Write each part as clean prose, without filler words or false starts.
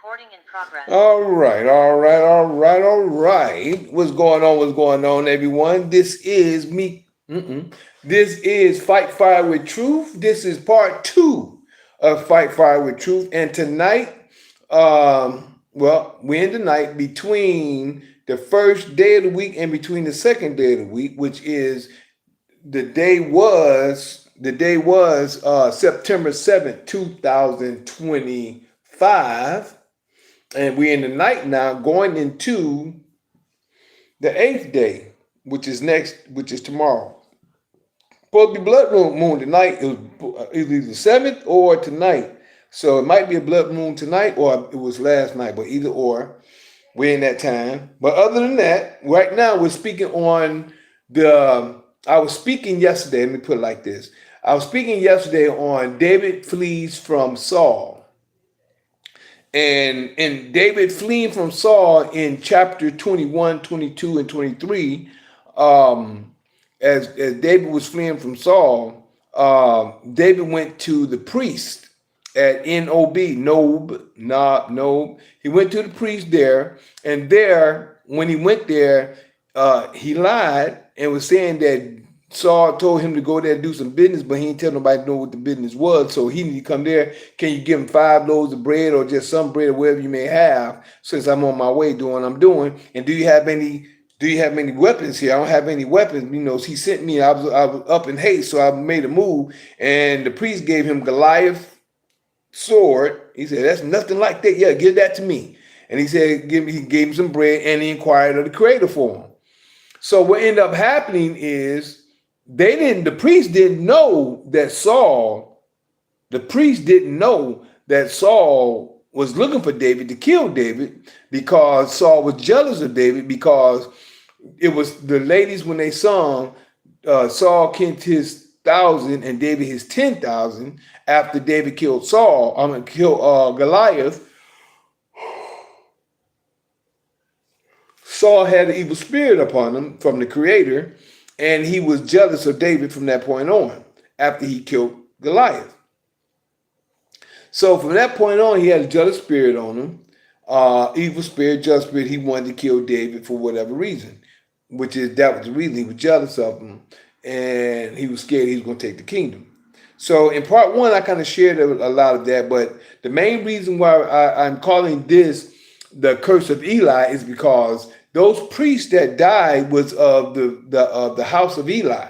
Recording in progress. All right, all right, all right, all right. What's going on? What's going on, everyone? This is me. This is Fight Fire with Truth. This is part two of Fight Fire with Truth. And tonight, we're in the night between the first day of the week and between the second day of the week, which is the day was September 7th, 2025. And we're in the night now, going into the eighth day, which is tomorrow. Supposed to be blood moon tonight. It was either the seventh or tonight. So it might be a blood moon tonight or it was last night, but either or, we're in that time. But other than that, right now we're speaking on I was speaking yesterday, let me put it like this. I was speaking yesterday on David flees from Saul. And David fleeing from Saul in chapter 21, 22, and 23, as David was fleeing from Saul, David went to the priest at Nob. He went to the priest there, and there, when he went there, he lied and was saying that Saul told him to go there and do some business, but he didn't tell nobody to know what the business was. So he needed to come there. Can you give him 5 loaves of bread or just some bread or whatever you may have, since I'm on my way doing what I'm doing? And do you have any weapons here? I don't have any weapons. He sent me. I was up in haste, so I made a move. And the priest gave him Goliath's sword. He said, "That's nothing like that. Yeah, give that to me." And he said, he gave him some bread, and he inquired of the Creator for him. So what ended up happening is the priest didn't know that Saul was looking for David to kill David, because Saul was jealous of David, because it was the ladies when they sung, Saul killed his 1,000 and David his 10,000 after David killed Goliath. Saul had an evil spirit upon him from the Creator, and he was jealous of David from that point on, after he killed Goliath. So from that point on, he had a jealous spirit on him, evil spirit, jealous spirit. He wanted to kill David for whatever reason, that was the reason he was jealous of him, and he was scared he was going to take the kingdom. So in part one, I kind of shared a lot of that, but the main reason why I'm calling this the Curse of Eli is because those priests that died was of the house of Eli.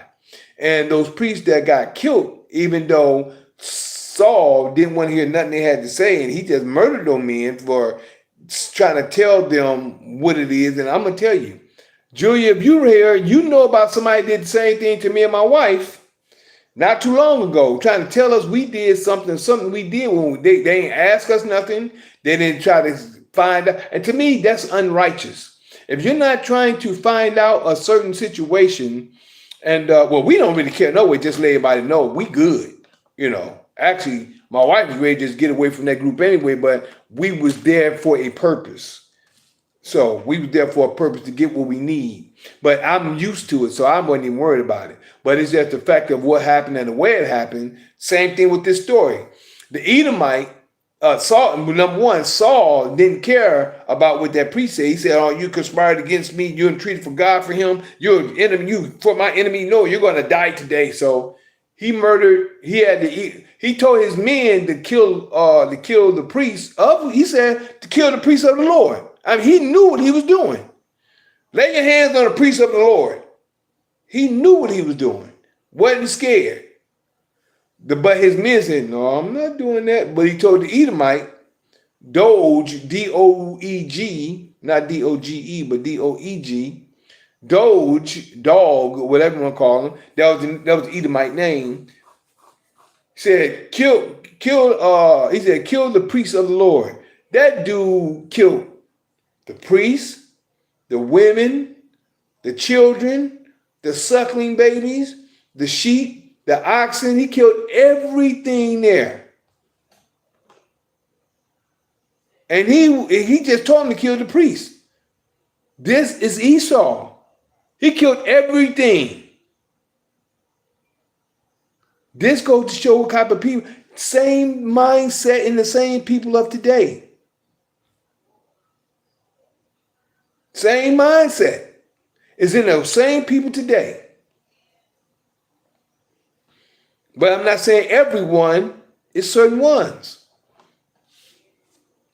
And those priests that got killed, even though Saul didn't want to hear nothing they had to say, and he just murdered those men for trying to tell them what it is. And I'm going to tell you, Julia, if you were here, you know about somebody did the same thing to me and my wife not too long ago, trying to tell us we did something we did when they ain't ask us nothing. They didn't try to find out. And to me, that's unrighteous. If you're not trying to find out a certain situation, and we don't really care. No way, just let everybody know we good. Actually, my wife was ready to just get away from that group anyway, but we was there for a purpose. So we was there for a purpose to get what we need. But I'm used to it, so I wasn't even worried about it. But it's just the fact of what happened and the way it happened. Same thing with this story. The Edomite, Saul didn't care about what that priest said. He said, "Oh, you conspired against me. You entreated for God for him. You're an enemy. You for my enemy. No, you're going to die today." So he murdered. He told his men to kill the priest he said to kill the priest of the Lord. I mean, he knew what he was doing. Lay your hands on the priest of the Lord. He knew what he was doing. Wasn't scared. But his men said, "No, I'm not doing that." But he told the Edomite, Doeg, D-O-E-G, not D-O-G-E, but D-O-E-G, Doeg, dog, or whatever you want to call him. That was the Edomite name. He said, kill the priest of the Lord. That dude killed the priests, the women, the children, the suckling babies, the sheep, the oxen. He killed everything there. And he just told him to kill the priest. This is Esau. He killed everything. This goes to show what type of people, same mindset in the same people of today. same mindset is in those same people today. But I'm not saying everyone, it's certain ones.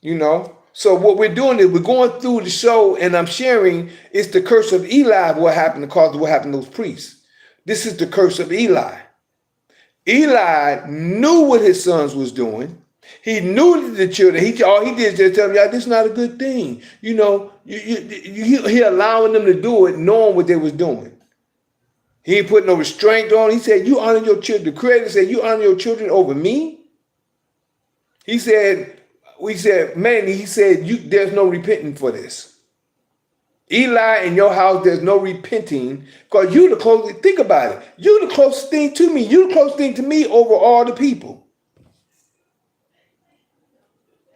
You know? So what we're doing is we're going through the show, and I'm sharing it's the curse of Eli, what happened because of what happened to those priests. This is the curse of Eli. Eli knew what his sons was doing. He knew that the children, all he did is just tell them, y'all, this is not a good thing. You know, he allowing them to do it, knowing what they was doing. He ain't putting no restraint on. He said, you honor your children. The Creator said, you honor your children over me. He said, there's no repenting for this. Eli, in your house, there's no repenting because you the closest, think about it. You the closest thing to me. You the closest thing to me over all the people.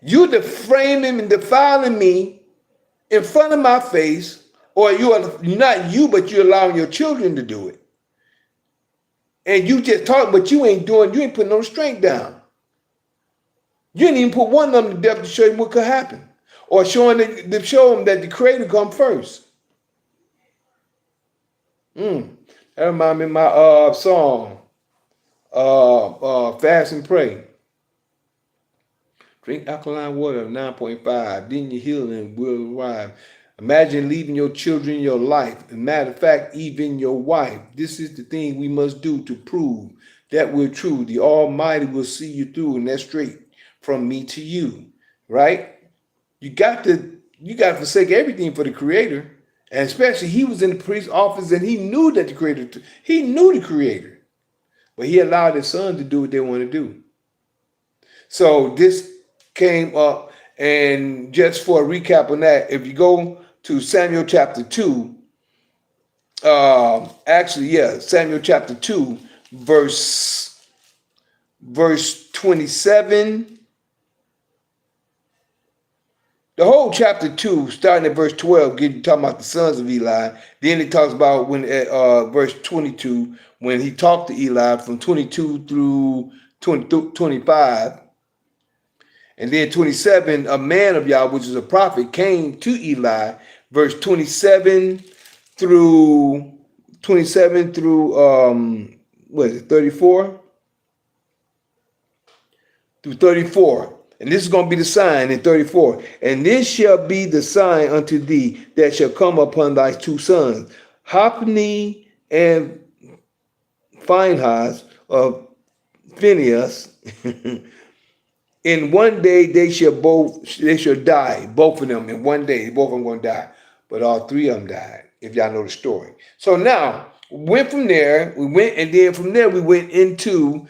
You defaming and defiling me in front of my face, or you are not you, but you're allowing your children to do it. And you just talking, but you ain't putting no strength down. You didn't even put one of them to death to show you what could happen. Or show them that the Creator come first. That reminds me of my song, Fast and Pray. Drink alkaline water of 9.5. Then your healing will arrive. Imagine leaving your children your life. As a matter of fact, even your wife. This is the thing we must do to prove that we're true. The Almighty will see you through, and that's straight from me to you, right? You got to forsake everything for the Creator, and especially he was in the priest's office, and he knew that the Creator. He knew the Creator, but he allowed his son to do what they want to do. So this came up, and just for a recap on that, if you go to Samuel chapter 2, Samuel chapter 2, verse 27. The whole chapter 2, starting at verse 12, talking about the sons of Eli. Then it talks about when at verse 22, when he talked to Eli from 22 through 25. And then 27, a man of Yah, which is a prophet, came to Eli, verse 27 through 34? Through 34. And this is going to be the sign in 34. And this shall be the sign unto thee that shall come upon thy two sons, Hophni and Phinehas of Phinehas. In one day they shall die, both of them in one day. Both of them going to die. But all three of them died, if y'all know the story. So now, we went from there, and then from there we went into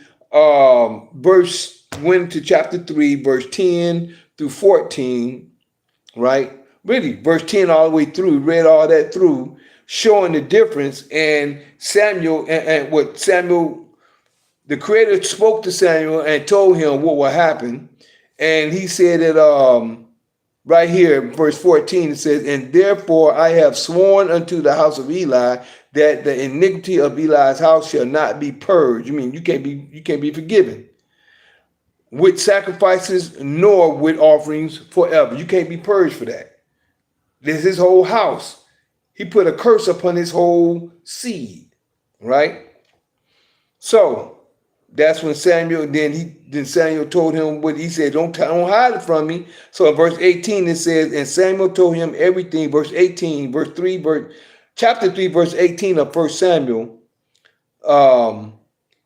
went to chapter 3, verse 10 through 14, right? Really, verse 10 all the way through. We read all that through, showing the difference. And Samuel, and what Samuel, the Creator spoke to Samuel and told him what will happen. And he said that right here, verse 14, it says, and therefore I have sworn unto the house of Eli that the iniquity of Eli's house shall not be purged. You mean you can't be forgiven with sacrifices nor with offerings forever. You can't be purged for that. There's his whole house. He put a curse upon his whole seed, right? So that's when Samuel, then Samuel told him what he said, don't hide it from me. So in verse 18 it says, and Samuel told him everything, chapter 3, verse 18 of 1 Samuel.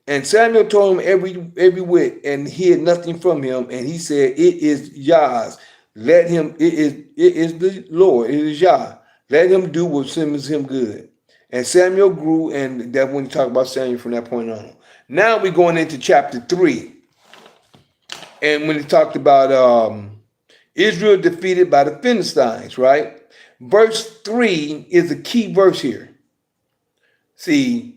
And Samuel told him every whit, and hid nothing from him. And he said, it is Yah's. It is the Lord, it is Yah. Let him do what seems him good. And Samuel grew, and that when you talk about Samuel from that point on. Now we're going into chapter 3. And when he talked about Israel defeated by the Philistines, right? Verse 3 is a key verse here. See,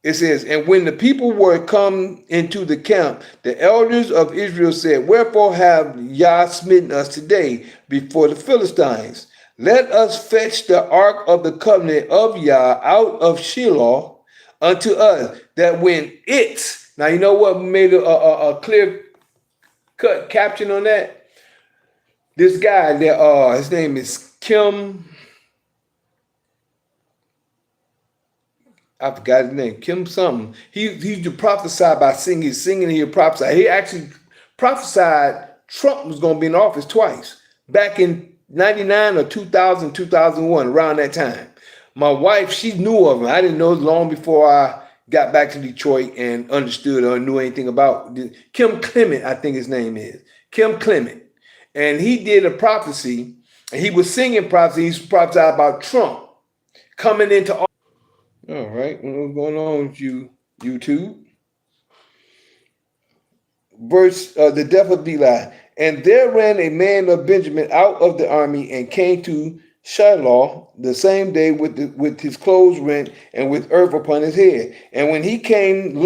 it says, and when the people were come into the camp, the elders of Israel said, wherefore have Yah smitten us today before the Philistines? Let us fetch the ark of the covenant of Yah out of Shiloh unto us, that when it, now you know what made a clear cut caption on that? This guy, his name is Kim I forgot his name, Kim something. He used to prophesy by singing. He's singing here prophesy. He actually prophesied Trump was going to be in office twice back in 99 or 2000, 2001, around that time. My wife, she knew of him. I didn't know it long before I got back to Detroit and understood or knew anything about Kim Clement, I think his name is. Kim Clement. And he did a prophecy, and he was singing prophecy. He prophesied about Trump coming into office. All right, what's going on with you, YouTube? The death of Eli. And there ran a man of Benjamin out of the army and came to Shiloh the same day with his clothes rent and with earth upon his head. And when he came,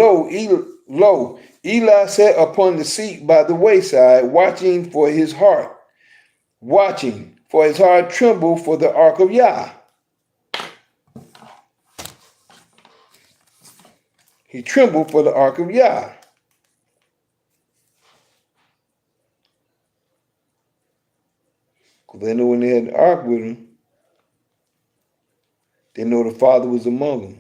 Eli sat upon the seat by the wayside, watching, for his heart trembled for the ark of Yah. He trembled for the ark of Yah. Because they know when they had the ark with them, they know the Father was among them.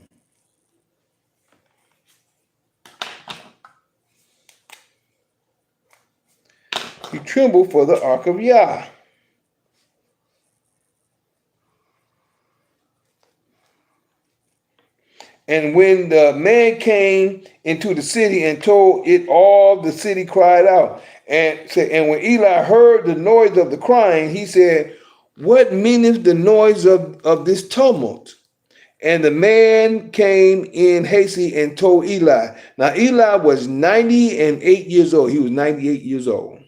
He trembled for the ark of Yah. And when the man came into the city and told it all, the city cried out. And when Eli heard the noise of the crying, he said, what meaneth the noise of this tumult? And the man came in hasty and told Eli. Now Eli was 98 years old. He was 98 years old.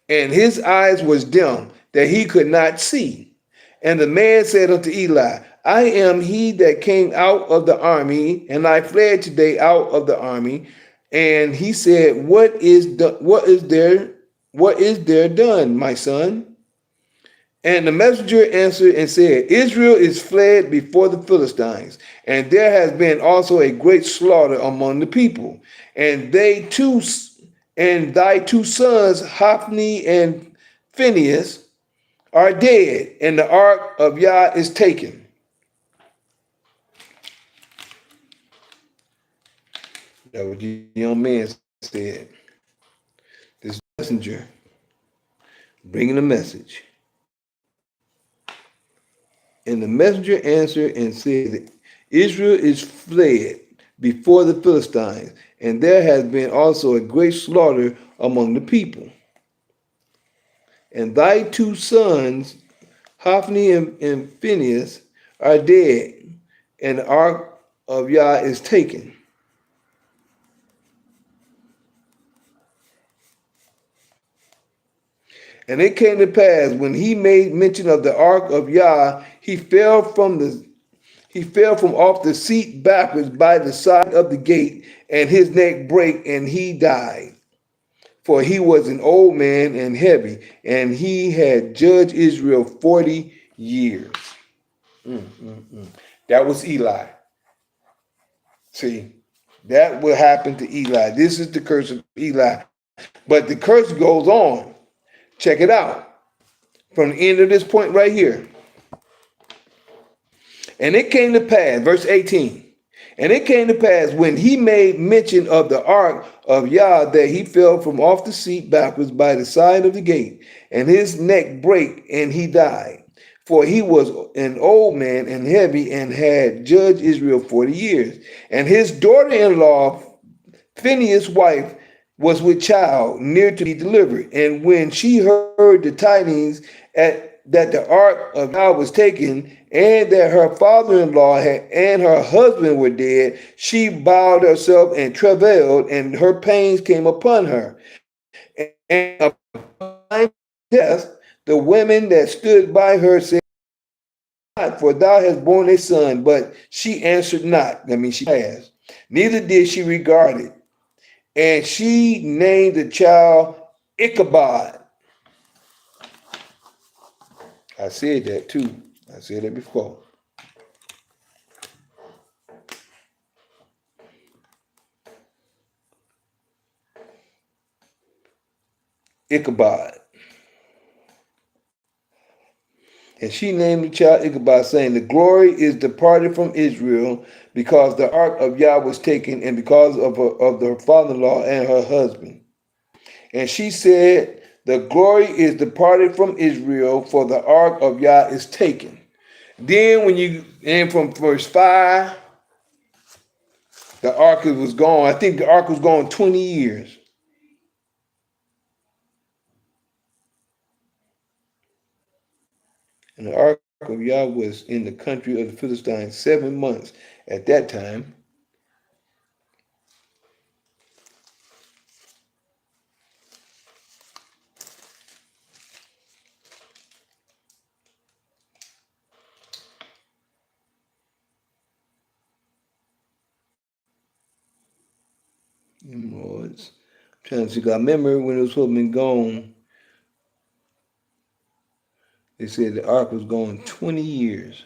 And his eyes was dim, that he could not see. And the man said unto Eli, I am he that came out of the army, and I fled today out of the army. And he said, What is there done, my son? And the messenger answered and said, Israel is fled before the Philistines, and there has been also a great slaughter among the people. And thy two sons, Hophni and Phinehas, are dead, and the ark of Yah is taken. That was the young man said. This messenger bringing a message. And the messenger answered and said, Israel is fled before the Philistines, and there has been also a great slaughter among the people. And thy two sons, Hophni and Phinehas, are dead, and the ark of Yah is taken. And it came to pass, when he made mention of the ark of Yah, he fell from off the seat backwards by the side of the gate, and his neck brake, and he died. For he was an old man and heavy, and he had judged Israel 40 years. That was Eli. See, that will happen to Eli. This is the curse of Eli. But the curse goes on. Check it out. From the end of this point right here. And it came to pass, verse 18. And it came to pass when he made mention of the ark of Yah that he fell from off the seat backwards by the side of the gate, and his neck brake, and he died. For he was an old man and heavy, and had judged Israel 40 years. And his daughter-in-law, Phinehas' wife, was with child, near to be delivered. And when she heard the tidings that the ark of God was taken, and that her father-in-law and her husband were dead, she bowed herself and travailed, and her pains came upon her. And upon death, the women that stood by her said, for thou hast borne a son. But she answered not. She passed. Neither did she regard it. And she named the child Ichabod. I said that too. I said it before. Ichabod. And she named the child Ichabod, saying, the glory is departed from Israel, because the ark of Yah was taken, and because of her father-in-law and her husband. And she said, the glory is departed from Israel, for the ark of Yah is taken. Then and from verse 5, the ark was gone. I think the ark was gone 20 years. And the ark of Yah was in the country of the Philistines 7 months at that time. Lords. Trying to see. I remember when it was supposed to be gone, they said the ark was gone 20 years.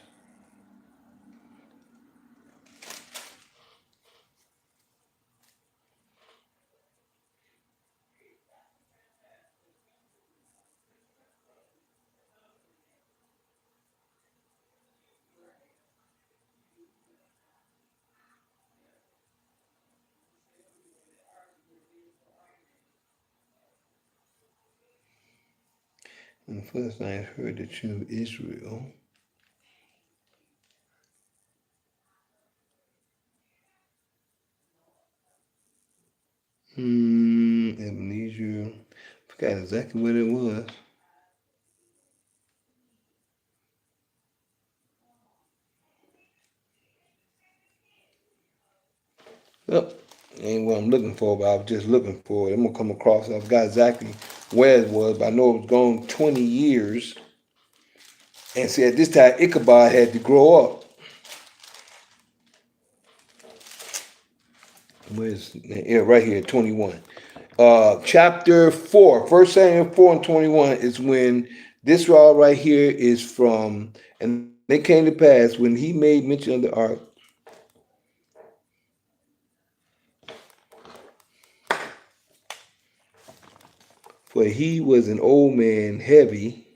And the Philistines heard the children of Israel. Amnesia. Forgot exactly what it was. Well, ain't what I'm looking for, but I was just looking for it. I'm gonna come across it. I forgot exactly where it was, but I know it was gone 20 years. And see, at this time, Ichabod had to grow up. Where's right here, 21. Chapter 4, 1 Samuel 4 and 21 is when this law right here is from, and it came to pass when he made mention of the ark. For he was an old man, heavy,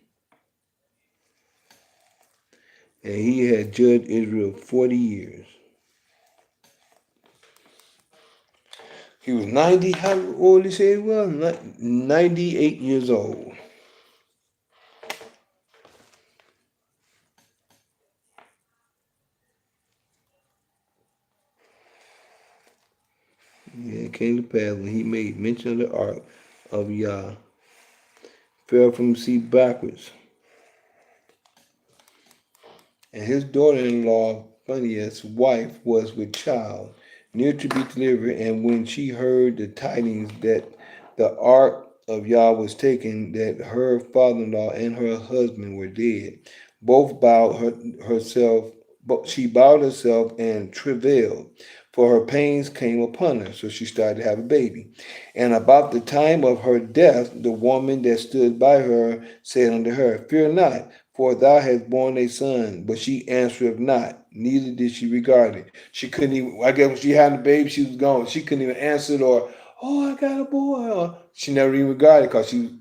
and he had judged Israel 40 years. He was 90, how old did he say he was? 98 years old. Yeah, it came to pass when he made mention of the ark of Yah, fell from the sea backwards. And his daughter-in-law, Phinehas' wife, was with child, near to be delivered. And when she heard the tidings that the ark of Yah was taken, that her father-in-law and her husband were dead, both she bowed herself and travailed, for her pains came upon her. So she started to have a baby. And about the time of her death, the woman that stood by her said unto her, fear not, for thou hast borne a son. But she answered not, neither did she regard it. She couldn't even, I guess when she had the baby, she was gone. She couldn't even answer it or, oh, I got a boy. Or she never even regarded it because she was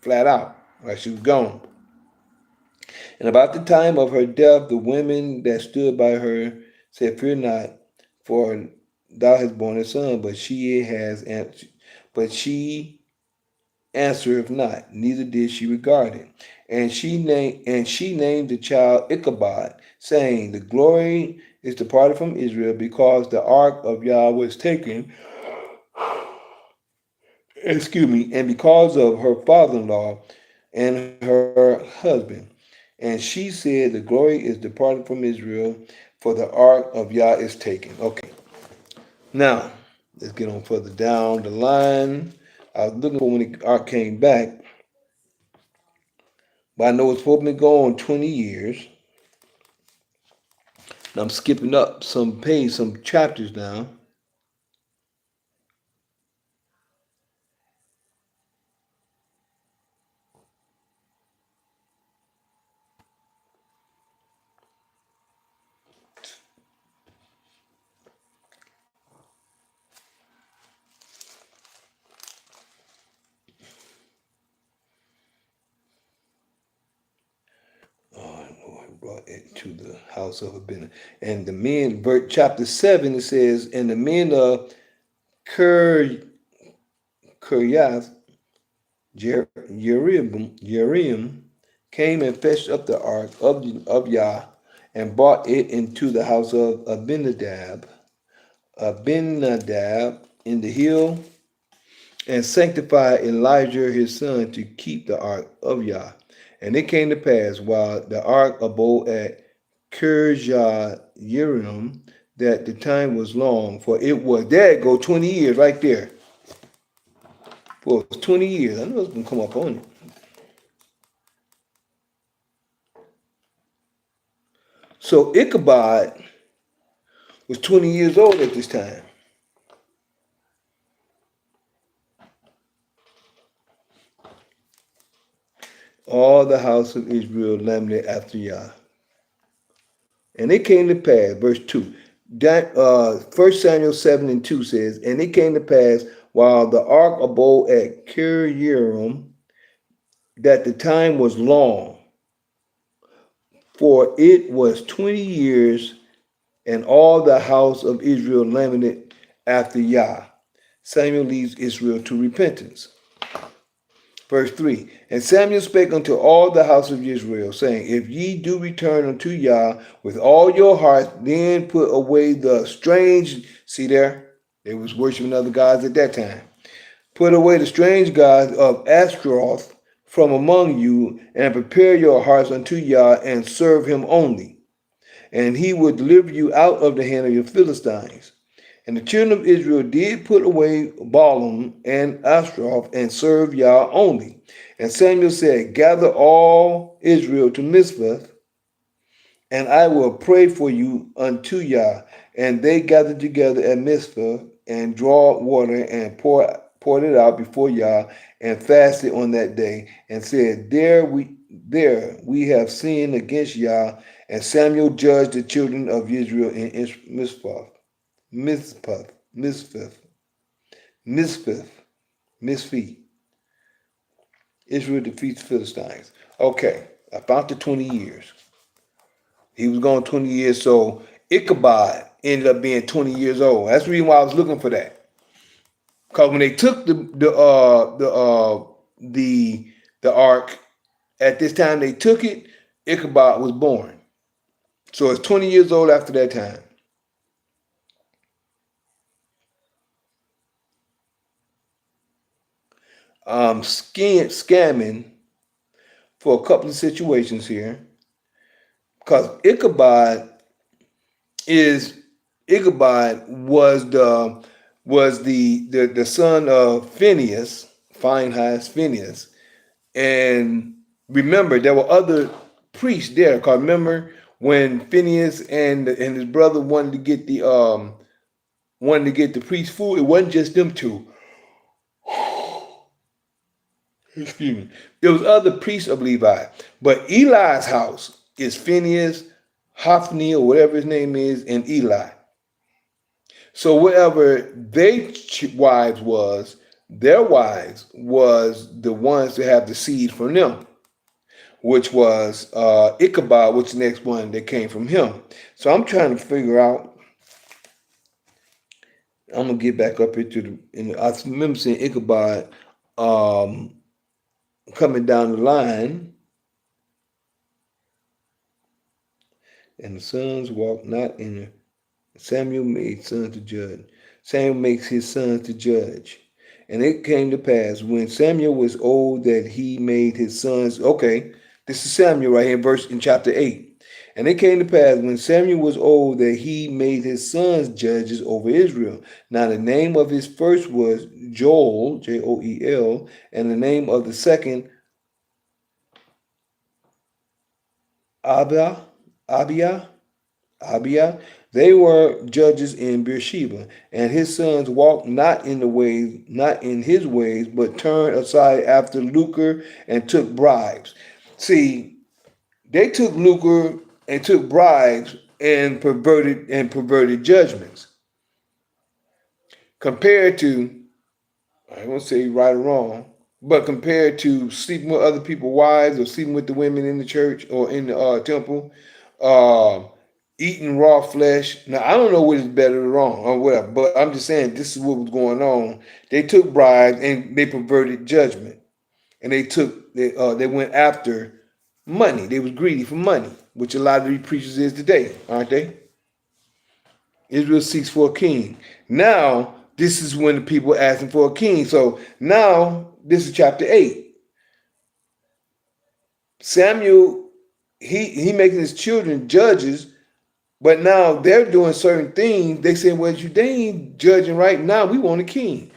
flat out, like she was gone. And about the time of her death, the women that stood by her said, fear not, for thou hast borne a son. But she answereth not, neither did she regard it. And she named the child Ichabod, saying, the glory is departed from Israel, because the ark of Yah was taken, and because of her father-in-law and her husband. And she said, the glory is departed from Israel, for the ark of Yah is taken. Okay. Now, let's get on further down the line. I was looking for when the ark came back, but I know it's supposed to be gone 20 years. And I'm skipping up some chapters now. Oh, brought it to the house of Abinadab. And the men, chapter 7, it says, and the men of Kirjath Jearim came and fetched up the ark of Yah and brought it into the house of Abinadab in the hill, and sanctified Elijah his son to keep the ark of Yah. And it came to pass, while the ark abode at Kirjath-jearim, that the time was long, for it was, there it go, 20 years right there. For 20 years. I know it's going to come up on it. So Ichabod was 20 years old at this time. All the house of Israel lamented after Yah. And it came to pass, verse 2, that 1 Samuel 7:2 says, and it came to pass, while the ark abode at Kirjath, that the time was long, for it was 20 years, and all the house of Israel lamented after Yah. Samuel leads Israel to repentance. Verse 3, and Samuel spake unto all the house of Israel, saying, if ye do return unto Yah with all your heart, then put away the strange, see there, they was worshiping other gods at that time. Put away the strange gods of Ashtaroth from among you, and prepare your hearts unto Yah, and serve him only. And he will deliver you out of the hand of your Philistines. And the children of Israel did put away Baalim and Ashtaroth, and serve Yah only. And Samuel said, gather all Israel to Mizpah, and I will pray for you unto Yah. And they gathered together at Mizpah, and draw water, and poured it out before Yah, and fasted on that day, and said, there we have sinned against Yah. And Samuel judged the children of Israel in Mizpah. Israel defeats Philistines. Okay, about the 20 years. He was gone 20 years, so Ichabod ended up being 20 years old. That's the reason why I was looking for that. Because when they took the ark, at this time they took it, Ichabod was born. So it's 20 years old after that time. Scamming for a couple of situations here, because Ichabod was the son of Phinehas, and remember there were other priests there. Because remember when Phinehas and his brother wanted to get the priest food, it wasn't just them two. Excuse me. There was other priests of Levi, but Eli's house is Phinehas, Hophni, or whatever his name is, and Eli. So whatever their wives was the ones to have the seed from them, which was Ichabod, which is the next one that came from him. So I'm trying to figure out. I'm gonna get back up here I remember seeing Ichabod coming down the line, and the sons walked not in. Samuel made sons to judge. Samuel makes his sons to judge. And it came to pass when Samuel was old that he made his sons. Okay, this is Samuel right here in chapter 8. And it came to pass when Samuel was old that he made his sons judges over Israel. Now the name of his first was Joel, Joel, and the name of the second Abia. They were judges in Beersheba, and his sons walked not in his ways, but turned aside after lucre and took bribes. See, they took lucre and took bribes and perverted judgments. Compared to, I won't say right or wrong, But compared to sleeping with other people's wives or sleeping with the women in the church or in the temple, uh, eating raw flesh. Now I don't know what is better or wrong or whatever, but I'm just saying this is what was going on. They took bribes and they perverted judgment, and they went after money. They was greedy for money, which a lot of these preachers is today, aren't they? Israel seeks for a king. Now this is when the people are asking for a king. So now this is chapter 8. Samuel, he making his children judges, but now they're doing certain things. They say, well, they ain't judging right now. We want a king.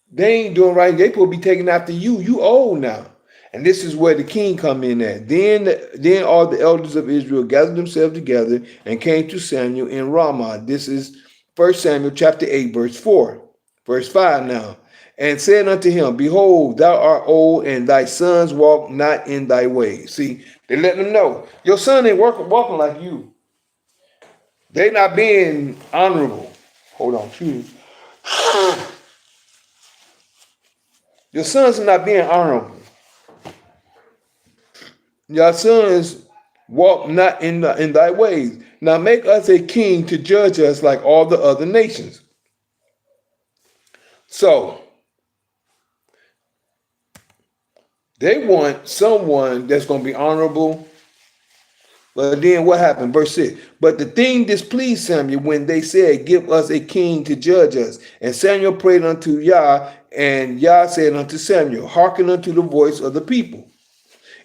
They ain't doing right. They supposed to be taking after you. You old now. And this is where the king come in at. Then all the elders of Israel gathered themselves together and came to Samuel in Ramah. This is 1 Samuel chapter 8, verse 4. Verse 5 now. And said unto him, behold, thou art old, and thy sons walk not in thy ways. See, they let them know. Your son ain't walking like you. They not being honorable. Hold on, excuse me. Your sons are not being honorable. Your sons walk not in thy ways. Now make us a king to judge us like all the other nations. So they want someone that's going to be honorable. But then what happened? Verse 6. But the thing displeased Samuel when they said, give us a king to judge us. And Samuel prayed unto Yah, and Yah said unto Samuel, hearken unto the voice of the people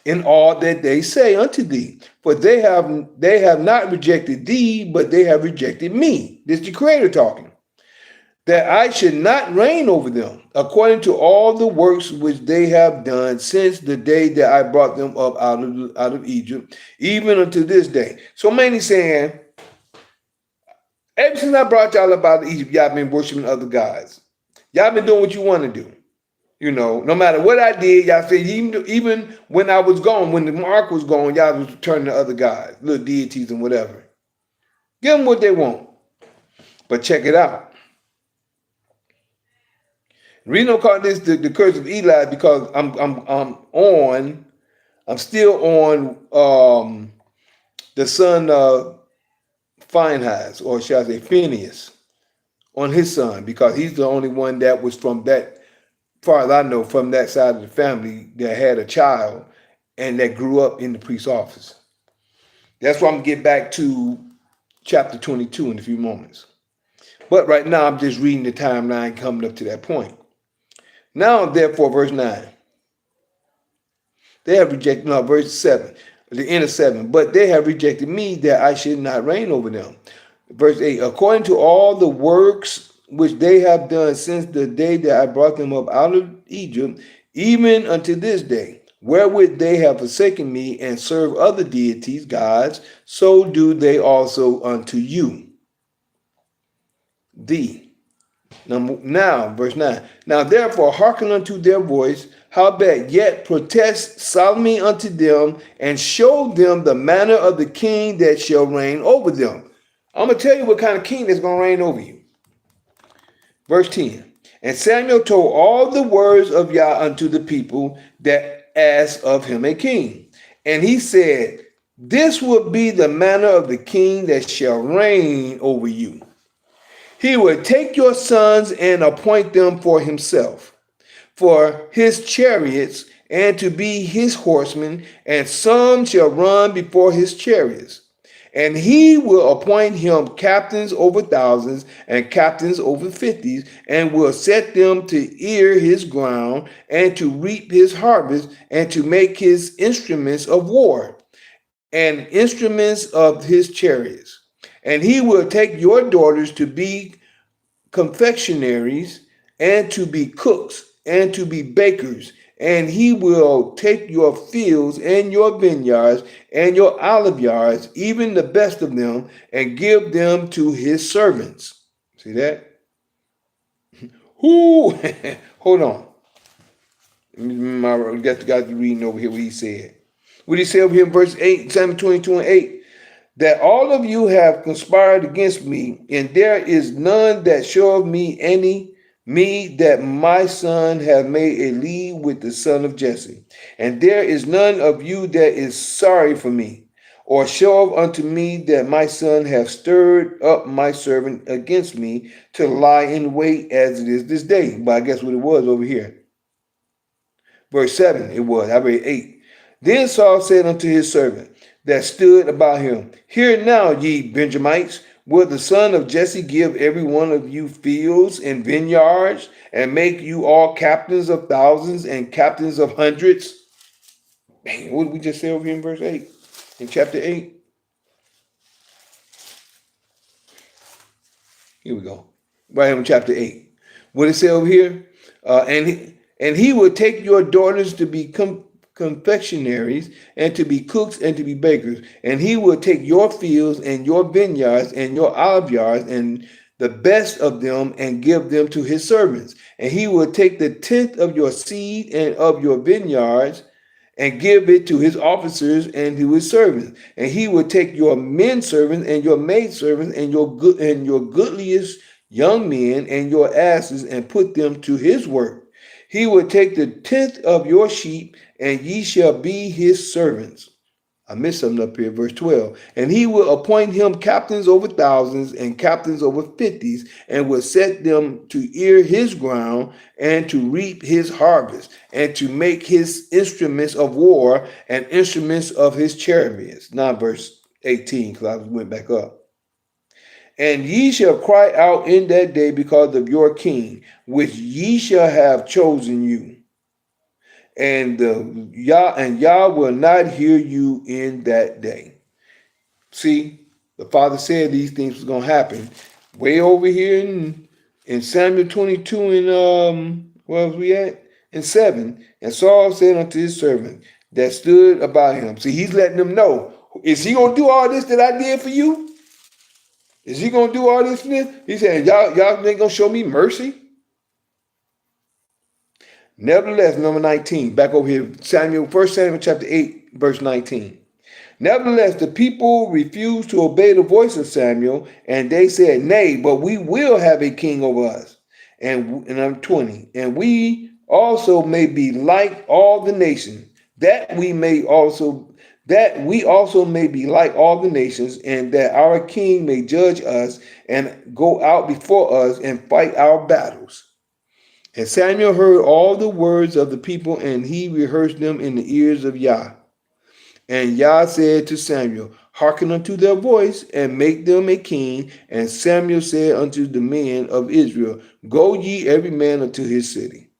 in all that they say unto thee. For they have not rejected thee, but they have rejected me. This is the Creator talking. That I should not reign over them, according to all the works which they have done since the day that I brought them up out of Egypt, even unto this day. So many saying, ever since I brought y'all up out of Egypt, y'all been worshiping other gods. Y'all been doing what you want to do. You know, no matter what I did, y'all said, even when I was gone, when the ark was gone, y'all was turning to other gods, little deities and whatever. Give them what they want. But check it out. The reason I'm calling this the Curse of Eli because I'm still on the son of Phinehas, or shall I say Phineas, on his son, because he's the only one that was from that, far as I know, from that side of the family that had a child and that grew up in the priest's office. That's why I'm going to get back to chapter 22 in a few moments. But right now I'm just reading the timeline coming up to that point. Now, therefore, verse 9. They have rejected, no, verse 7, the end of 7. But they have rejected me that I should not reign over them. Verse 8. According to all the works which they have done since the day that I brought them up out of Egypt, even unto this day, wherewith they have forsaken me and serve other deities, gods, so do they also unto you. Thee. Now, verse 9. Now, therefore, hearken unto their voice, howbeit yet protest solemnly unto them, and show them the manner of the king that shall reign over them. I'm going to tell you what kind of king that's going to reign over you. Verse 10. And Samuel told all the words of Yah unto the people that asked of him a king. And he said, this will be the manner of the king that shall reign over you. He will take your sons and appoint them for himself, for his chariots, and to be his horsemen, and some shall run before his chariots. And he will appoint him captains over thousands and captains over fifties, and will set them to ear his ground, and to reap his harvest, and to make his instruments of war, and instruments of his chariots. And he will take your daughters to be confectionaries, and to be cooks, and to be bakers. And he will take your fields and your vineyards and your olive yards, even the best of them, and give them to his servants. See that? Ooh, hold on. I got the guy reading over here what he said. What he said over here in verse 8, Psalm 22 and 8. That all of you have conspired against me, and there is none that showeth me any me that my son have made a league with the son of Jesse. And there is none of you that is sorry for me, or show of unto me that my son have stirred up my servant against me to lie in wait as it is this day. But I guess what it was over here. Verse 7, it was. I read 8. Then Saul said unto his servant that stood about him, hear now, ye Benjamites, will the son of Jesse give every one of you fields and vineyards, and make you all captains of thousands and captains of hundreds? Man, what did we just say over here in verse 8? In chapter 8? Here we go. Right here in chapter 8. What did it say over here? And he will take your daughters to be confectionaries, and to be cooks, and to be bakers. And he will take your fields and your vineyards and your olive yards and the best of them, and give them to his servants. And he will take the tenth of your seed and of your vineyards, and give it to his officers and to his servants. And he will take your men servants and your maid servants and your goodliest young men and your asses, and put them to his work. He will take the tenth of your sheep, and ye shall be his servants. I missed something up here, verse 12. And he will appoint him captains over thousands and captains over fifties, and will set them to ear his ground and to reap his harvest, and to make his instruments of war and instruments of his chariots. Now, verse 18, because I went back up. And ye shall cry out in that day because of your king, which ye shall have chosen you. And Yah will not hear you in that day. See, the Father said these things was gonna happen. Way over here in Samuel 22 and where was we at? In 7. And Saul said unto his servant that stood about him. See, he's letting them know. Is he gonna do all this that I did for you? Is he gonna do all this for this? He said, y'all ain't gonna show me mercy? Nevertheless, number 19, back over here, Samuel, 1 Samuel chapter 8, verse 19. Nevertheless, the people refused to obey the voice of Samuel, and they said, nay, but we will have a king over us. And I'm 20. And we also may be like all the nations, that we also may be like all the nations, and that our king may judge us and go out before us and fight our battles. And Samuel heard all the words of the people, and he rehearsed them in the ears of Yah. And Yah said to Samuel, hearken unto their voice, and make them a king. And Samuel said unto the men of Israel, go ye every man unto his city.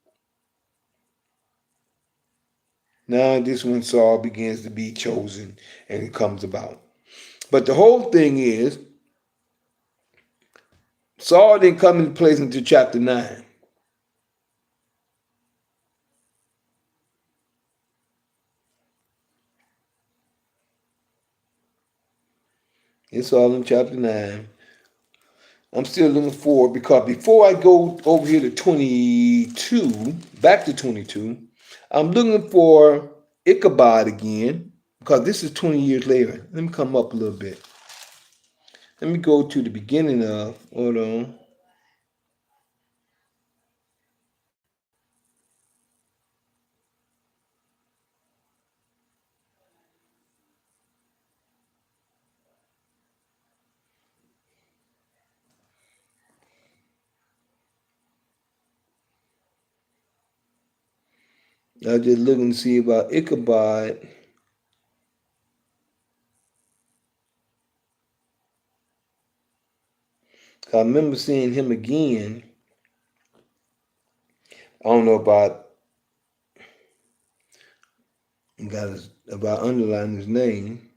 Now this one Saul begins to be chosen, and it comes about. But the whole thing is, Saul didn't come into place until chapter 9. It's all in chapter 9. I'm still looking forward, because before I go over here to 22, back to 22, I'm looking for Ichabod again, because this is 20 years later. Let me come up a little bit. Let me go to the beginning of, hold on. I was just looking to see about Ichabod. I remember seeing him again. I don't know about underlining his name.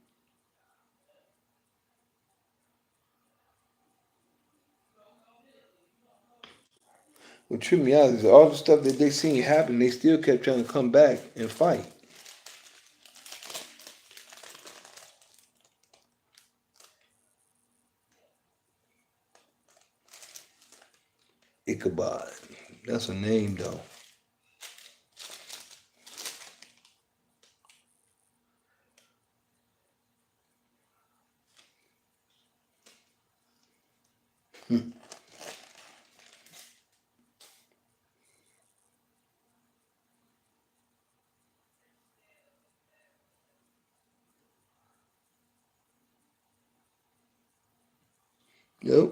What tripped me out is all the stuff that they seen happen, they still kept trying to come back and fight. Ichabod. That's a name, though. Yep.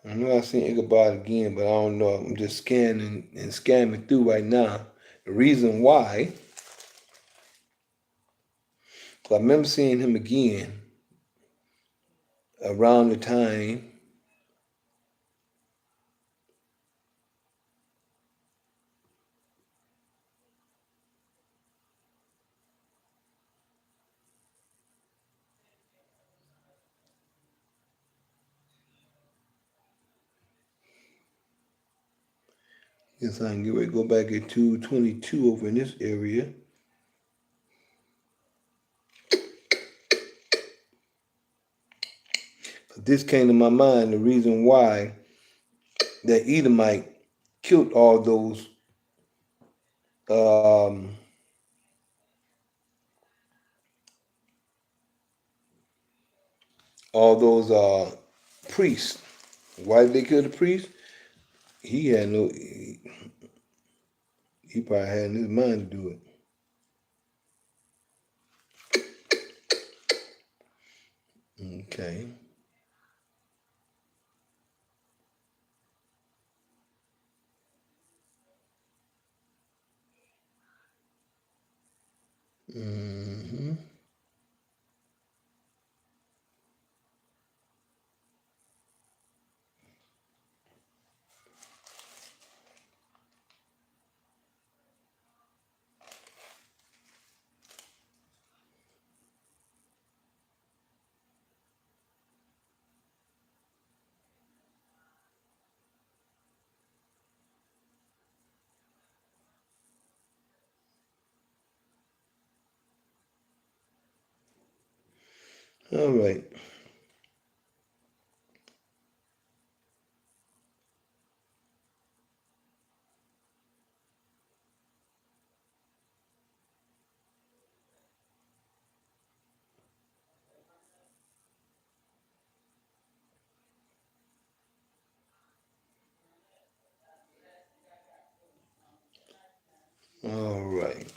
I know I seen Ichabod again, but I don't know. I'm just scanning and scamming through right now. The reason why, 'cause I remember seeing him again around the time. Guess I can get ready to go back at 222 over in this area. This came to my mind, the reason why that Edomite killed um, all those priests. Why did they kill the priest? He had no. He probably had in his mind to do it. Okay. Mm-hmm. All right. All right.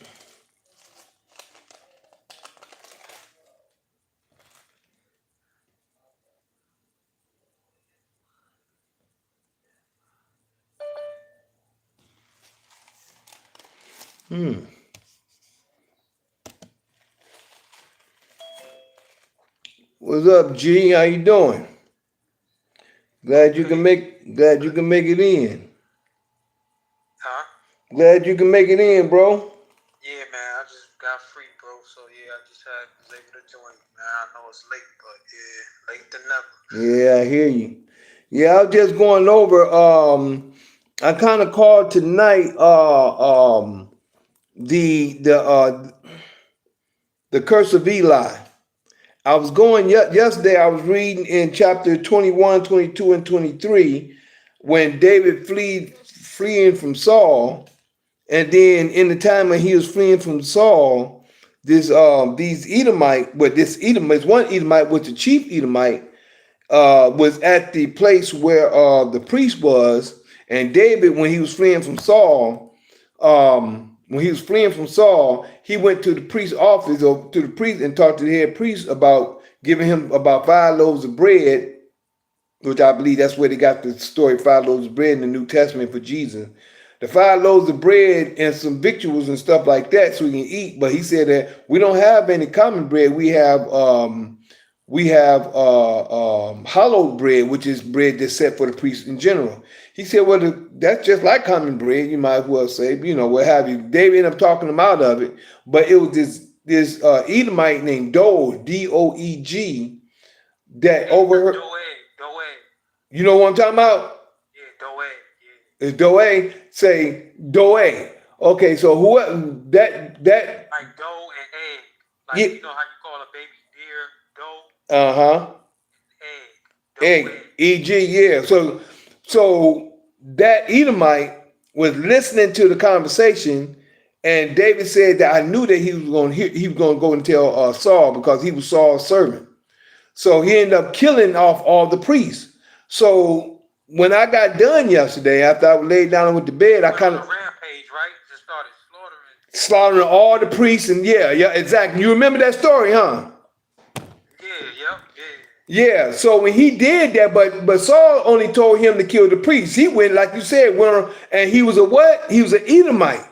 What's up, G? How you doing? Glad you can make it in. Huh? Glad you can make it in, bro. Yeah, man. I just got free, bro. So yeah, I just was able to join. Man, I know it's late, but yeah, late than never. Yeah, I hear you. Yeah, I was just going over. I kind of called tonight. The the Curse of Eli. I was going yesterday. I was reading in chapter 21, 22, and 23 when David fleeing from Saul, and then in the time when he was fleeing from Saul, these Edomite, but this Edomite, one Edomite was the chief Edomite, was at the place where the priest was, and David, when he was fleeing from Saul, he went to the priest's office or to the priest and talked to the head priest about giving him about 5 loaves of bread, which I believe that's where they got the story 5 loaves of bread in the New Testament for Jesus. The 5 loaves of bread and some victuals and stuff like that so he can eat. But he said that we don't have any common bread. We have hollowed bread, which is bread that's set for the priest in general. He said, well, that's just like common bread, you might as well say, what have you. David ended up talking him out of it, but it was this Edomite named Doeg, Doeg, that overheard. Doeg. You know what I'm talking about? Yeah, Doeg. It's Doeg. Say Doeg. Okay, so whoever that Like doe and egg. Like yeah, you know how you call a baby deer doe? uh-huh. Egg. Egg. E.G. Yeah. So that Edomite was listening to the conversation, and David said that I knew that he was going to go and tell Saul because he was Saul's servant. So he ended up killing off all the priests. So when I got done yesterday, after I laid down and went to bed, I kind of rampage, right? Just started slaughtering slaughtering all the priests, and yeah, exactly. You remember that story, huh? Yeah, yep, yeah. Yeah. So when he did that, but Saul only told him to kill the priests. He went, like you said, and he was a what? He was an Edomite.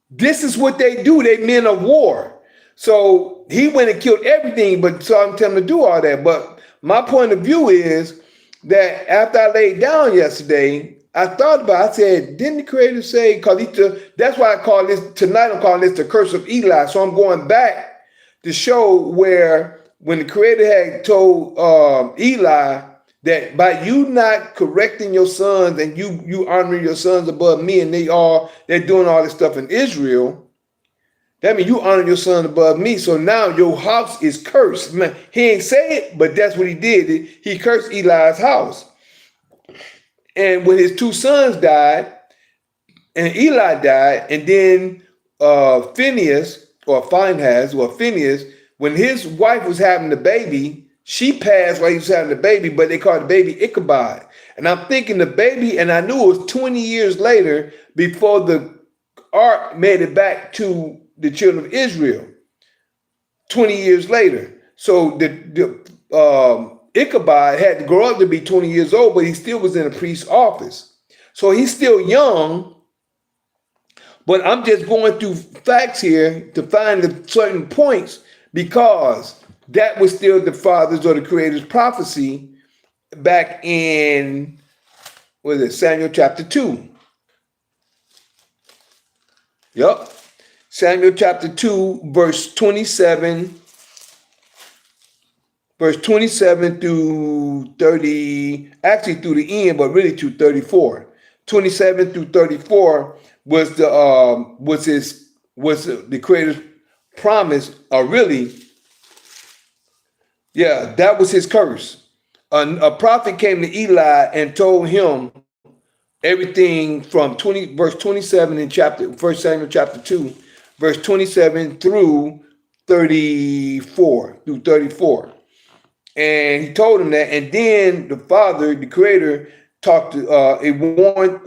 This is what they do. They men of war. So he went and killed everything, but saw him tell him to do all that. But my point of view is that after I laid down yesterday, I thought about it. I said, didn't the creator say, that's why I call this, tonight I'm calling this the Curse of Eli. So I'm going back to show where when the creator had told Eli that by you not correcting your sons and you honoring your sons above me, and they're doing all this stuff in Israel, that means you honor your son above me. So now your house is cursed. Man, he ain't say it, but that's what he did. He cursed Eli's house. And when his two sons died, and Eli died, and then Phineas, when his wife was having the baby, she passed while he was having the baby, but they called the baby Ichabod. And I'm thinking the baby, and I knew it was 20 years later before the ark made it back to the children of Israel. 20 years later. So the Ichabod had to grow up to be 20 years old, but he still was in a priest's office. So he's still young, but I'm just going through facts here to find the certain points because that was still the father's or the creator's prophecy back in, what is it, Samuel chapter 2. Yep. Samuel chapter 2, verse 27 through 30, actually through the end, but really to 34. 27 through 34 was the creator's promise, or really, yeah, that was his curse. A prophet came to Eli and told him everything from verse 27 in chapter 1 Samuel chapter 2, verse 27 through 34. And he told him that, and then the father, the creator, it warned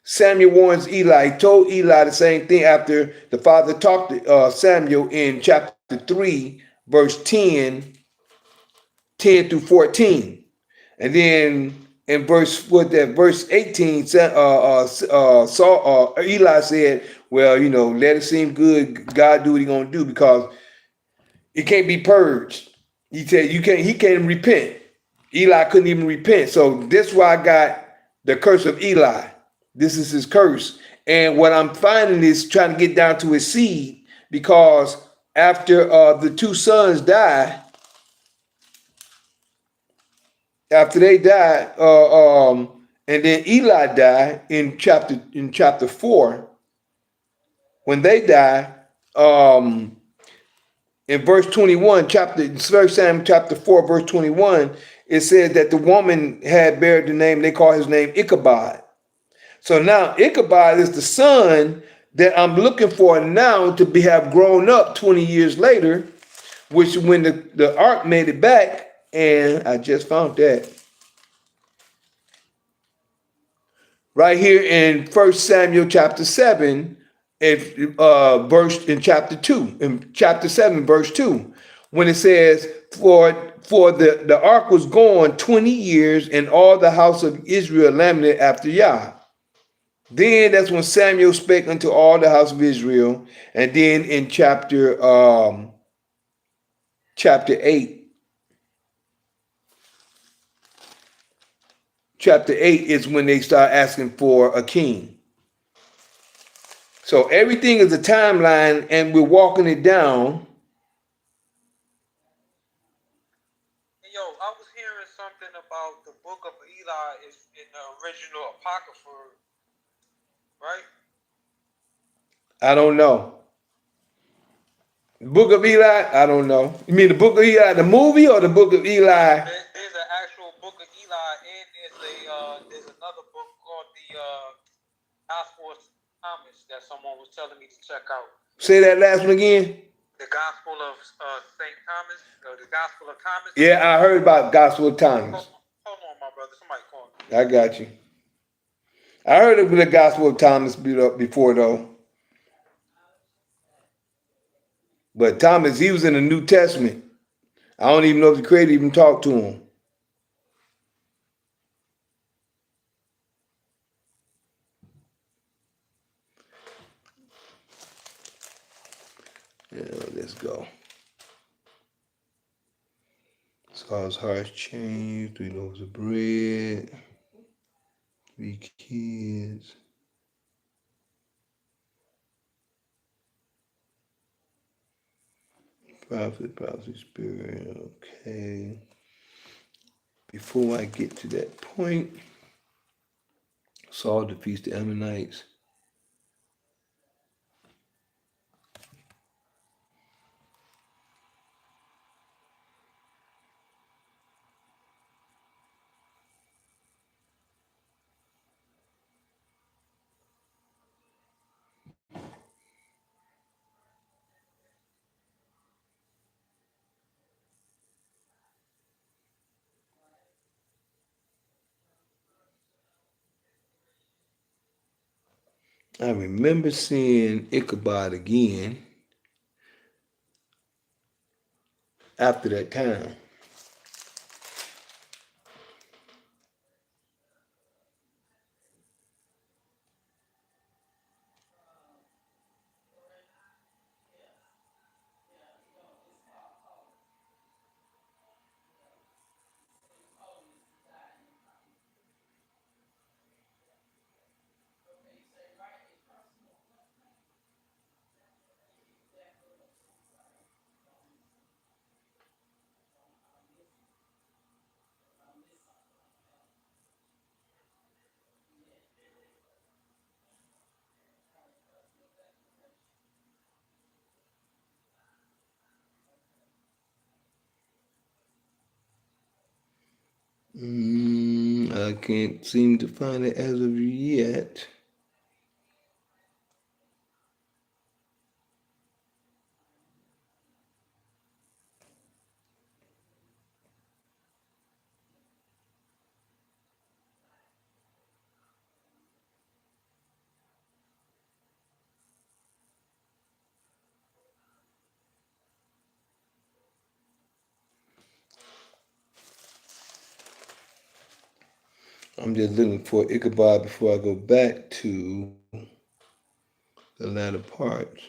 Samuel warns Eli. He told Eli the same thing after the father talked to Samuel in chapter 3, verse 10 through 14. And then in verse 18, Eli said, well, let it seem good. God do what he gonna do because it can't be purged. He said he can't even repent. Eli couldn't even repent. So this is why I got the curse of Eli. This is his curse. And what I'm finding is trying to get down to his seed, because after the two sons died, after they died, and then Eli died in chapter 4. When they died, in verse 21, First Samuel chapter 4, verse 21, it says that the woman had bared the name, they call his name Ichabod. So now Ichabod is the son that I'm looking for now to have grown up 20 years later, which when the ark made it back, and I just found that. Right here in First Samuel chapter 7, verse in chapter 2, in chapter 7, verse 2, when it says, for the ark was gone 20 years, and all the house of Israel lamented after Yah. Then that's when Samuel spake unto all the house of Israel. And then in chapter 8, chapter 8 is when they start asking for a king. So everything is a timeline, and we're walking it down. Yo, I was hearing something about the book of Eli is in the original Apocrypha, right? I don't know. Book of Eli? I don't know. You mean the book of Eli, the movie, or the book of Eli? There's an actual book of Eli, and there's another book called the Gospel of Thomas that someone was telling me to check out. Say that last one again. The Gospel of St. Thomas, or the Gospel of Thomas. Yeah, I heard about Gospel of Thomas. Hold on, my brother. Somebody called me. I got you. I heard of the Gospel of Thomas before though. But Thomas, he was in the New Testament. I don't even know if the Creator even talked to him. Yeah, let's go. Saul's heart changed. 3 loaves of bread. 3 kids. Prophet, spirit. Okay. Before I get to that point, Saul defeats the Ammonites. I remember seeing Ichabod again after that time. I can't seem to find it as of yet. I'm just looking for Ichabod before I go back to the latter part.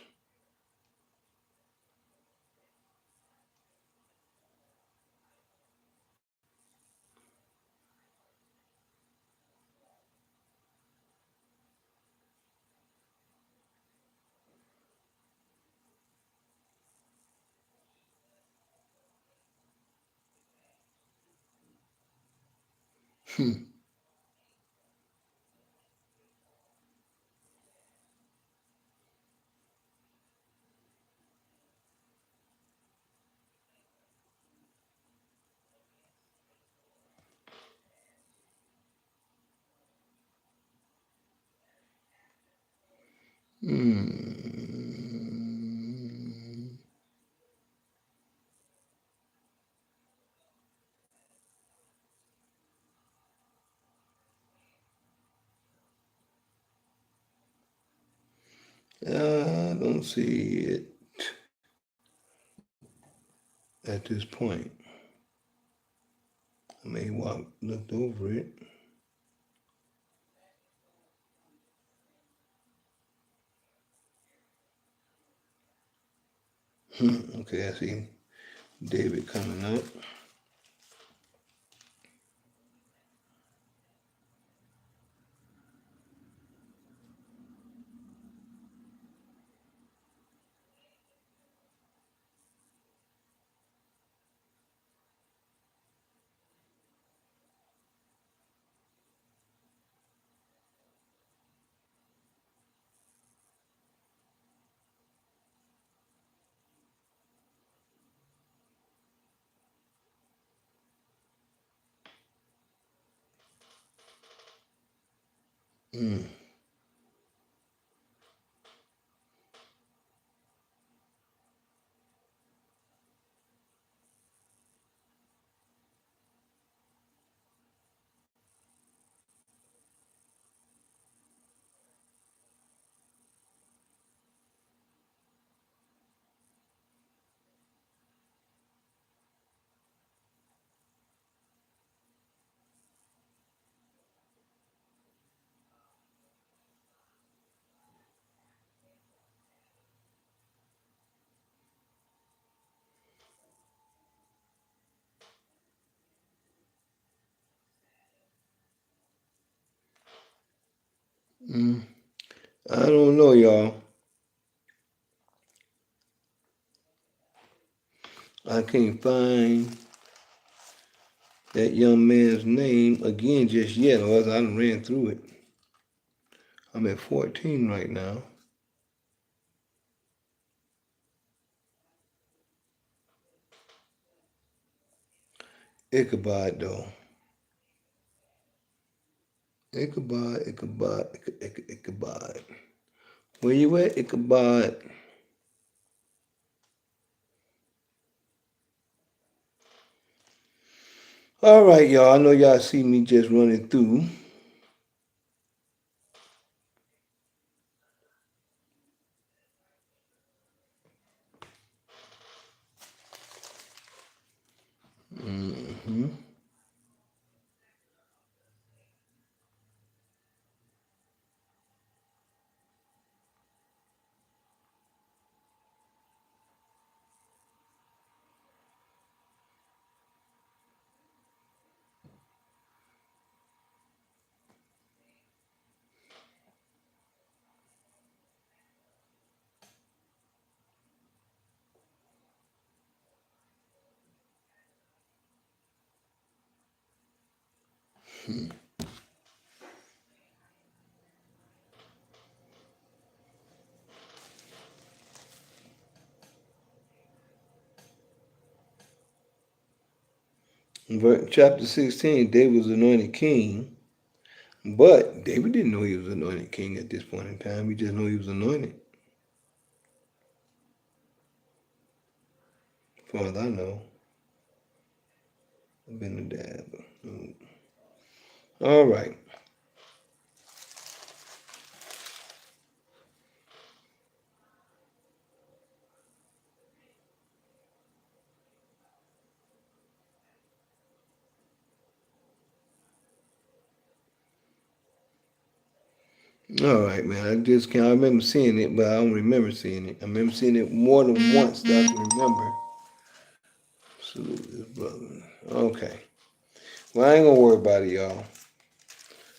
I don't see it at this point. I may have looked over it. Okay, I see David coming up. Mm. I don't know, y'all. I can't find that young man's name again just yet, or else I done ran through it. I'm at 14 right now. Ichabod, though. Ichabod. Where you at, Ichabod? All right, y'all. I know y'all see me just running through. Mm-hmm. Chapter 16, David was anointed king, but David didn't know he was anointed king at this point in time. He just knew he was anointed. As far as I know, I've been a dad. All right. All right, man. I just can't. I remember seeing it, but I don't remember seeing it. I remember seeing it more than once that I can remember. Salute this brother. Okay. Well, I ain't gonna worry about it, y'all.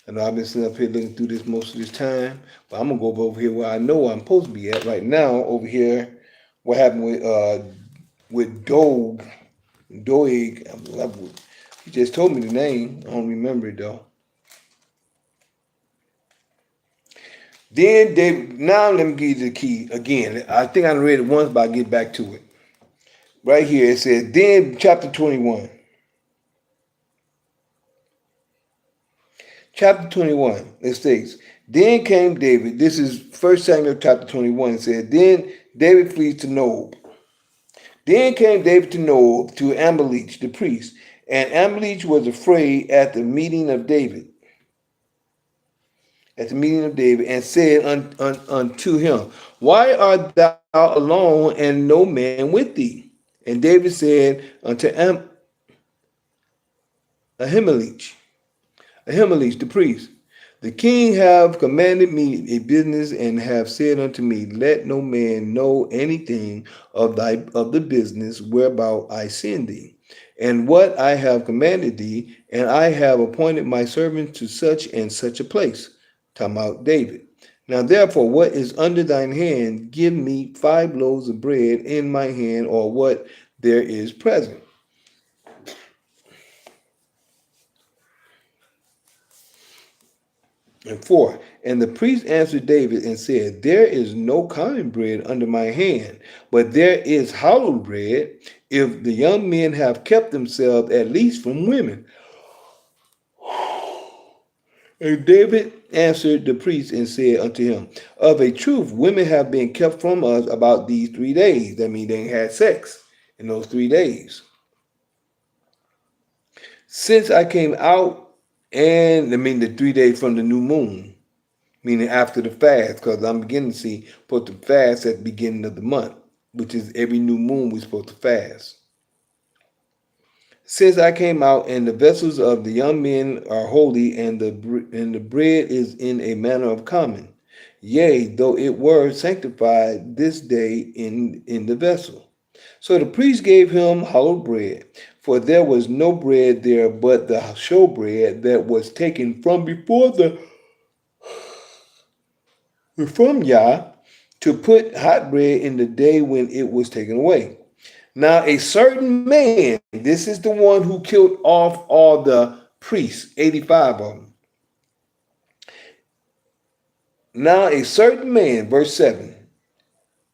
I know I've been sitting up here looking through this most of this time, but I'm gonna go over here where I know I'm supposed to be at right now. Over here, what happened with Doeg? He just told me the name. I don't remember it though. Then David. Now let me give you the key again. I think I read it once, but I get back to it. Right here it says. Then chapter 21. Chapter 21, it states, Then came David, this is 1 Samuel chapter 21, it said, Then David flees to Nob. Then came David to Nob, to Amalek the priest, and Amalek was afraid at the meeting of David, and said unto him, Why art thou alone, and no man with thee? And David said unto Ahimelech, the priest, The king have commanded me a business, and have said unto me, Let no man know anything of the business whereabout I send thee, and what I have commanded thee, and I have appointed my servant to such and such a place. Talking about David. Now therefore, what is under thine hand, give me 5 loaves of bread in my hand, or what there is present. And 4, and the priest answered David and said, There is no common bread under my hand, but there is hallowed bread, if the young men have kept themselves at least from women. And David answered the priest and said unto him, Of a truth, women have been kept from us about these 3 days. That means they ain't had sex in those 3 days. Since I came out, and the 3 days from the new moon, meaning after the fast, because I'm beginning to see supposed to fast at the beginning of the month, which is every new moon we're supposed to fast. Since I came out, and the vessels of the young men are holy, and the bread is in a manner of common. Yea, though it were sanctified this day in the vessel. So the priest gave him hallowed bread, for there was no bread there but the showbread that was taken from before the from Yah to put hot bread in the day when it was taken away. Now a certain man, this is the one who killed off all the priests, 85 of them. Now a certain man, verse 7,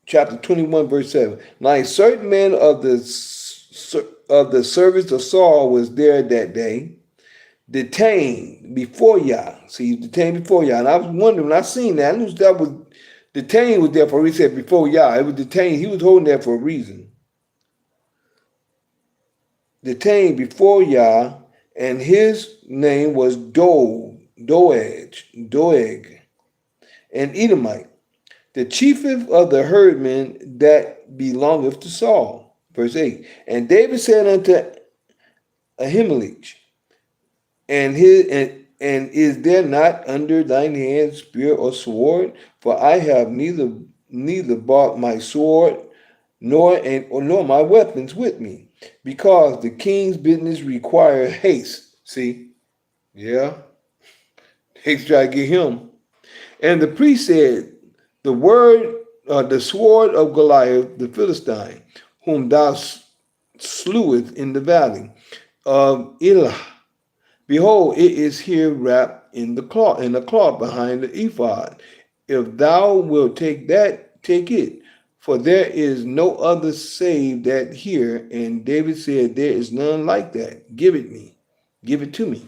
chapter 21, verse 7. Now a certain man of the service of Saul was there that day, detained before Yah. See, he's detained before Yah. And I was wondering, when I seen that, I knew that was detained was there for a reason. He said before Yah. It was detained. He was holding there for a reason. Detained before Yah, and his name was Doeg, an Edomite, the chiefest of the herdmen that belongeth to Saul. Verse 8. And David said unto Ahimelech, and is there not under thine hand spear or sword? For I have neither brought my sword nor my weapons with me, because the king's business require haste. See, yeah, haste try to get him. And the priest said, the sword of Goliath the Philistine, whom thou slewest in the valley of Elah. Behold, it is here wrapped in the cloth behind the ephod. If thou wilt take that, take it. For there is no other save that here. And David said, there is none like that. Give it me. Give it to me.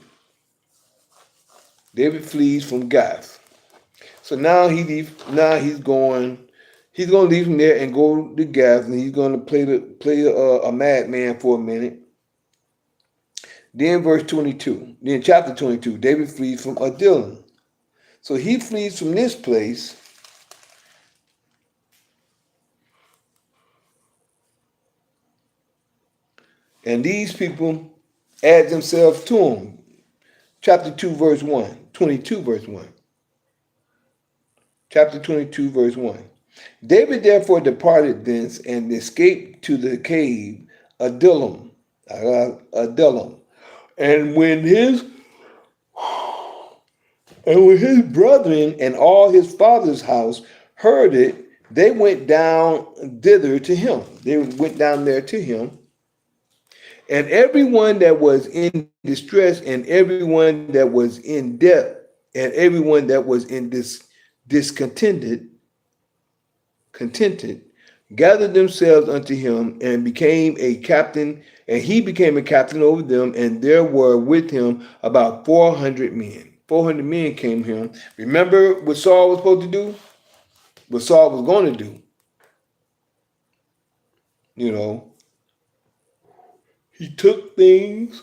David flees from Gath. So now he's going to leave from there and go to Gath, and he's going to play a madman for a minute. Then chapter 22, David flees from Adullam. So he flees from this place. And these people add themselves to him. Chapter 2, verse 1. 22, verse 1. Chapter 22, verse 1. David therefore departed thence and escaped to the cave Adullam. And when his brethren and all his father's house heard it, they went down thither to him. They went down there to him. And everyone that was in distress, and everyone that was in debt, and everyone that was in contented, gathered themselves unto him, and became a captain, and he became a captain over them, and there were with him about 400 men. 400 men came to him. Remember what Saul was supposed to do? What Saul was going to do. You know, he took things,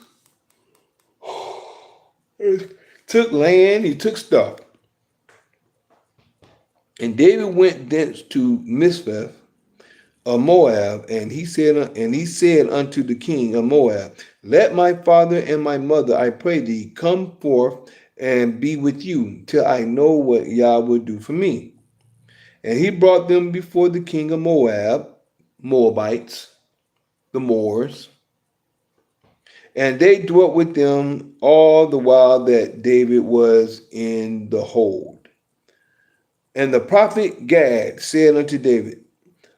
took land, he took stuff. And David went thence to Mizpah of Moab, and he said unto the king of Moab, let my father and my mother, I pray thee, come forth and be with you, till I know what Yah will do for me. And he brought them before the king of Moabites, the Moors, and they dwelt with them all the while that David was in the hold. And the prophet Gad said unto David,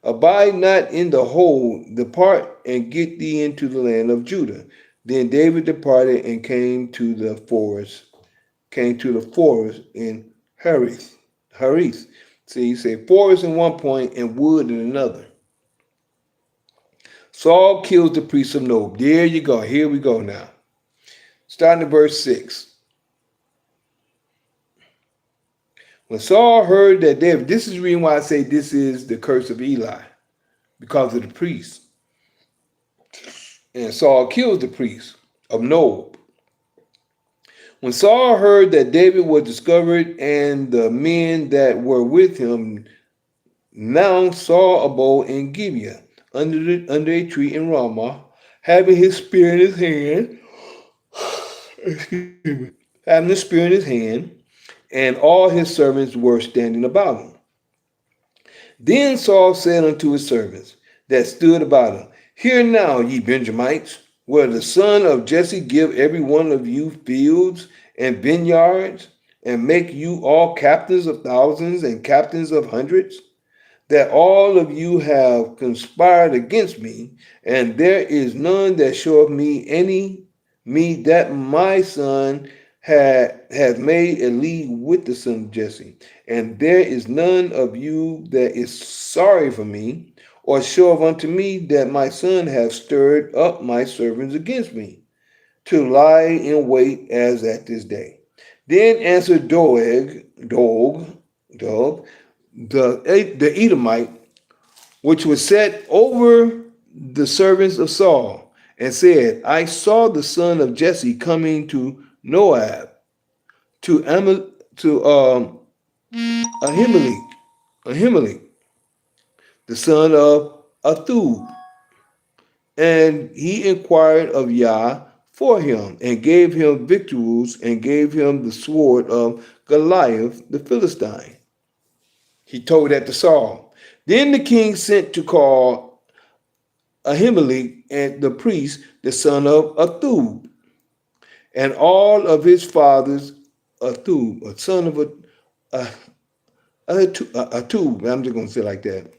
abide not in the hold, depart and get thee into the land of Judah. Then David departed and came to the forest in Harith. See, you say forest in one point and wood in another. Saul kills the priest of Nob. There you go. Here we go now. Starting at verse 6. When Saul heard that David, this is the reason why I say this is the curse of Eli, because of the priest. And Saul kills the priest of Nob. When Saul heard that David was discovered and the men that were with him, now Saul abode in Gibeah, under a tree in Ramah, having his spear in his hand, and all his servants were standing about him. Then Saul said unto his servants that stood about him, hear now, ye Benjamites, will the son of Jesse give every one of you fields and vineyards? and make you all captains of thousands and captains of hundreds? That all of you have conspired against me, and there is none that showeth me that my son has made a league with the son of Jesse. And there is none of you that is sorry for me, or showeth unto me that my son hath stirred up my servants against me, to lie in wait as at this day. Then answered the Edomite, which was set over the servants of Saul, and said, I saw the son of Jesse coming to Moab, to Ahimelech, Ahimelech, the son of Athub, and he inquired of Yah for him, and gave him victuals, and gave him the sword of Goliath the Philistine. He told that to Saul. Then the king sent to call Ahimelech and the priest, the son of Athub, and all of his fathers, Athub, a son of Athub, I'm just going to say it like that,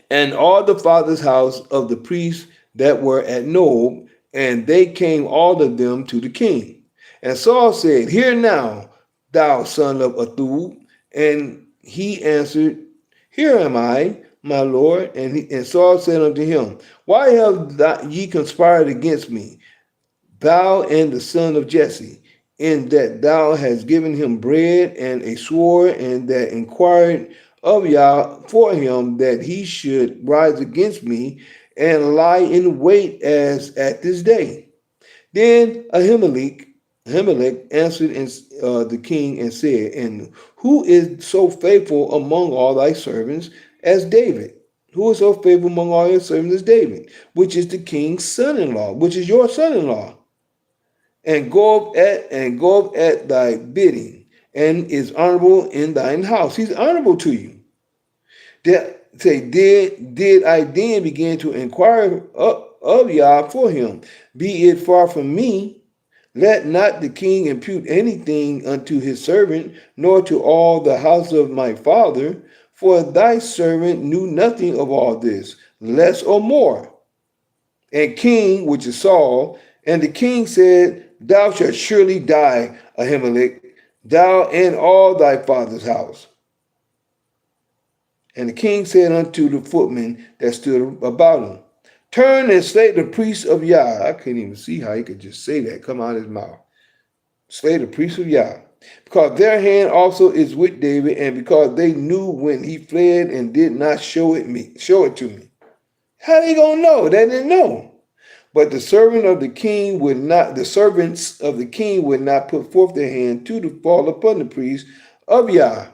and all the fathers' house of the priests that were at Nob, and they came all of them to the king. And Saul said, Hear now, thou son of Athub. And he answered, Here am I, my lord. And Saul said unto him, Why have ye conspired against me, thou and the son of Jesse, in that thou hast given him bread and a sword, and that inquired of Yah for him, that he should rise against me and lie in wait as at this day? Then Ahimelech answered the king and said, And who is so faithful among all thy servants as David? Who is so faithful among all your servants as David, which is the king's son-in-law, which is your son-in-law, and go up at thy bidding, and is honorable in thine house. He's honorable to you. Did I then begin to inquire of Yah for him? Be it far from me. Let not the king impute anything unto his servant, nor to all the house of my father, for thy servant knew nothing of all this, less or more. And king, which is Saul, and the king said, Thou shalt surely die, Ahimelech, thou and all thy father's house. And the king said unto the footmen that stood about him, Turn and slay the priests of Yah. I couldn't even see how he could just say that, come out of his mouth. Slay the priests of Yah, because their hand also is with David, and because they knew when he fled and did not show it to me. How they gonna know? They didn't know. But the servants of the king would not put forth their hand to fall upon the priests of Yah.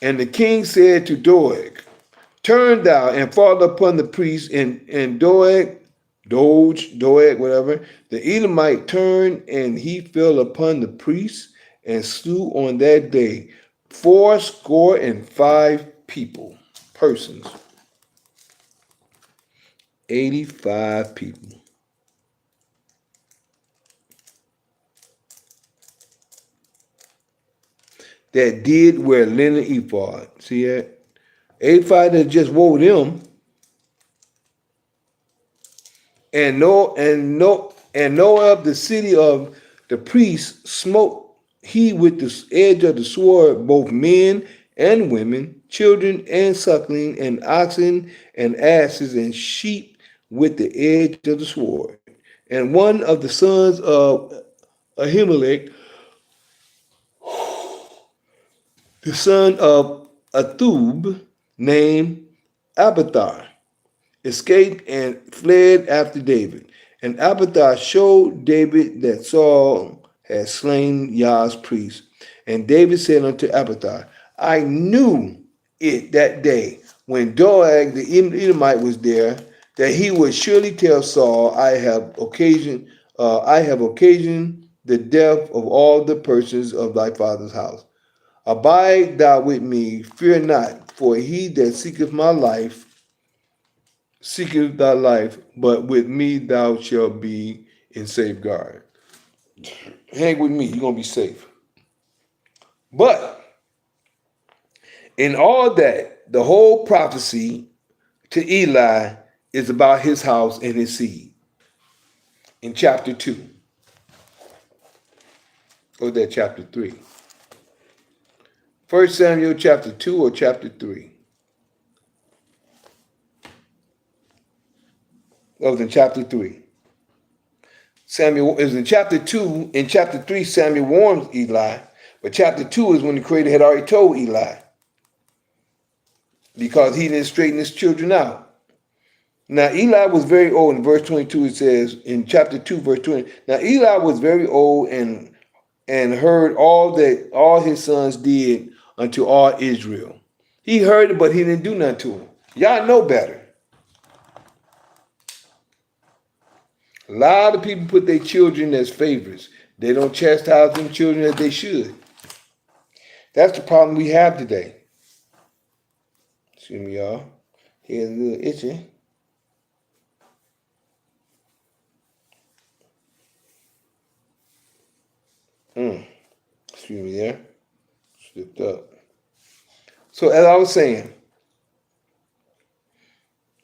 And the king said to Doeg, Turn thou and fall upon the priests, and Doeg, whatever. The Edomite turned, and he fell upon the priests, and slew on that day 85 persons. 85 people. That did wear linen ephod. See that? 85 that just wore them. And Noab, the city of the priests, smote he with the edge of the sword both men and women, children and suckling, and oxen and asses and sheep with the edge of the sword. And one of the sons of Ahimelech, the son of Athub, named Abathar, escaped and fled after David. And Abathar showed David that Saul had slain Yah's priest. And David said unto Abathar, I knew it that day when Doeg the Edomite was there, that he would surely tell Saul, I have occasioned the death of all the persons of thy father's house. Abide thou with me, fear not, for he that seeketh thy life, but with me thou shalt be in safeguard. Hang with me, you're going to be safe. But in all that, the whole prophecy to Eli is about his house and his seed. In chapter 2, or that chapter 3. 1 Samuel chapter 2 or chapter 3. That was in chapter 3. Samuel is in chapter 2. In chapter 3, Samuel warns Eli. But chapter 2 is when the Creator had already told Eli. Because he didn't straighten his children out. Now Eli was very old. In verse 22 it says, in chapter 2, verse 20. Now Eli was very old and heard all that all his sons did unto all Israel. He heard it, but he didn't do nothing to him. Y'all know better. A lot of people put their children as favorites. They don't chastise them children as they should. That's the problem we have today. Excuse me, y'all. Here's a little itchy. Excuse me there. Slipped up. So as I was saying,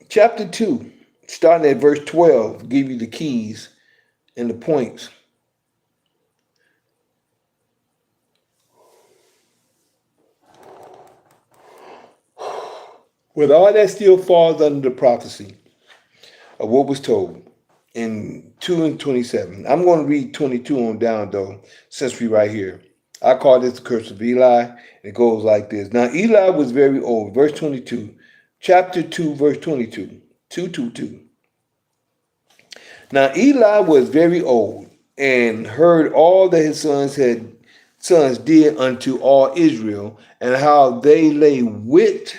chapter 2, starting at verse 12, give you the keys and the points. With all that still falls under the prophecy of what was told in 2 and 27. I'm going to read 22 on down, though, since we're right here. I call this the Curse of Eli, and it goes like this. Now, Eli was very old. Verse 22. Chapter 2, verse 22. 2:22. Now, Eli was very old, and heard all that his sons did unto all Israel, and how they lay with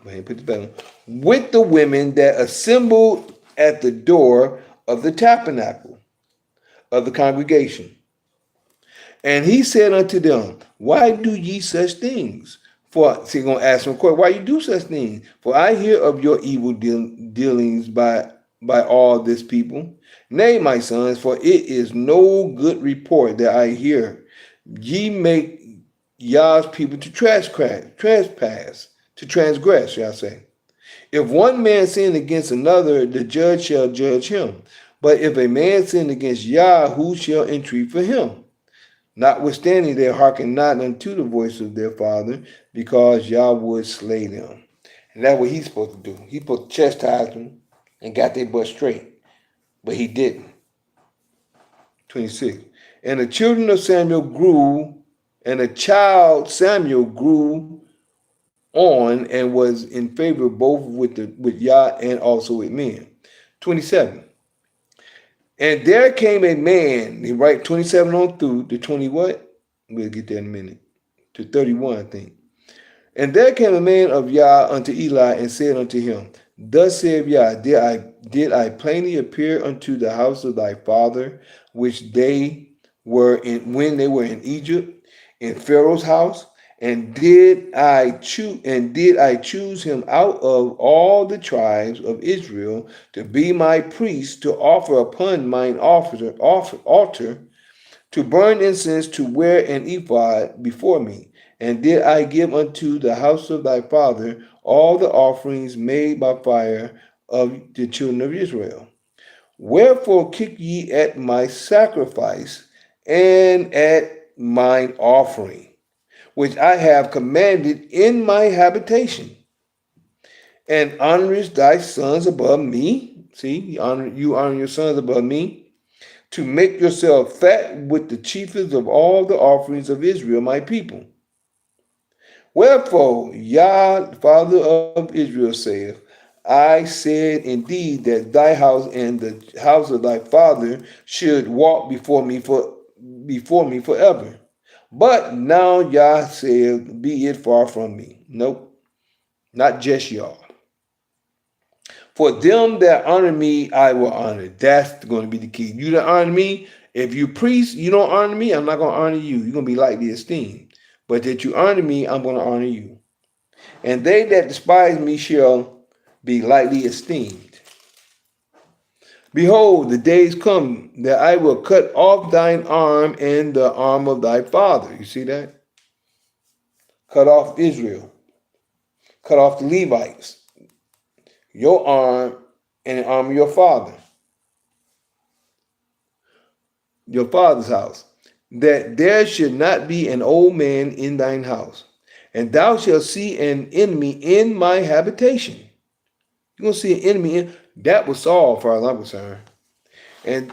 the women that assembled at the door of the tabernacle of the congregation. And he said unto them, why do ye such things? For, so he's going to ask them, why you do such things? For I hear of your evil dealings by all this people. Nay, my sons, for it is no good report that I hear. Ye make Yah's people to transgress, shall I say. If one man sin against another, the judge shall judge him. But if a man sin against Yah, who shall entreat for him? Notwithstanding, they hearken not unto the voice of their father, because Yah would slay them. And that's what he's supposed to do. He's supposed to chastise them and got their butt straight. But he didn't. 26. And the children of Samuel grew, and the child Samuel grew on and was in favor both with Yah and also with men. 27. And there came a man, he write 27 on through to 20 what? We'll get there in a minute. To 31, I think. And there came a man of Yah unto Eli and said unto him, thus saith Yah, did I plainly appear unto the house of thy father, which they were in when they were in Egypt, in Pharaoh's house? And did I choose him out of all the tribes of Israel to be my priest, to offer upon mine altar, to burn incense, to wear an ephod before me? And did I give unto the house of thy father all the offerings made by fire of the children of Israel? Wherefore kick ye at my sacrifice and at mine offering, which I have commanded in my habitation, and honorest thy sons above me? See, you honor your sons above me, to make yourself fat with the chiefest of all the offerings of Israel, my people. Wherefore, Yah, Father of Israel, saith, I said indeed that thy house and the house of thy father should walk before me forever. But now Yah said, be it far from me. Nope, not just y'all. For them that honor me, I will honor. That's going to be the key. You that honor me, if you priest, you don't honor me, I'm not going to honor you. You're going to be lightly esteemed. But that you honor me, I'm going to honor you. And they that despise me shall be lightly esteemed. Behold, the days come that I will cut off thine arm and the arm of thy father. You see that? Cut off Israel. Cut off the Levites. Your arm and the arm of your father's house, that there should not be an old man in thine house. And thou shalt see an enemy in my habitation. You're going to see an enemy in. That was Saul, as far as I'm concerned. And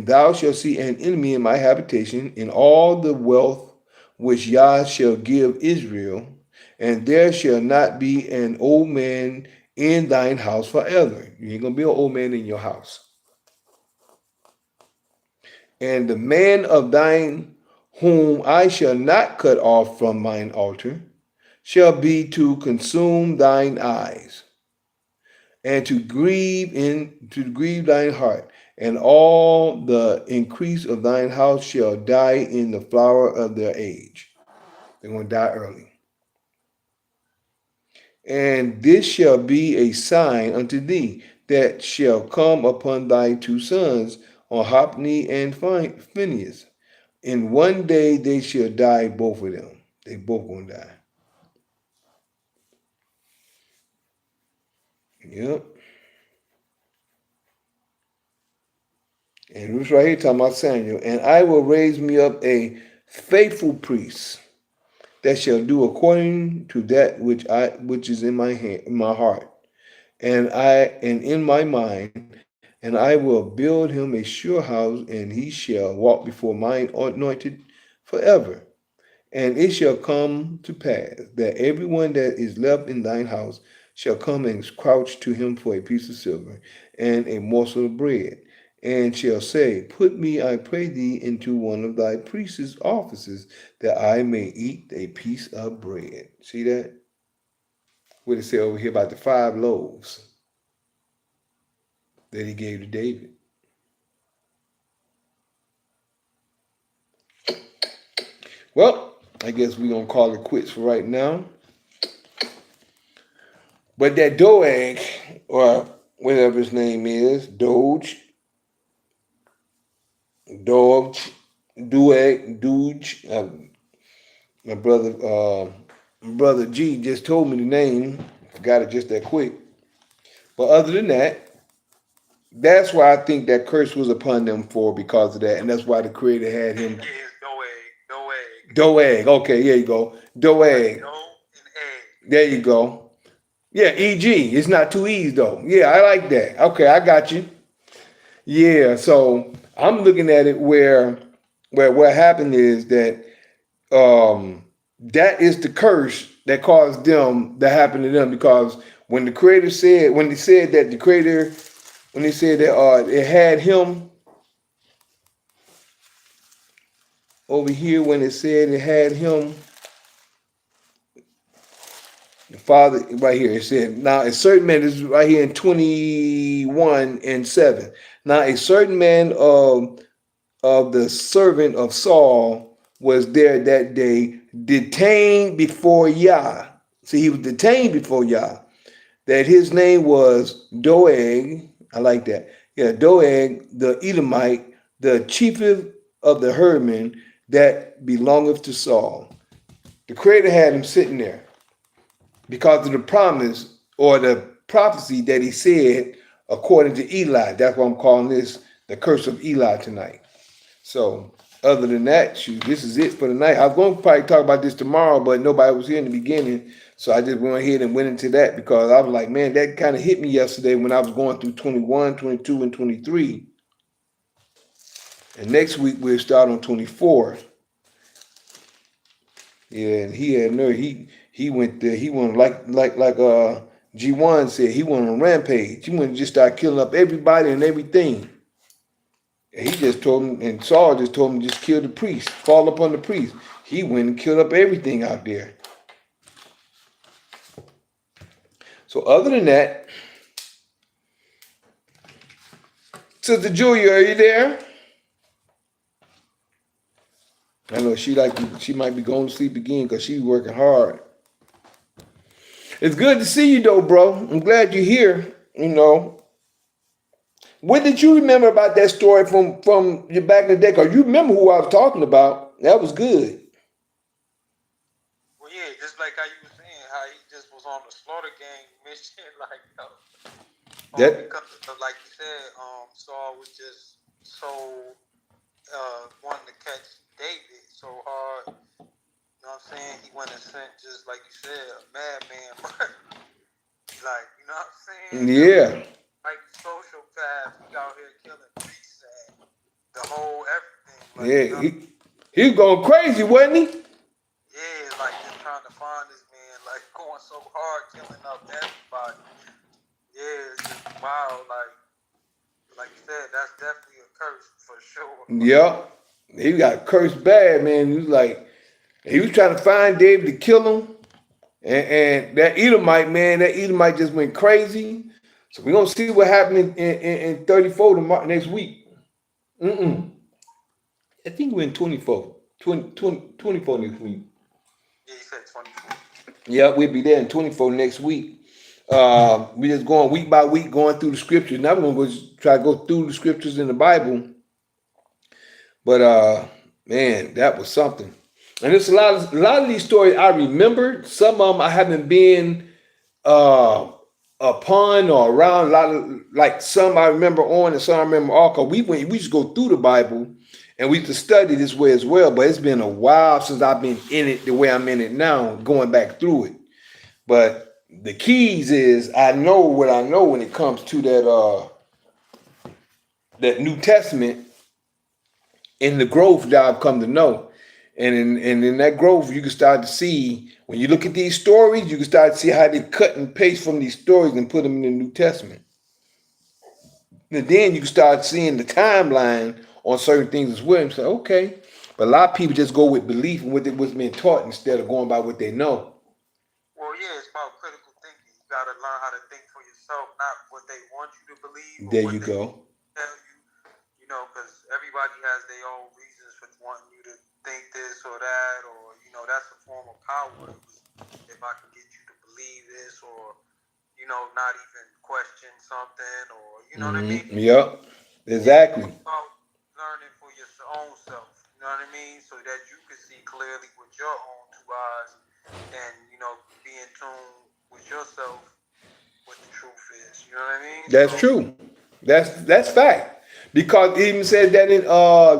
thou shalt see an enemy in my habitation, in all the wealth which Yah shall give Israel, and there shall not be an old man in thine house forever. You ain't gonna be an old man in your house. And the man of thine whom I shall not cut off from mine altar shall be to consume thine eyes, and to grieve thine heart, and all the increase of thine house shall die in the flower of their age. They're going to die early. And this shall be a sign unto thee that shall come upon thy two sons, on Hophni and Phinehas. In one day they shall die, both of them. They both going to die. Yep. And this right here talking about Samuel. And I will raise me up a faithful priest that shall do according to that which is in my heart, and in my mind, and I will build him a sure house, and he shall walk before mine anointed forever. And it shall come to pass that everyone that is left in thine house shall come and crouch to him for a piece of silver and a morsel of bread, and shall say, Put me, I pray thee, into one of thy priest's offices, that I may eat a piece of bread. See that? What it say over here about the 5 loaves that he gave to David. Well, I guess we're going to call it quits for right now. But that Doeg, or whatever his name is, Doeg, my brother G just told me the name. Forgot it just that quick. But other than that, that's why I think that curse was upon them for, because of that, and that's why the Creator had him. Yeah, Doeg. Doeg. Okay, there you go. Doeg. There you go. Yeah, E-G. It's not 2 E's though. Yeah, I like that. Okay, I got you. Yeah, so I'm looking at it where what happened is that that is the curse that caused them to happen to them, because when they said that it had him over here, when it said it had him, the father, right here, it said, now a certain man, this is right here in 21:7. Now a certain man of the servant of Saul was there that day, detained before Yah. See, he was detained before Yah. That his name was Doeg. I like that. Yeah, Doeg, the Edomite, the chiefest of the herdmen that belongeth to Saul. The Creator had him sitting there because of the promise or the prophecy that he said according to Eli. That's why I'm calling this the Curse of Eli tonight. So other than that, shoot, this is it for tonight. I was going to probably talk about this tomorrow, but nobody was here in the beginning. So I just went ahead and went into that because I was like, man, that kind of hit me yesterday when I was going through 21, 22, and 23. And next week we'll start on 24. Yeah, and he had nerve. He went there. He went like G1 said. He went on a rampage. He went and just start killing up everybody and everything. And he just told him, and Saul just told him, just kill the priest, fall upon the priest. He went and killed up everything out there. So other than that, Sister Julia, are you there? I know she might be going to sleep again because she's working hard. It's good to see you though, bro. I'm glad you're here. You know, what did you remember about that story from your back in the day? Because you remember who I was talking about. That was good. Well, yeah, just like how you were saying, how he just was on the slaughter gang mission, like, That because of, like you said, Saul was just so wanting to catch David so hard. You know what I'm saying? He went and sent, just like you said, a madman. Like, you know what I'm saying? yeah. Like sociopath, he out here killing priests and the whole everything. Like, Yeah. you know, He was going crazy, wasn't he? yeah, like just trying to find this man, like going so hard, killing up everybody. Yeah, it's just wild. Like you said, that's definitely a curse for sure. Yep. He got cursed bad, man. He was trying to find David to kill him. And that Edomite, man, that Edomite just went crazy. So we're gonna see what happened in 34 tomorrow next week. I think we're in 24. 24 next week. Yeah, you said 24. Yeah, we'll be there in 24 next week. We just going week by week, going through the scriptures. Now we're gonna try to go through the scriptures in the Bible. But man, that was something. And it's a lot of these stories I remembered. Some of them I haven't been uh upon or around. A lot of, like, some I remember on and some I remember off. Cause we just go through the Bible and we used to study this way as well. But it's been a while since I've been in it the way I'm in it now, going back through it. But the keys is I know what I know when it comes to that New Testament and the growth that I've come to know. And in that growth, you can start to see, when you look at these stories, you can start to see how they cut and paste from these stories and put them in the New Testament. And then you can start seeing the timeline on certain things as well and say, okay. But a lot of people just go with belief and what's been taught instead of going by what they know. Well, yeah, it's about critical thinking. You got to learn how to think for yourself, not what they want you to believe or There what you they go. tell you. You know, because everybody has their own reasons for wanting you to think this or that, or that's a form of power. If I can get you to believe this, or not even question something, or you know what I mean. Yep. Exactly. It's about learning for your own self. You know what I mean, so that you can see clearly with your own two eyes, and be in tune with yourself, what the truth is. You know what I mean? That's So true. That's fact. Because it even says that in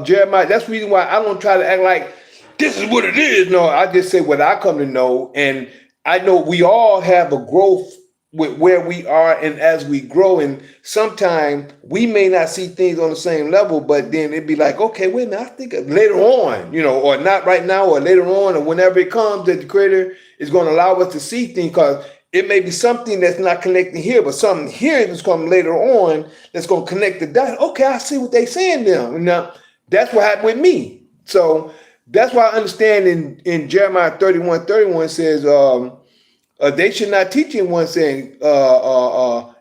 Jeremiah. That's the reason why I don't try to act like this is what it is. No, I just say what I come to know, and I know we all have a growth with where we are, and as we grow, and sometimes we may not see things on the same level, but then it'd be like, okay, wait a minute, I think later on, or not right now, or later on, or whenever it comes that the Creator is going to allow us to see things, because it may be something that's not connecting here, but something here that's coming later on that's going to connect the dots. Okay, I see what they're saying now. Now, that's what happened with me. So that's why I understand in Jeremiah 31:31 says, they should not teach anyone saying,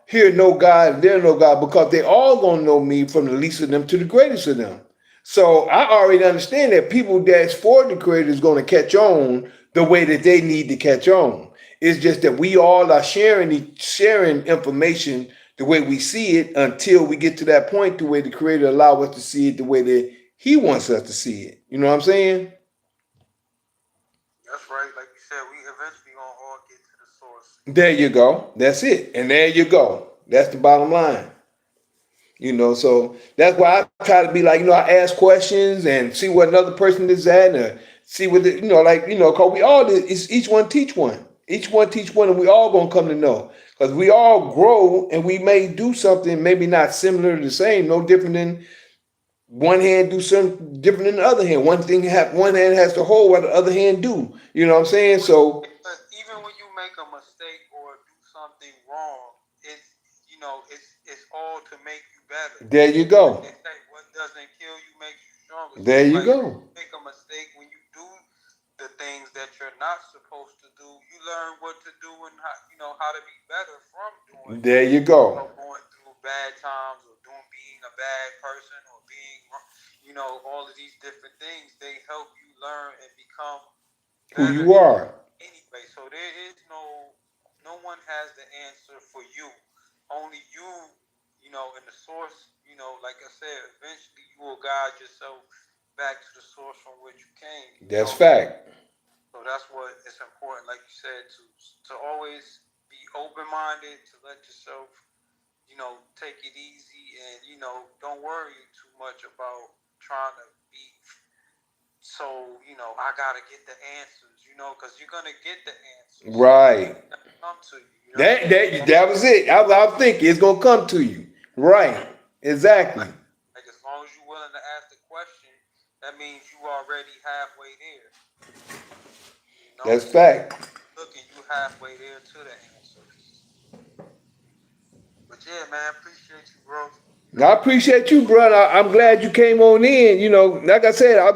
here no God, there no God, because they all going to know me from the least of them to the greatest of them. So I already understand that people that's for the Creator is going to catch on the way that they need to catch on. It's just that we all are sharing information the way we see it until we get to that point to where the Creator allow us to see it the way that He wants us to see it. You know what I'm saying? that's right. Like you said, we eventually gonna all get to the source. There you go. That's it. And there you go. That's the bottom line. So that's why I try to be like, I ask questions and see what another person is at, and see what cause we all, it's each one teach one. Each one teach one, and we all gonna come to know. Because we all grow, and we may do something maybe not similar to the same, no different than one hand do something different than the other hand. One hand has to hold while the other hand do. You know what I'm saying? So But even when you make a mistake or do something wrong, it's all to make you better. there you go. They say what doesn't kill you makes you stronger. So There it's you like go. make a mistake when you do the things that you're not supposed to do. You learn what to do and how to be better from doing There you go. going through bad times or being a bad person or being all of these different things. They help you learn and become Who better you are. anyway. So there is no one has the answer for you. Only you in the source, like I said, eventually you will guide yourself back to the source from which you came. That's fact. So that's what it's important, like you said, to always be open minded, to let yourself, take it easy, and don't worry too much about trying to be. So I gotta get the answers, because you're gonna get the answers. Right. Come to you. That was it. I was thinking it's gonna come to you. Right. Exactly. Like as long as you're willing to ask the question, that means you already halfway there. That's fact. Looking, you halfway there to the answers. But yeah, man, appreciate you, bro. I appreciate you, brother. I'm glad you came on in. Like I said, I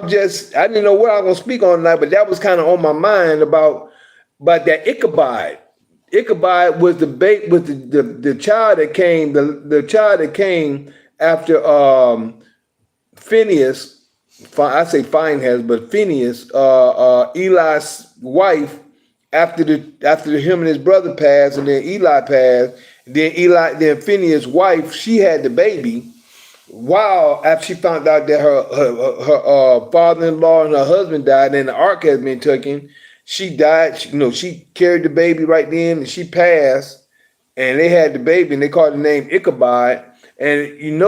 didn't know what I was gonna speak on tonight, but that was kind of on my mind about that Ichabod. Ichabod was the child that came, the child that came after Phineas. I say Phinehas, but Phineas, Eli's wife, after him and his brother passed, and then Eli passed. Then Phineas' wife, she had the baby. While after she found out that her father-in-law and her husband died, and the ark had been taken, she died. She carried the baby right then, and she passed. And they had the baby, and they called the name Ichabod. And and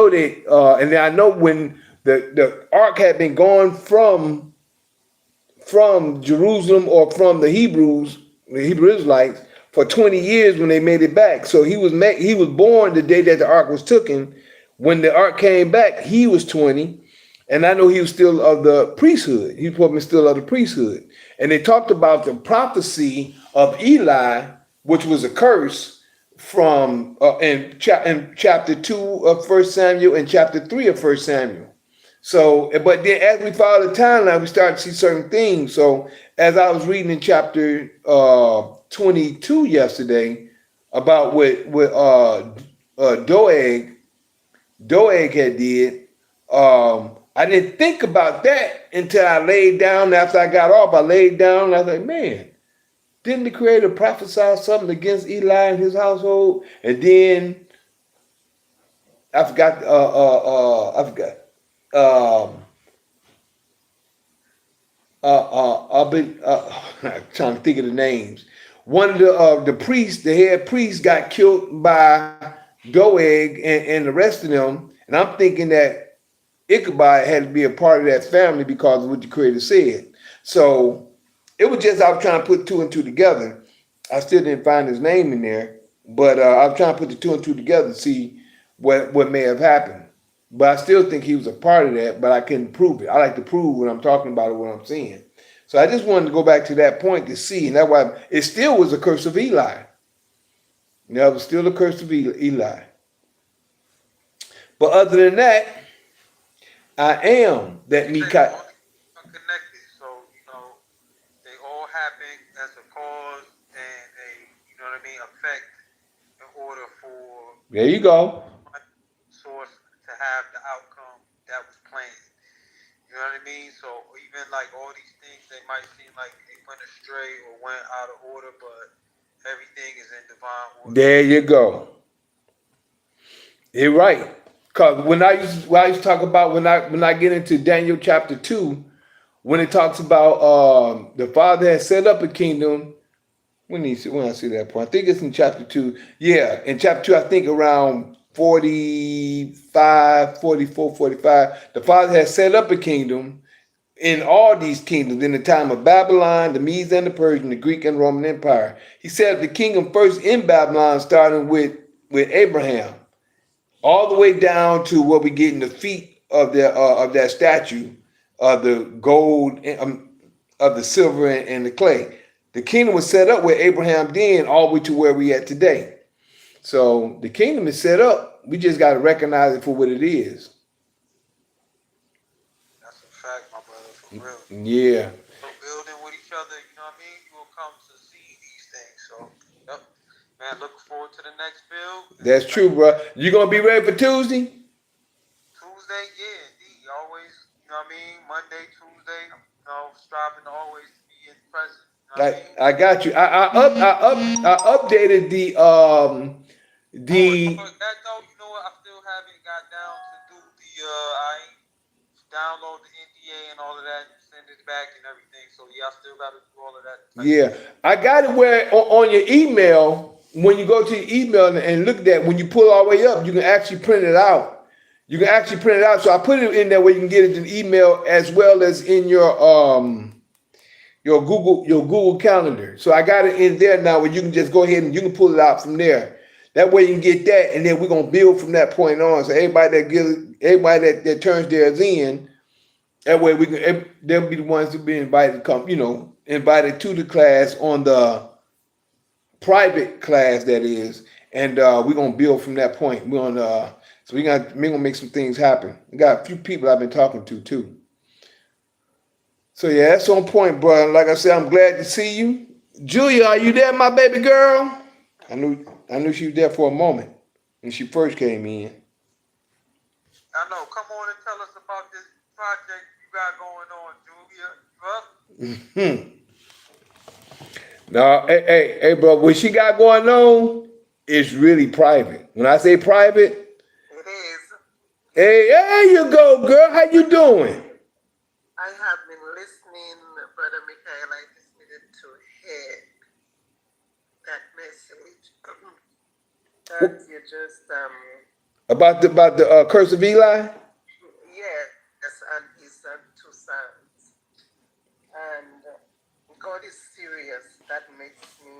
then I know when the ark had been gone from Jerusalem, or from the Hebrew Israelites, for 20 years when they made it back. So he was born the day that the ark was taken. When the ark came back, he was 20. And I know he was still of the priesthood. He was probably still of the priesthood. And they talked about the prophecy of Eli, which was a curse from in chapter 2 of 1 Samuel and chapter 3 of 1 Samuel. So, but then as we follow the timeline, we start to see certain things. So, as I was reading in chapter 22 yesterday about what Doeg had did, I didn't think about that until I laid down. After I got off, I laid down and I was like, man, didn't the Creator prophesy something against Eli and his household? And then I forgot. Um, I've been trying to think of the names. One of the priests, the head priest, got killed by Doeg and the rest of them. And I'm thinking that Ichabod had to be a part of that family because of what the Creator said. So it was just, I was trying to put two and two together. I still didn't find his name in there, but I was trying to put the two and two together to see what may have happened. But I still think he was a part of that, but I couldn't prove it. I like to prove when I'm talking about it, what I'm seeing. So I just wanted to go back to that point to see, and that's why it still was a curse of Eli. It was still a curse of Eli. But other than that, I am that Mika. Connected, so they all happen as a cause and a effect in order for There you go. source to have the outcome that was planned. You know what I mean? So even like all these things, they might seem like it went astray or went out of order, but everything is in divine order. There you go. You're right. Cause when I used to talk about when I get into Daniel chapter 2, when it talks about the Father has set up a kingdom. When I see that point, I think it's in chapter 2. Yeah, in chapter 2, I think around 45, 44, 45. The Father has set up a kingdom in all these kingdoms in the time of Babylon, the Medes and the Persian, the Greek and Roman Empire. He set up the kingdom first in Babylon, starting with Abraham, all the way down to what we get in the feet of that statue, of the gold, of the silver and the clay. The kingdom was set up where Abraham did, all the way to where we at today. So the kingdom is set up. We just got to recognize it for what it is. That's a fact, my brother, for real. Yeah. So building with each other, you know what I mean? You will come to see these things. So, yep. Man, looking forward to the next build. That's true, bro. You gonna be ready for Tuesday? Tuesday, yeah, indeed. Always, you know what I mean? Monday, Tuesday, striving to always be in present. I got you. I updated the that though, you know what? I still I download the NDA and all of that, send it back and everything. So yeah, I still got to do all of that type Yeah, stuff. I got it where on your email, when you go to your email and look at that, when you pull all the way up, you can actually print it out. You can actually print it out. So I put it in there where you can get it in email as well as in your Google Calendar. So I got it in there now where you can just go ahead and you can pull it out from there. That way you can get that, and then we're gonna build from that point on. So everybody that turns theirs in, that way we can they'll be the ones to be invited to come, invited to the class on the private class that is, and we're gonna build from that point. We're gonna make some things happen. We got a few people I've been talking to too. So yeah, that's on point, bro. Like I said, I'm glad to see you. Julia, are you there, my baby girl? I knew she was there for a moment when she first came in. I know. Come on and tell us about this project you got going on, Julia. Hmm. No, hey, bro. What she got going on is really private. When I say private, It is. hey, there you go, girl. How you doing? I have been listening, Brother Michael. I just needed to hear that message that you just About the curse of Eli? yes, and his two sons. And God is serious. That makes me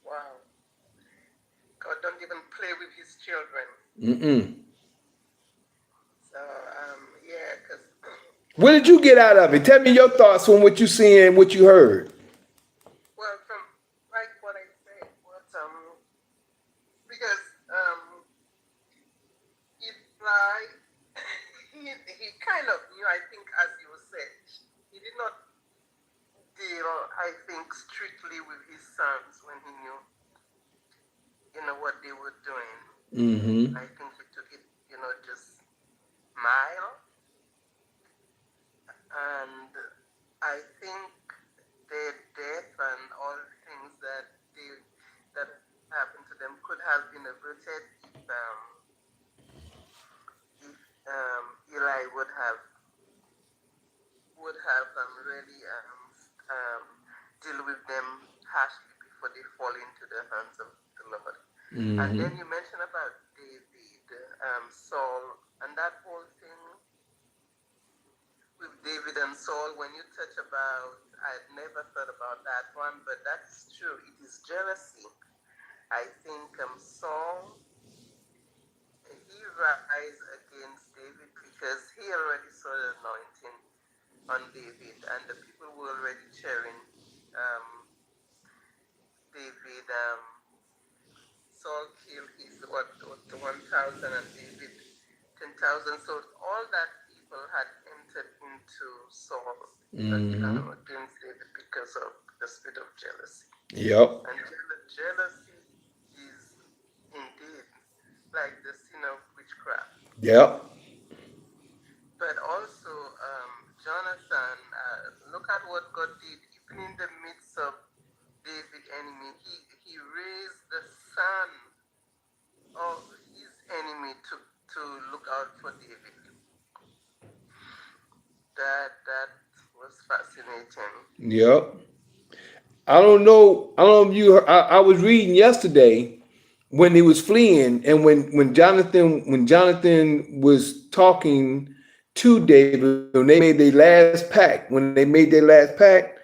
wow. God don't even play with his children. Mm-mm. So yeah, because What did you get out of it? Tell me your thoughts on what you seen and what you heard. well, from like what I said, what because Eli, he kind of knew. I think, as you said, he did not deal, I think, strictly with his sons when he knew, what they were doing. Mm-hmm. I think he took it, just mild. And I think their death and all the things that happened to them could have been averted if Eli would have really deal with them harshly before they fall into the hands of the Lord. Mm-hmm. And then you mentioned about David, Saul, and that whole thing with David and Saul. When you touch about, I'd never thought about that one, but that's true. It is jealousy. I think Saul, he rise against David because he already saw the anointing on David, and the people were already cheering David. Saul killed his the 1,000 and David 10,000. So all that people had entered into Saul against David because of the spirit of jealousy. Yep. And jealousy is indeed like the sin of witchcraft. Yep. But also, Jonathan, look at what God did. Even in the midst of David's enemy, he raised the son of his enemy to look out for David. That was fascinating. Yep. I don't know. I don't know if you. I was reading yesterday when he was fleeing, and when Jonathan was talking to David when they made their last pact. When they made their last pact,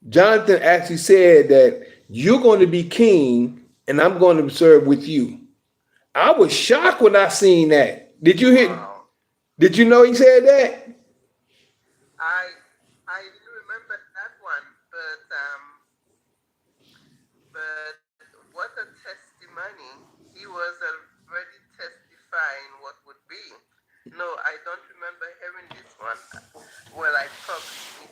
Jonathan actually said that you're going to be king, and I'm going to serve with you. I was shocked when I seen that. Did you hear? Wow. Did you know he said that? I didn't remember that one, but what a testimony. He was already testifying what would be. No, I don't remember hearing this one. Well, I probably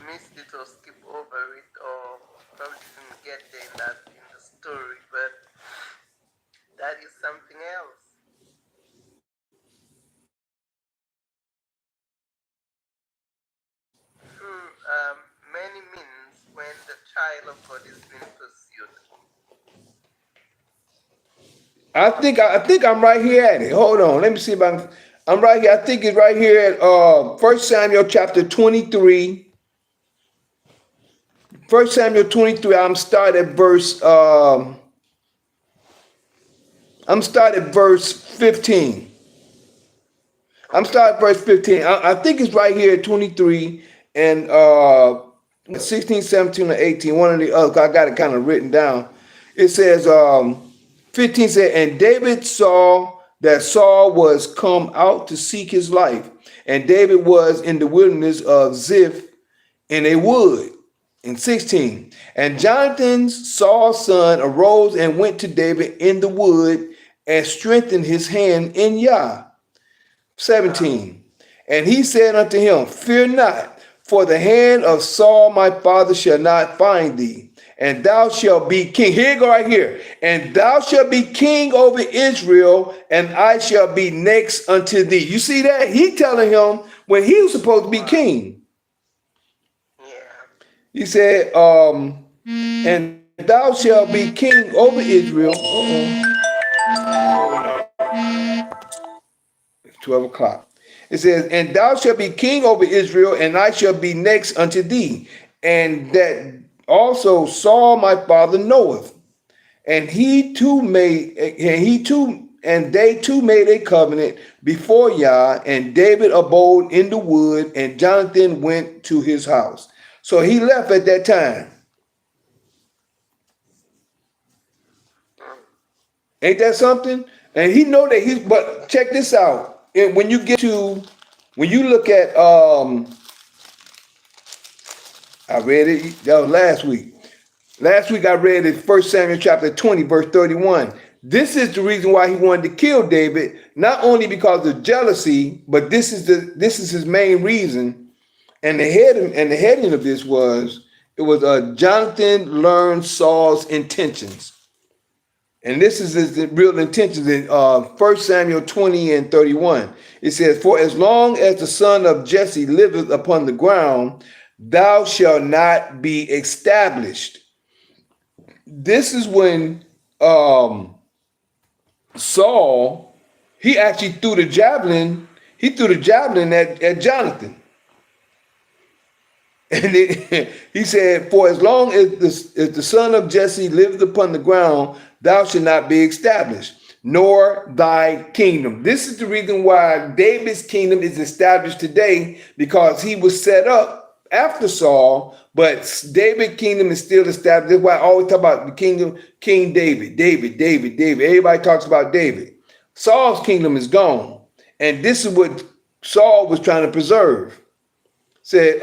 missed it or skipped over it or probably didn't get there in the story, but that is something else. Through many means when the child of God is being pursued. I think I'm right here at it. Hold on, let me see if I'm right here. I think it's right here at 1 Samuel chapter 23. 1 Samuel 23. I'm starting at verse 15. I'm starting at verse 15. I think it's right here at 23 and 16, 17, or 18. One of the other. I got it kind of written down. It says 15 said, and David saw that Saul was come out to seek his life, and David was in the wilderness of Ziph in a wood. In 16, and Jonathan, Saul's son, arose and went to David in the wood and strengthened his hand in Yah. 17, and he said unto him, fear not, for the hand of Saul my father shall not find thee, and thou shalt be king. Here you go right here. And thou shalt be king over Israel, and I shall be next unto thee. You see that? He telling him when he was supposed to be king. He said, and thou shalt be king over Israel. It's 12 o'clock. It says, and thou shalt be king over Israel, and I shall be next unto thee. And that also Saul my father knoweth. And they too made a covenant before Yah, and David abode in the wood, and Jonathan went to his house. So he left at that time. Ain't that something? And he know that but check this out. When you look at, I read it, that was last week. Last week I read it, 1 Samuel chapter 20, verse 31. This is the reason why he wanted to kill David, not only because of jealousy, but this is his main reason. And the heading of this was Jonathan learned Saul's intentions. And this is his real intentions in 1 Samuel 20 and 31. It says, for as long as the son of Jesse liveth upon the ground, thou shalt not be established. This is when Saul, he actually threw the javelin at Jonathan. And he said, for as long as the son of Jesse liveth upon the ground, thou shalt not be established, nor thy kingdom. This is the reason why David's kingdom is established today, because he was set up after Saul, but David's kingdom is still established. That's why I always talk about the kingdom, King David. Everybody talks about David. Saul's kingdom is gone. And this is what Saul was trying to preserve. Said,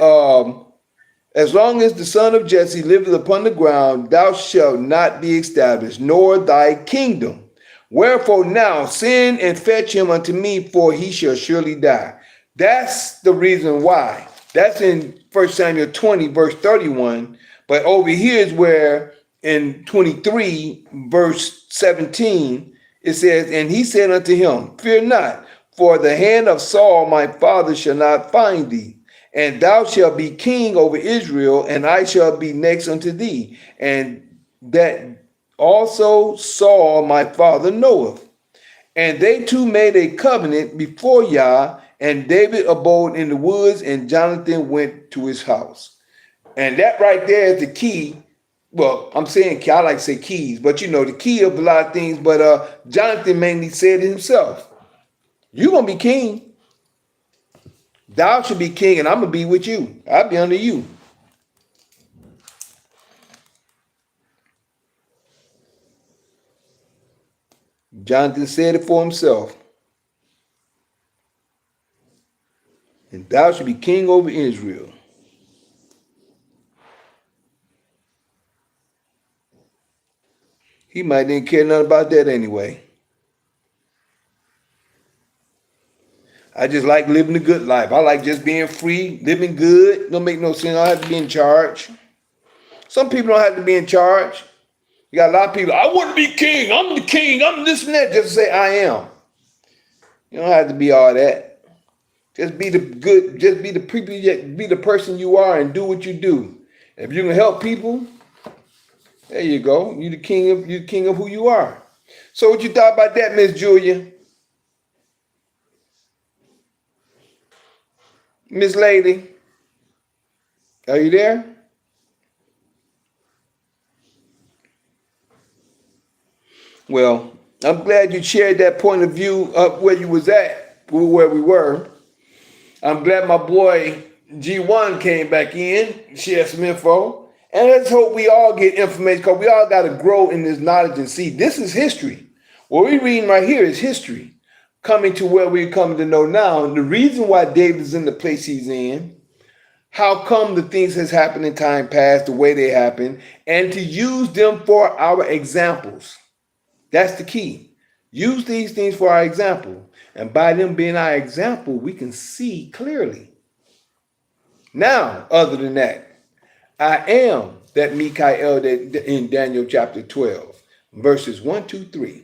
as long as the son of Jesse liveth upon the ground, thou shalt not be established, nor thy kingdom. Wherefore now send and fetch him unto me, for he shall surely die. That's the reason why. That's in 1 Samuel 20, verse 31. But over here is where in 23, verse 17, it says, and he said unto him, fear not, for the hand of Saul my father shall not find thee. And thou shalt be king over Israel, and I shall be next unto thee. And that also Saul my father knoweth. And they two made a covenant before Yah, and David abode in the woods, and Jonathan went to his house. And that right there is the key. Well, I'm saying, I like to say keys, but the key of a lot of things. But Jonathan mainly said it himself. You're going to be king. Thou should be king, and I'm going to be with you. I'll be under you. Jonathan said it for himself. And thou should be king over Israel. He might didn't care nothing about that anyway. I just like living a good life. I like just being free, living good. Don't make no sense. I don't have to be in charge. Some people don't have to be in charge. You got a lot of people, I want to be king. I'm the king. I'm this and that. Just to say I am. You don't have to be all that. Just be the good, just be the person you are and do what you do. If you can help people, there you go. You're the king of who you are. So what you thought about that, Miss Julia? Miss Lady, are you there? Well, I'm glad you shared that point of view of where you was at, where we were. I'm glad my boy G1 came back in, shared some info. And let's hope we all get information because we all got to grow in this knowledge and see. This is history. What we're reading right here is history coming to where we're coming to know now. And the reason why David's in the place he's in, how come the things has happened in time past the way they happen, and to use them for our examples. That's the key. Use these things for our example. And by them being our example, we can see clearly. Now, other than that, I am that Mikael that in Daniel chapter 12, verses 1, 2, 3.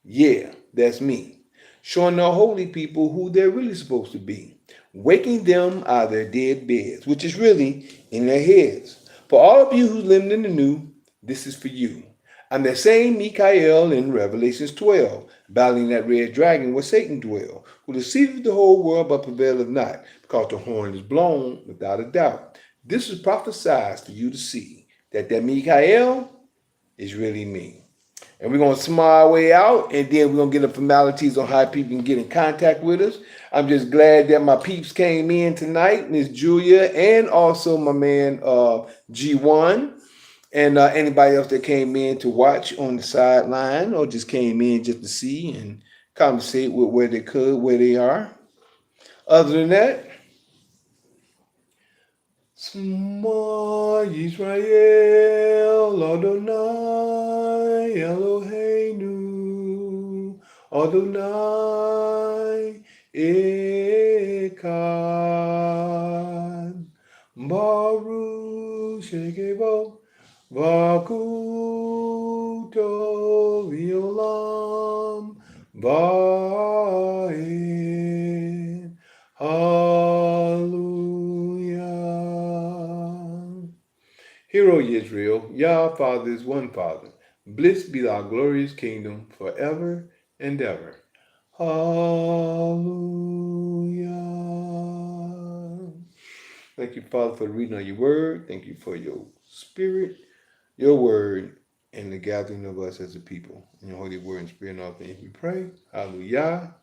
Yeah, that's me. Showing the holy people who they're really supposed to be. Waking them out of their dead beds, which is really in their heads. For all of you who live in the new, this is for you. I'm the same Mikael in Revelations 12, battling that red dragon where Satan dwell, who deceiveth the whole world but prevaileth not, because the horn is blown without a doubt. This is prophesied for you to see that Mikael is really me. And we're going to smile our way out, and then we're going to get the formalities on how people can get in contact with us. I'm just glad that my peeps came in tonight, Miss Julia, and also my man G1, and anybody else that came in to watch on the sideline or just came in just to see and conversate with where they could, where they are. Other than that, Shema Yisrael Adonai Eloheinu Adonai Echad Baruch Shekebo Vakuto Violam Vaed Hallelujah. Hear, O Israel, Yah Father is one Father. Blessed be thy glorious kingdom forever and ever. Hallelujah. Thank you, Father, for the reading of your word. Thank you for your spirit, your word, and the gathering of us as a people. In your holy word and spirit and all things we pray. Hallelujah.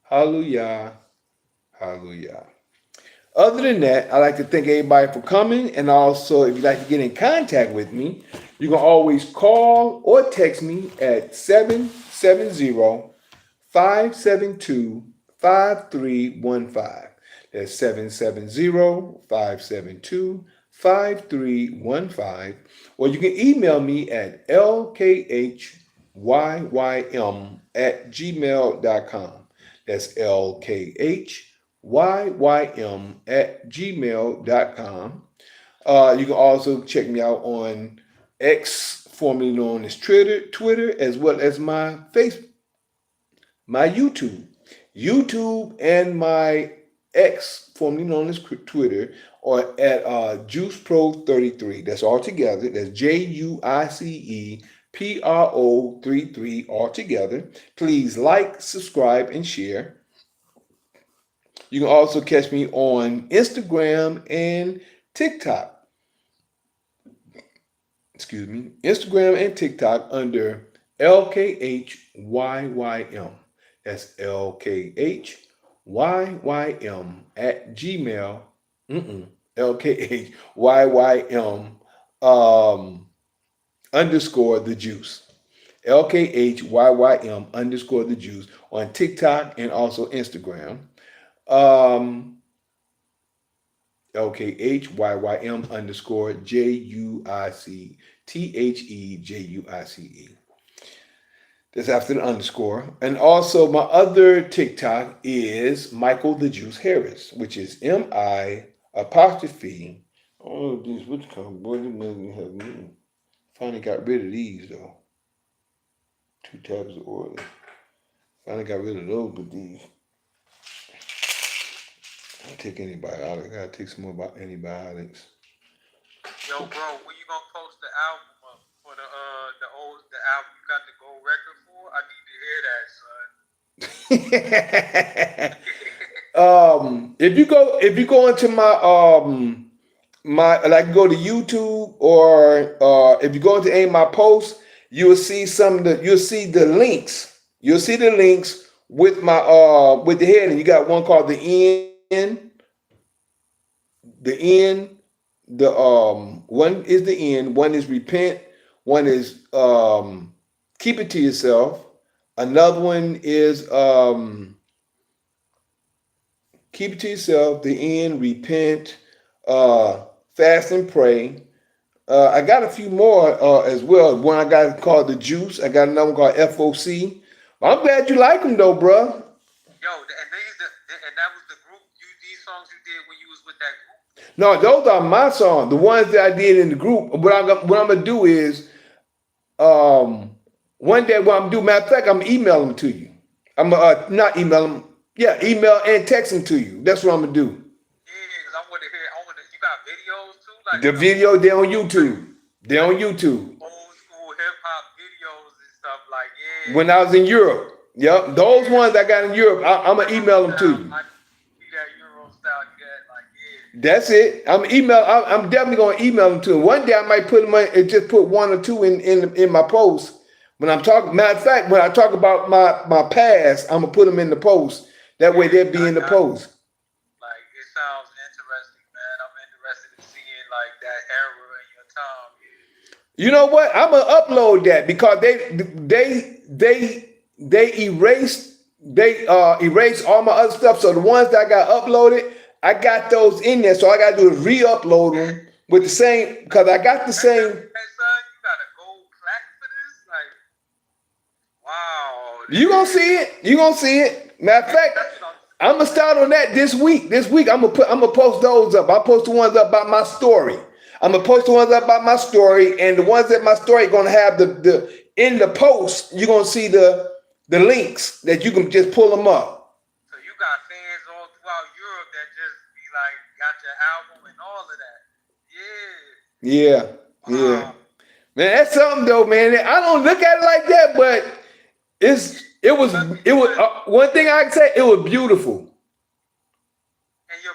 Hallelujah. Hallelujah. Other than that, I'd like to thank everybody for coming. And also, if you'd like to get in contact with me, you can always call or text me at 770-572-5315. That's 770-572-5315. Or you can email me at lkhyym@gmail.com. That's lkhyym@gmail.com. You can also check me out on X, formerly known as Twitter, as well as my Facebook, my YouTube, and my X, formerly known as Twitter, or at JuicePro33. That's all together. That's JUICEPRO33 all together. Please like, subscribe, and share. You can also catch me on Instagram and TikTok. Instagram and TikTok under LKHYYM. That's LKHYYM at Gmail. LKHYYM underscore the juice. LKHYYM underscore the juice on TikTok and also Instagram. LKHYYM underscore JUICTHEJUICE. That's after the underscore. And also my other TikTok is Michael the Juice Harris, which is MI apostrophe. Oh, this what's called what have me. Finally got rid of these though. 2 tabs of oil. Finally got rid of those with these. I don't take antibiotics. I gotta take some more antibiotics. Yo, bro, when you gonna post the album up for the album you got the gold record for? need to hear that, son. If you go into my like go to YouTube or if you go into any of my posts, you'll see you'll see the links. You'll see the links with my with the heading. You got one called the end, the one is the end, one is repent, one is keep it to yourself. Another one is keep it to yourself, the end, repent, fast and pray. I got a few more as well. One I got called the juice. I got another one called FOC. I'm glad you like them though, bro. Yo, and that was the group. These songs you did when you was with that group. No, those are my songs. The ones that I did in the group. What I'm gonna do is one day what I'm gonna do. Matter of fact, I'm gonna email them to you. I'm not email them. Yeah, email and text them to you. That's what I'm gonna do. Yeah, because I want to hear. You got videos too, like the video. They're on YouTube. They're on YouTube. Old school hip hop videos and stuff like yeah. When I was in Europe. Yep, those ones I got in Europe. I'm gonna email them to you. I see that Euro style. You got like yeah. That's it. I'm definitely gonna email them to you. One day I might put them and just put one or two in my post. When I'm talking, matter of fact, when I talk about my past, I'm gonna put them in the post. That way they'll be in the post. Like it sounds interesting, man. I'm interested in seeing like that era in your time. You know what? I'm gonna upload that because they erased all my other stuff. So the ones that I got uploaded, I got those in there. So all I gotta do is re-upload them with the same because I got the same. Hey, son, you got a gold plaque for this? Like, wow. You gonna see it. You gonna see it. Matter of fact, I'm gonna start on that this week. This week I'm gonna post those up. I'll post the ones up about my story. I'm gonna post the ones up about my story, and the ones that my story gonna have the in the post. You're gonna see the links that you can just pull them up. So you got fans all throughout Europe that just be like, got your album and all of that. Yeah. Yeah. Man, that's something though, man. I don't look at it like that, but it was one thing I can say, it was beautiful. And your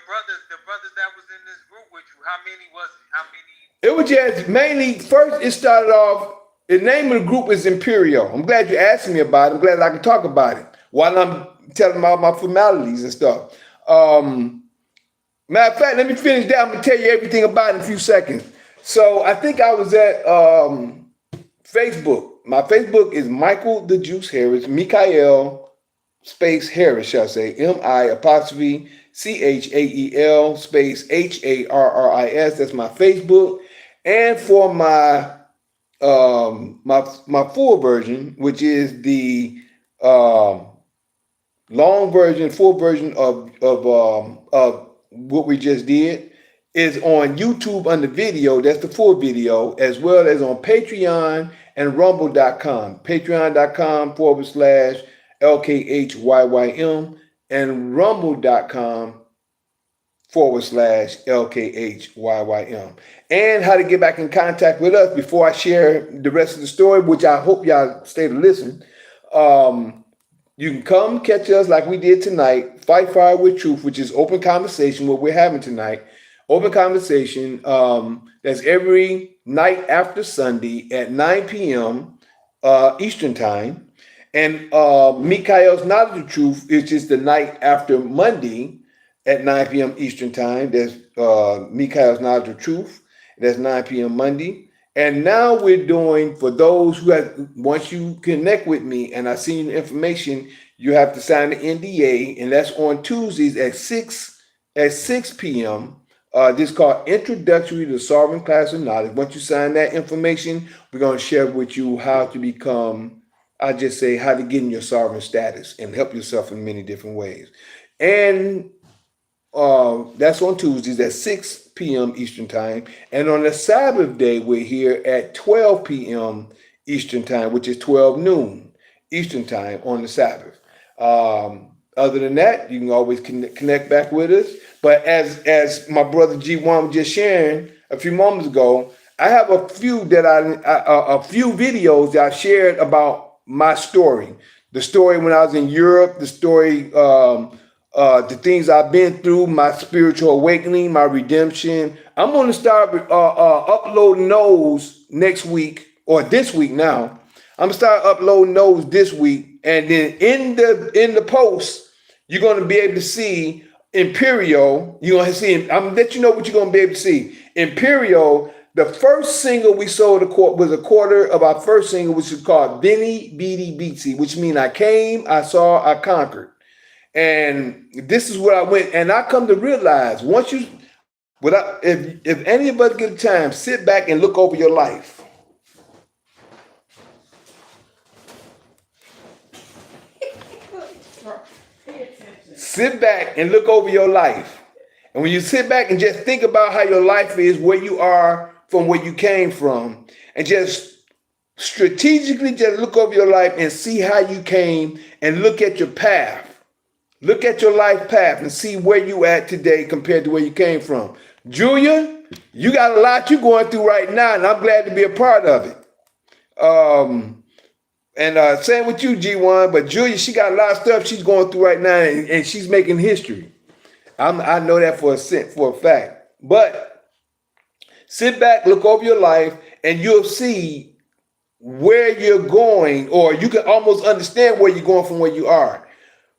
the brothers that was in this group with you, how many was it? How many? It was just mainly, first it started off, the name of the group is Imperial. I'm glad you asked me about it. I'm glad I can talk about it while I'm telling all my formalities and stuff. Matter of fact, let me finish that. I'm going to tell you everything about it in a few seconds. So I think I was at Facebook. My Facebook is Michael the Juice Harris, Mikael space Harris, shall I say, MI''CHAEL space HARRIS. That's my Facebook. And for my my full version, which is the long version, full version of what we just did, is on YouTube under video. That's the full video, as well as on Patreon and Rumble.com. Patreon.com/LKHYYM and Rumble.com/LKHYYM. And how to get back in contact with us before I share the rest of the story, which I hope y'all stay to listen. You can come catch us like we did tonight, Fight Fire with Truth, which is open conversation, what we're having tonight. Open conversation, that's every night after Sunday at 9 p.m. Eastern time. And Mikael's Not the Truth is just the night after Monday at 9 p.m. Eastern time. That's Mikael's Not the Truth. That's 9 p.m. Monday. And now we're doing, for those who have, once you connect with me and I send you the information, you have to sign the NDA, and that's on Tuesdays at 6 p.m. This is called Introductory to Solving Class of Knowledge. Once you sign that information, we're going to share with you how to become, I just say, how to get in your sovereign status and help yourself in many different ways. And that's on Tuesdays at 6 p.m. Eastern time. And on the Sabbath day, we're here at 12 p.m. Eastern time, which is 12 noon Eastern time on the Sabbath. Other than that, you can always connect back with us. But as my brother G1 was just sharing a few moments ago, I have a few videos that I shared about my story. The story when I was in Europe, the story, the things I've been through, my spiritual awakening, my redemption. I'm going to start uploading those next week or this week now. I'm gonna start uploading those this week, and then in the post, you're gonna be able to see Imperial. You're gonna see. I'm gonna let you know what you're gonna be able to see. Imperial. The first single we sold was a quarter of our first single, which is called Benny Beady Beatsy, which means I came, I saw, I conquered. And this is what I went, and I come to realize once you, without, if any of us get a time, sit back and look over your life. Sit back and look over your life. And when you sit back and just think about how your life is, where you are from where you came from, and just strategically just look over your life and see how you came and look at your path. Look at your life path and see where you at today compared to where you came from. Julia, you got a lot you're going through right now, and I'm glad to be a part of it. And same with you, G1, but Julia, she got a lot of stuff she's going through right now, and she's making history. I know that for a fact. But sit back, look over your life, and you'll see where you're going, or you can almost understand where you're going from where you are.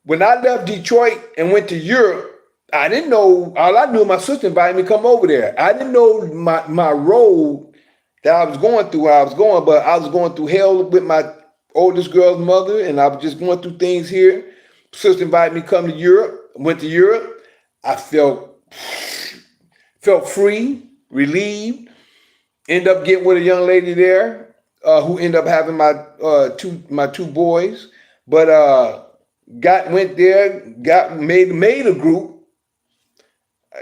When I left Detroit and went to Europe, I didn't know, all I knew, my sister invited me to come over there. I didn't know my road that I was going through, where I was going, but I was going through hell with my oldest girl's mother, and I was just going through things here. Sister invited me to come to Europe, went to Europe. I felt free, relieved. Ended up getting with a young lady there who ended up having my two boys. But went there, made a group.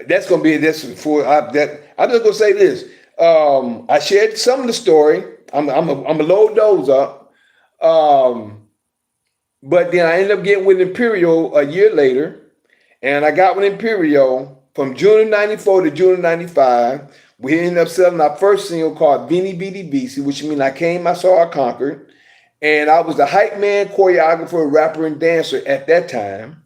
That's gonna be this for I'm just gonna say this. I shared some of the story. I'm gonna load those up. But then I ended up getting with Imperial a year later. And I got with Imperial from June of 94 to June of 95. We ended up selling our first single called Beanie Beady BC, which means I came, I saw, I conquered. And I was the hype man, choreographer, rapper, and dancer at that time.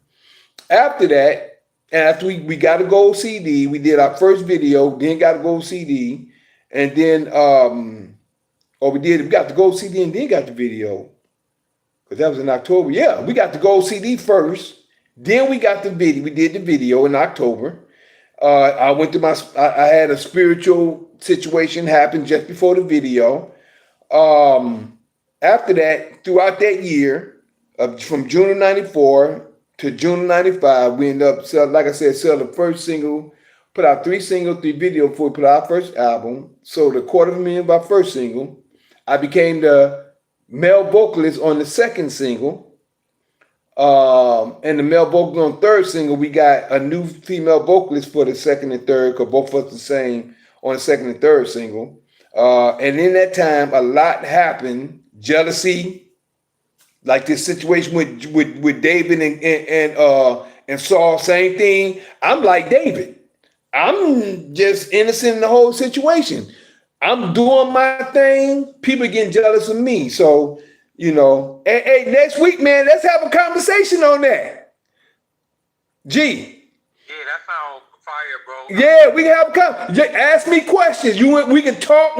After that, after we got a gold CD, we did our first video, then got a gold CD. And then, we got the gold CD and then got the video. Because that was in October. Yeah, we got the gold CD first. Then we got the video. We did the video in October. I went to I had a spiritual situation happen just before the video. After that, throughout that year, from June of 94 to June of 95, we ended up selling the first single, put out 3 singles, 3 videos before we put out our first album. Sold $250,000 of our first single. I became the male vocalist on the second single. And the male vocalist on the third single, we got a new female vocalist for the second and third, because both of us the same on the second and third single. And in that time, a lot happened. Jealousy, like this situation with David and Saul, same thing. I'm like David. I'm just innocent in the whole situation. I'm doing my thing. People getting jealous of me. So, hey, next week, man, let's have a conversation on that. G. Yeah, that sounds fire, bro. Yeah, we can have a conversation. Ask me questions. We can talk.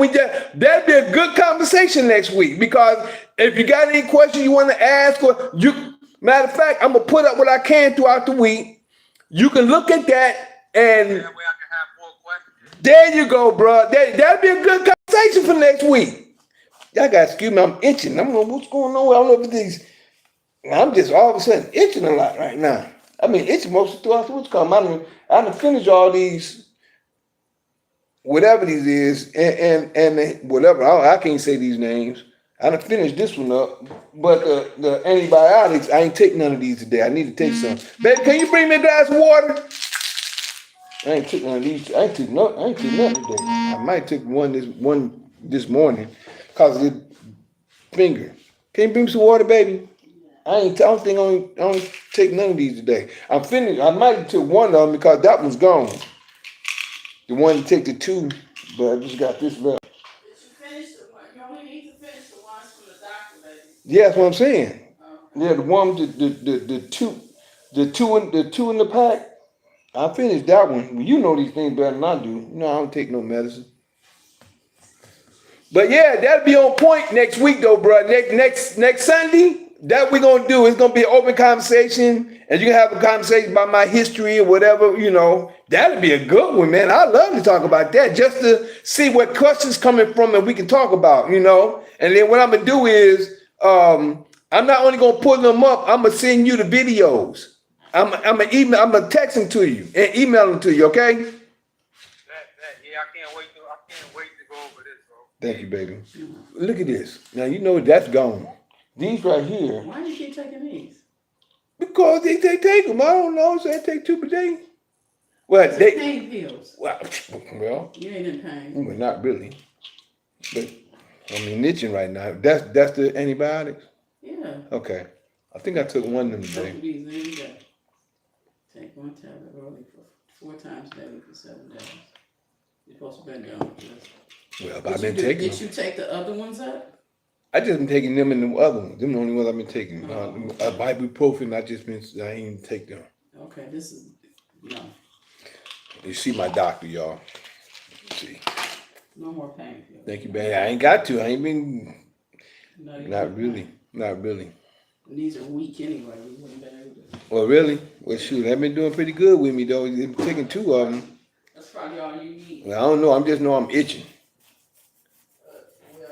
That'd be a good conversation next week, because if you got any questions you want to ask, matter of fact, I'm gonna put up what I can throughout the week. You can look at that, and that way I can have more questions. There you go, bro. That'd be a good conversation for next week. Y'all got excuse me, I'm itching. I'm going, what's going on? I don't know if these. I'm just all of a sudden itching a lot right now. I mean, itching most of throughout the what's come. I done finished all these, whatever these is, and whatever. I can't say these names. I done finished this one up, but the antibiotics, I ain't take none of these today. I need to take some. Baby, can you bring me a glass of water? I ain't took none of these. I ain't took nothing today. I might take one this morning because of the finger. Can you bring me some water, baby? I don't take none of these today. I'm finished. I might have took one of them because that one's gone. The one to take the 2, but I just got this left. Did you finish the one? You only need to finish the ones from the doctor, baby. Yeah, that's what I'm saying. Yeah, the one the two in the pack. I finished that one. You know these things better than I do. No, I don't take no medicine. But yeah, that'll be on point next week though, bro. Next Sunday, that we gonna do. It's gonna be an open conversation, and you can have a conversation about my history or whatever. You know, that'll be a good one, man. I love to talk about that just to see what questions coming from and we can talk about. You know, and then what I'm gonna do is, I'm not only gonna pull them up. I'm gonna send you the videos. I'm gonna email. I'm gonna text them to you and email them to you. Okay. Yeah, I can't wait to go over this, bro. Thank you, baby. Look at this. Now you know that's gone. These right here. Why do you keep taking these? Because they take them. I don't know. So they take 2 per day. Well, It's they. pain pills. Well, You ain't in pain. well, not really. But I mean, itching right now. That's the antibiotics. Yeah. Okay. I think I took one of them Both today. of these every day. Take one tablet early for 4 times daily for 7 days. You're supposed to bend down with this. Well, I've been taking Did them. you take the other ones up? I just been taking them and the other ones. Them the only ones I've been taking. Ibuprofen. I ain't even take them. Okay, this is no. You see my doctor, y'all. See. No more pain pills. Thank you, baby. I ain't got to. I ain't been. No, you Not don't. really. Not really. And these are weak anyway. We wouldn't be able to. Well, really? Well, shoot, they've been doing pretty good with me though. They've been taking 2 of them. That's probably all you need. Well, I don't know. I just know I'm itching. Yeah.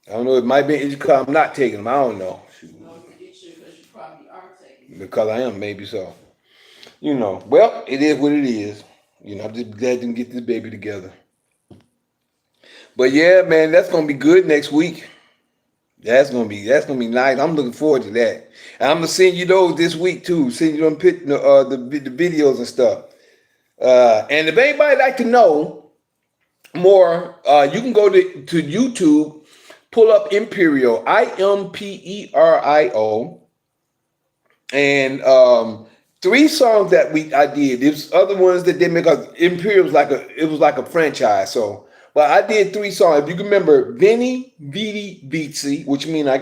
I don't know. It might be itching because I'm not taking them. I don't know. Shoot. No, you itching because you probably are taking. Because I am, maybe so. You know. Well, it is what it is. You know, I'm just glad to get this baby together. But yeah, man, that's gonna be good next week. That's gonna be nice. I'm looking forward to that. And I'm gonna send you those this week too. Send you them the videos and stuff. And if anybody like to know more, you can go to YouTube, pull up Imperial, Imperio, and 3 songs that I did. There's other ones that they make. Imperial was like a franchise. So. But I did 3 songs. If you can remember, Veni, Vidi, Vici, which mean I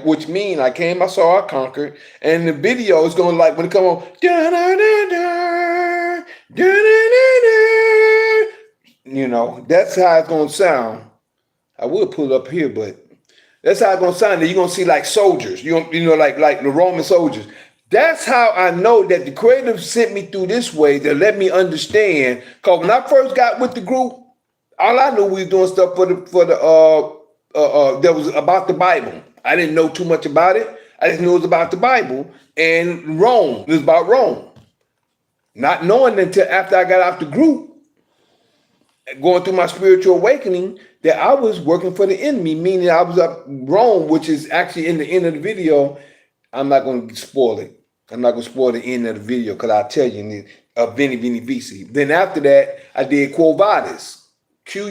came, I saw, I conquered. And the video is going like when it come on, da da da da, da da da da. You know, that's how it's gonna sound. I would pull it up here, but that's how it's gonna sound. You're gonna see like soldiers, you know, like the Roman soldiers. That's how I know that the creator sent me through this way to let me understand. Cause when I first got with the group. All I knew we was doing stuff for the that was about the Bible. I didn't know too much about it. I just knew it was about the Bible and Rome. It was about Rome. Not knowing until after I got out the group, going through my spiritual awakening, that I was working for the enemy, meaning I was up Rome, which is actually in the end of the video. I'm not going to spoil it. I'm not going to spoil the end of the video because I'll tell you Veni Vidi Vici. Then after that, I did Quo Vadis. Quo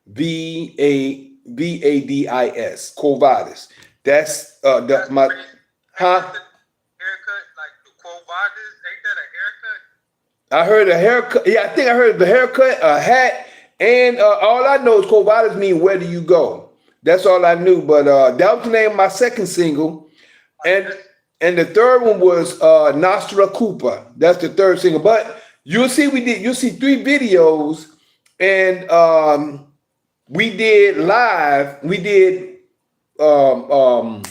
Vadis. Quo Vadis. That's my Crazy. Haircut, like the Quo Vadis, ain't that a haircut? I heard a haircut. Yeah, I think I heard the haircut, a hat, and all I know is Quo Vadis mean where do you go? That's all I knew. But that was the name of my second single, and the third one was Nostra Cupa. That's the third single. But you'll see 3 videos. And we did live. We did Quo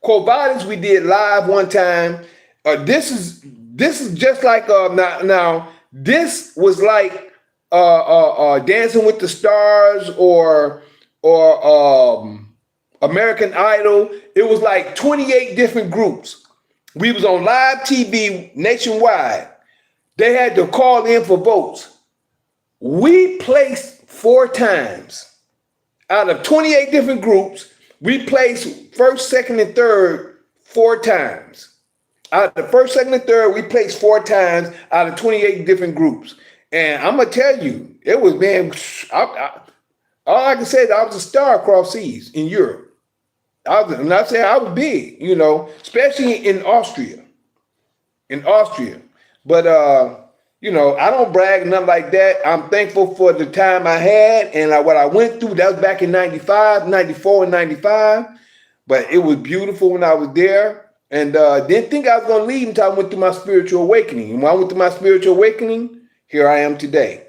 Vadis. We did live one time. This is just like now. This was like Dancing with the Stars or American Idol. It was like 28 different groups. We was on live TV nationwide. They had to call in for votes. We placed 4 times. Out of 28 different groups, we placed first, second, and third 4 times. Out of the first, second, and third, we placed 4 times out of 28 different groups. And I'm going to tell you, it was, man, all I can say is I was a star across seas in Europe. I'm not saying I was big, you know, especially in Austria. But You know, I don't brag nothing like that. I'm thankful for the time I had and what I went through. That was back in 95, 94, and 95. But it was beautiful when I was there. And didn't think I was going to leave until I went through my spiritual awakening. And when I went through my spiritual awakening, here I am today.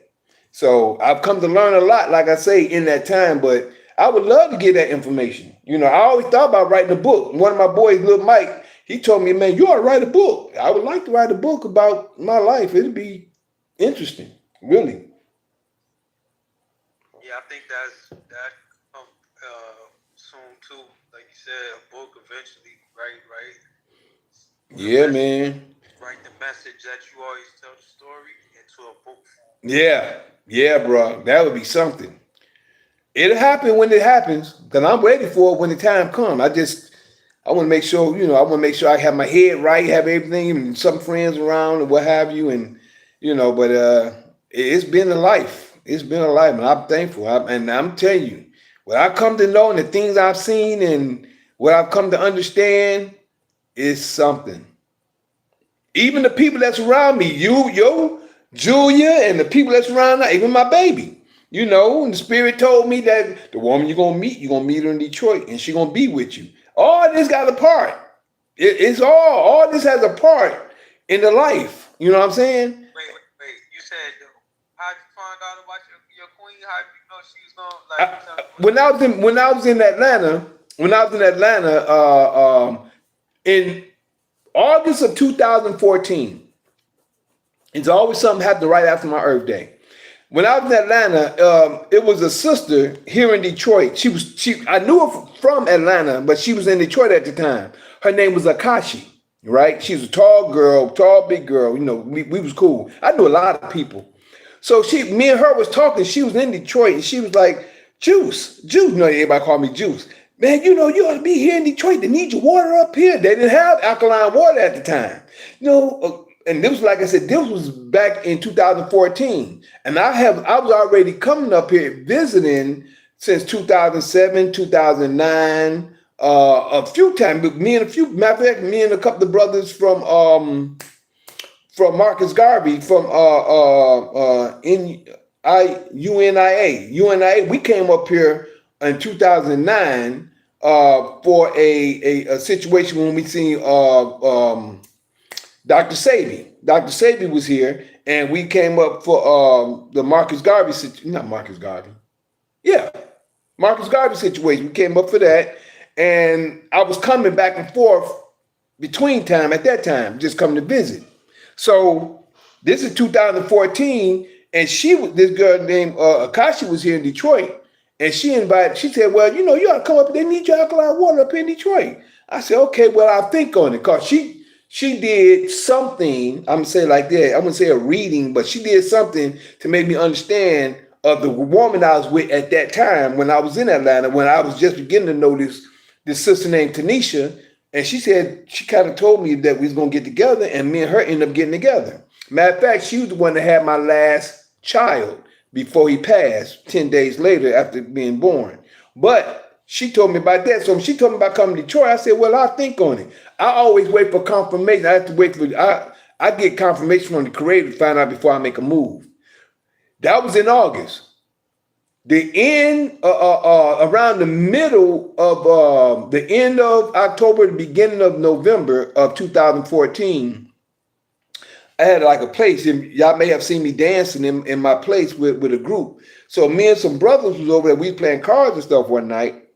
So I've come to learn a lot, like I say, in that time. But I would love to get that information. You know, I always thought about writing a book. One of my boys, little Mike, he told me, man, you ought to write a book. I would like to write a book about my life. It'd be interesting, really. Yeah, I think that come soon too. Like you said, a book eventually, right? Yeah, man. Write the message that you always tell the story into a book form. Yeah, bro. That would be something. It'll happen when it happens, because I'm ready for it when the time comes. I want to make sure, I want to make sure I have my head right, have everything, and some friends around and what have you, and but it's been a life. It's been a life, and I'm thankful. And I'm telling you, what I've come to know and the things I've seen and what I've come to understand is something. Even the people that's around me, Julia, and the people that's around now, even my baby. And the spirit told me that the woman you're gonna meet her in Detroit, and she's gonna be with you. All this got a part. It's all this has a part in the life. You know what I'm saying? Wait. You said how'd you find out about your queen? How did you know she was gonna like? When I was in Atlanta, in August of 2014, it's always something happened right after my Earth Day. When I was in Atlanta, it was a sister here in Detroit. I knew her from Atlanta, but she was in Detroit at the time. Her name was Akashi, right? She was a tall, big girl. We was cool. I knew a lot of people. So me and her was talking. She was in Detroit, and she was like, Juice. Everybody called me Juice. Man, you ought to be here in Detroit. They need your water up here. They didn't have alkaline water at the time. And this was, like I said, this was back in 2014. And I was already coming up here visiting since 2007, 2009, a few times. But matter of fact, me and a couple of brothers from Marcus Garvey from UNIA. We came up here in 2009 for a situation when we seen Dr. Sabi. Dr. Sabi was here, and we came up for the Marcus Garvey situation. Not Marcus Garvey. Yeah, Marcus Garvey situation. We came up for that, and I was coming back and forth between time at that time, just coming to visit. So this is 2014, and this girl named Akashi was here in Detroit, and she said, well, you ought to come up, they need your alkaline water up in Detroit. I said, okay, well, I'll think on it, because she did something, I'm going to say it like that, I'm going to say a reading, but she did something to make me understand of the woman I was with at that time when I was in Atlanta, when I was just beginning to know this sister named Tanisha. And she said, she kind of told me that we was going to get together, and me and her ended up getting together. Matter of fact, she was the one that had my last child before he passed 10 days later after being born. But she told me about that. So when she told me about coming to Detroit, I said, well, I'll think on it. I always wait for confirmation. I have to wait I get confirmation from the Creator to find out before I make a move. That was in August. The end, around the middle of the end of October, the beginning of November of 2014, I had like a place, and y'all may have seen me dancing in my place with a group. So me and some brothers was over there. We playing cards and stuff one night,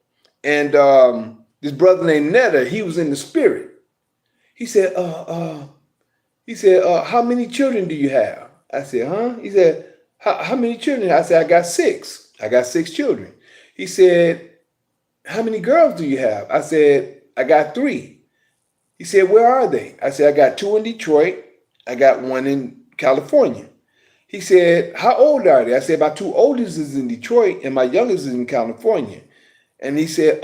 and this brother named Netta, he was in the spirit. He said, how many children do you have? I said, huh? He said, how many children? I said, I got 6. I got 6 children. He said, how many girls do you have? I said, I got 3. He said, where are they? I said, I got 2 in Detroit. I got 1 in California. He said, how old are they? I said, my 2 oldest is in Detroit and my youngest is in California. And he said,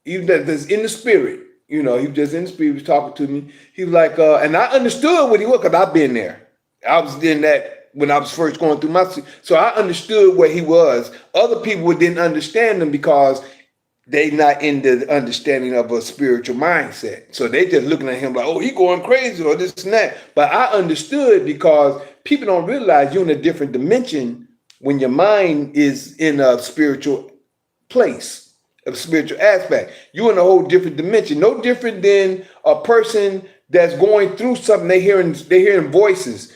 even that's in the spirit. He was just in the spirit, he was talking to me. He was like, and I understood what he was, because I've been there. I was in that when I was first going through so I understood where he was. Other people didn't understand him because they not in the understanding of a spiritual mindset. So they just looking at him like, oh, he going crazy or this and that. But I understood because people don't realize you're in a different dimension when your mind is in a spiritual place, a spiritual aspect. You're in a whole different dimension. No different than a person that's going through something. They hearing voices.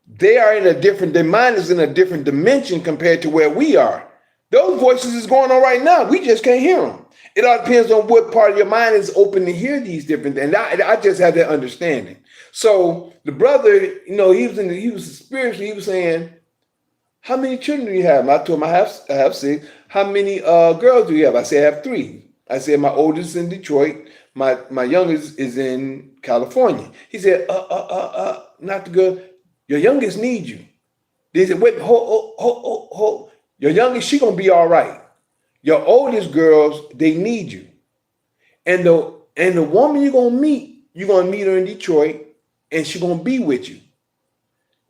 They are in a different, their mind is in a different dimension compared to where we are. Those voices is going on right now. We just can't hear them. It all depends on what part of your mind is open to hear these different things. And I just had that understanding. So the brother, he was spiritually, he was saying, how many children do you have? I told him I have 6. How many girls do you have? I said I have 3. I said my oldest is in Detroit. My youngest is in California. He said, not the girl. Your youngest needs you. They said, wait, hold. Your youngest, she gonna be all right. Your oldest girls, they need you. And the woman you're gonna meet her in Detroit, and she gonna be with you.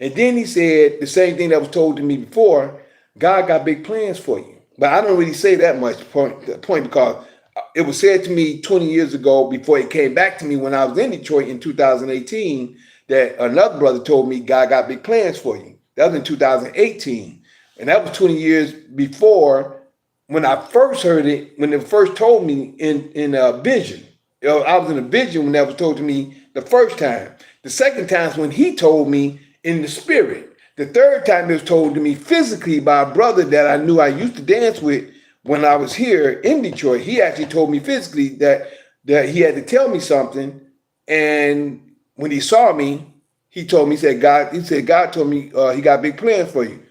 And then he said the same thing that was told to me before. God got big plans for you. But I don't really say that much point because it was said to me 20 years ago before it came back to me when I was in Detroit in 2018 that another brother told me God got big plans for you. That was in 2018. And that was 20 years before when I first heard it, when they first told me in a vision. I was in a vision when that was told to me the first time. The second time is when he told me in the spirit. The third time it was told to me physically by a brother that I knew I used to dance with when I was here in Detroit. He actually told me physically that he had to tell me something. And when he saw me, he told me, God told me he got big plans for you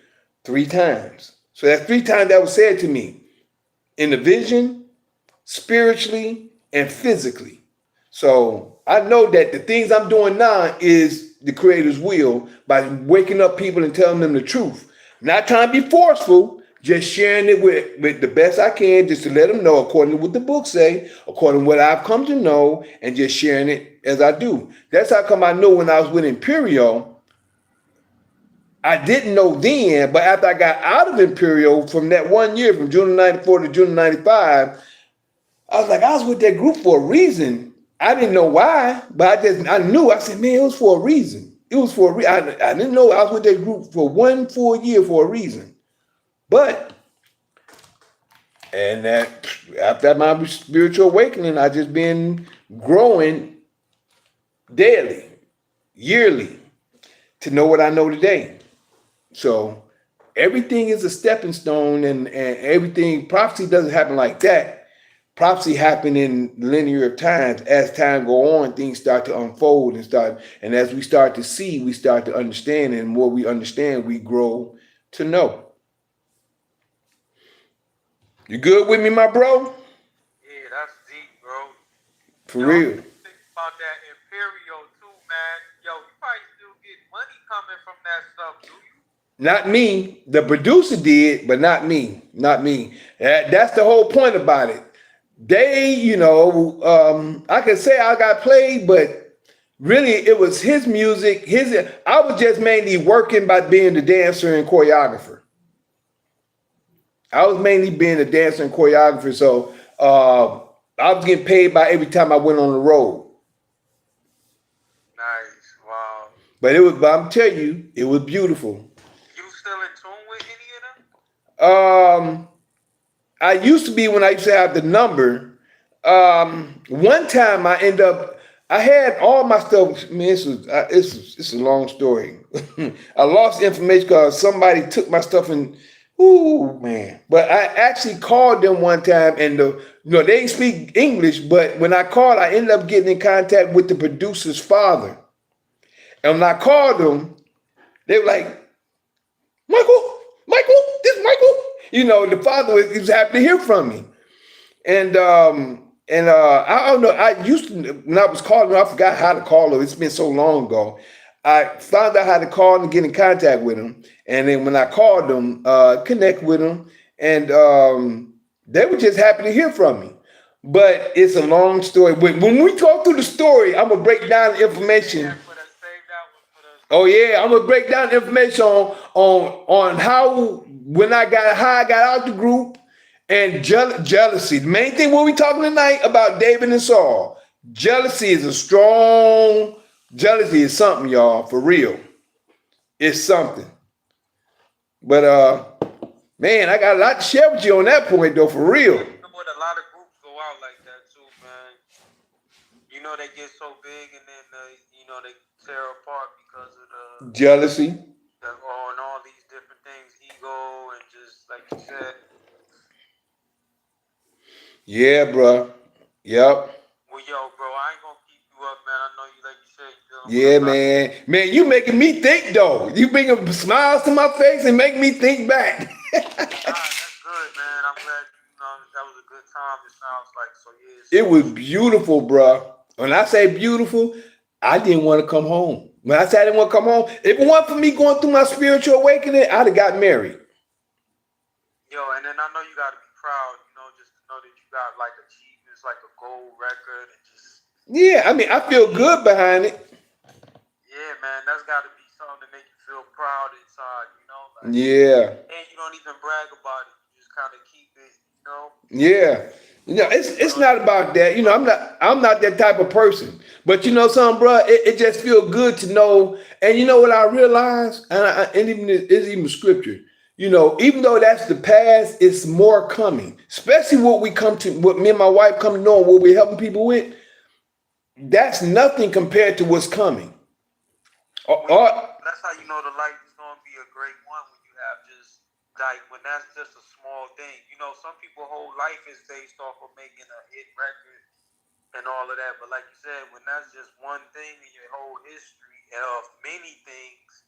3 times. So that's 3 times that was said to me in the vision, spiritually, and physically. So I know that the things I'm doing now is the Creator's will by waking up people and telling them the truth. Not trying to be forceful, just sharing it with the best I can, just to let them know according to what the books say, according to what I've come to know, and just sharing it as I do. That's how come I know when I was with Imperial, I didn't know then, but after I got out of Imperial from that 1 year, from June of 94 to June of 95, I was like, I was with that group for a reason. I didn't know why, but I knew. I said, man, it was for a reason. It was for a reason. I didn't know I was with that group for 1 full year for a reason. But, and that after my spiritual awakening, I just been growing daily, yearly, to know what I know today. So everything is a stepping stone, and everything, prophecy doesn't happen like that. Prophecy happen in linear times. As time go on, things start to unfold and as we start to see, we start to understand, and the more we understand, we grow to know. You good with me, my bro? Yeah, that's deep, bro. For real. Think about that Imperial too, man. Yo, you probably still get money coming from that stuff, do you? Not me. The producer did, but not me. Not me. That's the whole point about it. They, I could say I got played, but really it was his music. I was just mainly working by being the dancer and choreographer. I was mainly being a dancer and choreographer, so I was getting paid by every time I went on the road. Nice, wow. But I'm telling you, it was beautiful. You still in tune with any of them? I used to be when I used to have the number. One time I had all my stuff. Man, it's a long story. I lost information because somebody took my stuff and, ooh, man. But I actually called them one time, and they didn't speak English, but when I called, I ended up getting in contact with the producer's father. And when I called them, they were like, Michael, this is Michael. The father was happy to hear from me. And I don't know. I used to, when I was calling him, I forgot how to call him. It's been so long ago. I found out how to call and get in contact with him. And then when I called them, connect with them, and they were just happy to hear from me. But it's a long story. When we talk through the story, I'm gonna break down the information. Oh yeah, I'm gonna break down the information on how I got out the group, And jealousy. The main thing what we talking tonight about David and Saul. Jealousy is a strong. Jealousy is something, y'all. For real, it's something. But man, I got a lot to share with you on that point, though. For real. You know what? A lot of groups go out like that too, man. You know they get so big and then they tear apart because of the Jealousy. and all these different things, ego and just like you said. Yeah, bro. Yep. Well, yo, bro, I ain't gonna keep you up, man. I know you, like you said, you dealing Yeah, with a lot. man. Man, you making me think though. You bringing smiles to my face and make me think back. That's good, man. I'm glad that was a good time. It sounds like so. It was beautiful, bro. When I say beautiful, I didn't want to come home. When I said I didn't want to come home, if it weren't for me going through my spiritual awakening, I'd have got married. Yo, and then I know you got to be proud, just to know that you got like achievements, like a gold record, and just. Yeah, I mean, I feel good behind it. Yeah, man, that's got to be something to make you feel proud inside, Like, yeah. And you don't even brag about it. You just kind of keep it, Yeah. It's not about that. I'm not that type of person. But you know something, bro? It just feels good to know. And you know what I realized? And even it's even scripture. Even though that's the past, it's more coming. Especially what me and my wife come to know, what we're helping people with. That's nothing compared to what's coming. That's how you know the life is going to be a great one when you have just like when that's just a small thing. Some people whole life is based off of making a hit record and all of that. But like you said, when that's just one thing in your whole history of many things,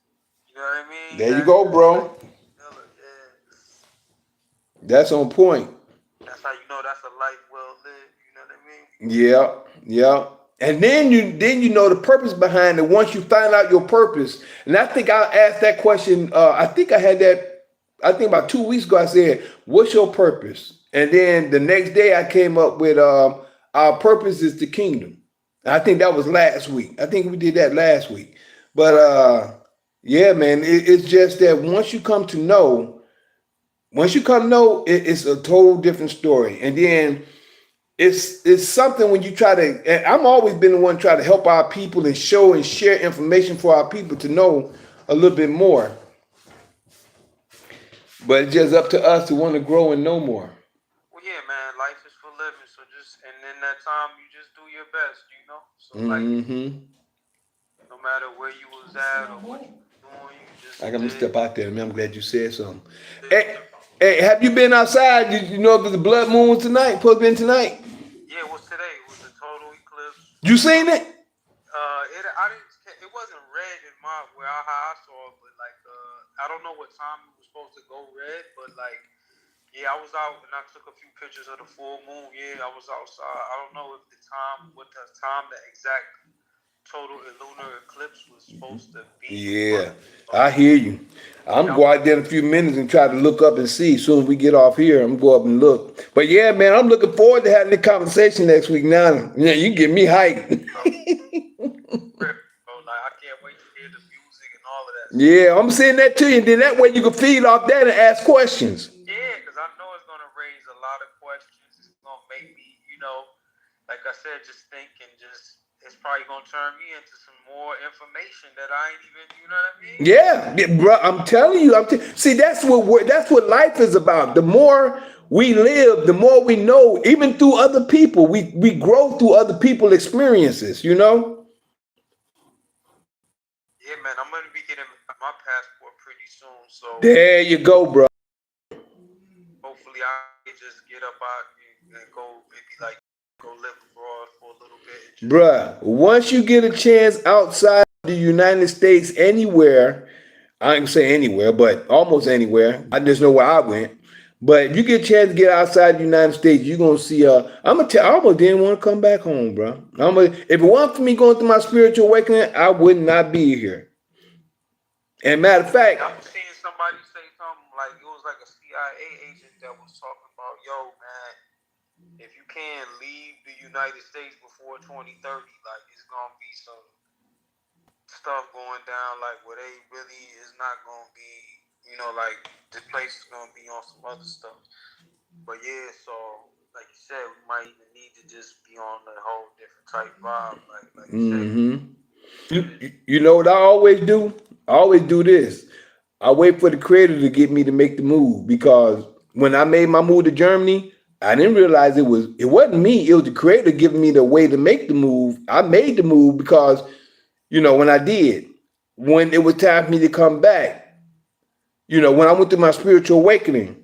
you know what I mean? There you go, bro. That's on point. That's how you know that's a life well lived. You know what I mean? Yeah. And then you know the purpose behind it once you find out your purpose. And I think I asked that question. I think about 2 weeks ago. I said, "What's your purpose?" And then the next day I came up with, "Our purpose is the kingdom." And I think that was last week. I think we did that last week. But yeah, man, it's just that once you come to know, it's a total different story. And then it's something when you try to. And I'm always been the one to try to help our people and show and share information for our people to know a little bit more. But it's just up to us to want to grow and know more. Well, yeah, man, life is for living. So and in that time, you just do your best, So no matter where you was at or what you were doing, you just. I gotta step out there, man. I'm glad you said something. Hey, have you been outside? You know if the blood moon was tonight? Supposed to be tonight? Yeah, it was today. It was a total eclipse. You seen it? I didn't. It wasn't red in how I saw it, but like I don't know what time it was supposed to go red, but like yeah, I was out and I took a few pictures of the full moon. Yeah, I was outside. I don't know if what the time the exact total lunar eclipse was supposed to be. Yeah, I hear you. I'm going to go out there in a few minutes and try to look up and see. As soon as we get off here, I'm going to go up and look. But yeah, man, I'm looking forward to having the conversation next week now. Yeah, you get me hyped. I can't wait to hear the music and all of that. Yeah, I'm saying that to you. And then that way you can feed off that and ask questions. Yeah, because I know it's going to raise a lot of questions. It's going to make me, like I said, just think and it's probably going to turn me into some more information that I ain't even, you know what I mean? Yeah, bro, I'm telling you. See, that's what life is about. The more we live, the more we know. Even through other people, we grow through other people's experiences. Yeah, man, I'm going to be getting my passport pretty soon. So there you go, bro. Hopefully, I can just get up out and go maybe like go live abroad for a little bit. Bruh, once you get a chance outside the United States, anywhere, I ain't gonna say anywhere, but almost anywhere. I just know where I went. But if you get a chance to get outside the United States, you're gonna see. I'm gonna tell. I almost didn't want to come back home, bro. If it wasn't for me going through my spiritual awakening, I would not be here. And matter of fact, I'm seeing somebody say something like it was like a CIA agent that was talking about, yo, man, if you can't leave the United States before 2030, like it's gonna be some stuff going down, like where they really is not gonna be, like this place is gonna be on some other stuff. But yeah, so like you said, we might even need to just be on a whole different type vibe, like you said. You know what I always do? I always do this. I wait for the creator to get me to make the move because when I made my move to Germany, I didn't realize it wasn't me. It was the creator giving me the way to make the move. I made the move because when I did, when it was time for me to come back, when I went through my spiritual awakening,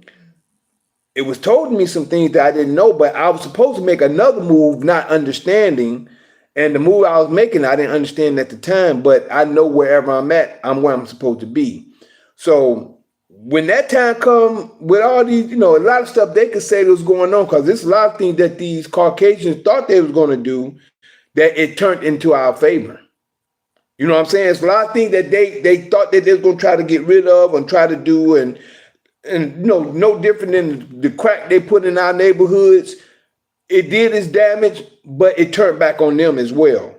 it was told to me some things that I didn't know, but I was supposed to make another move, not understanding. And the move I was making, I didn't understand at the time, but I know wherever I'm at, I'm where I'm supposed to be. So when that time come with all these, a lot of stuff they could say that was going on, because there's a lot of things that these Caucasians thought they was going to do that it turned into our favor. You know what I'm saying? It's a lot of things that they thought that they was going to try to get rid of and try to do, and no different than the crack they put in our neighborhoods. It did its damage, but it turned back on them as well.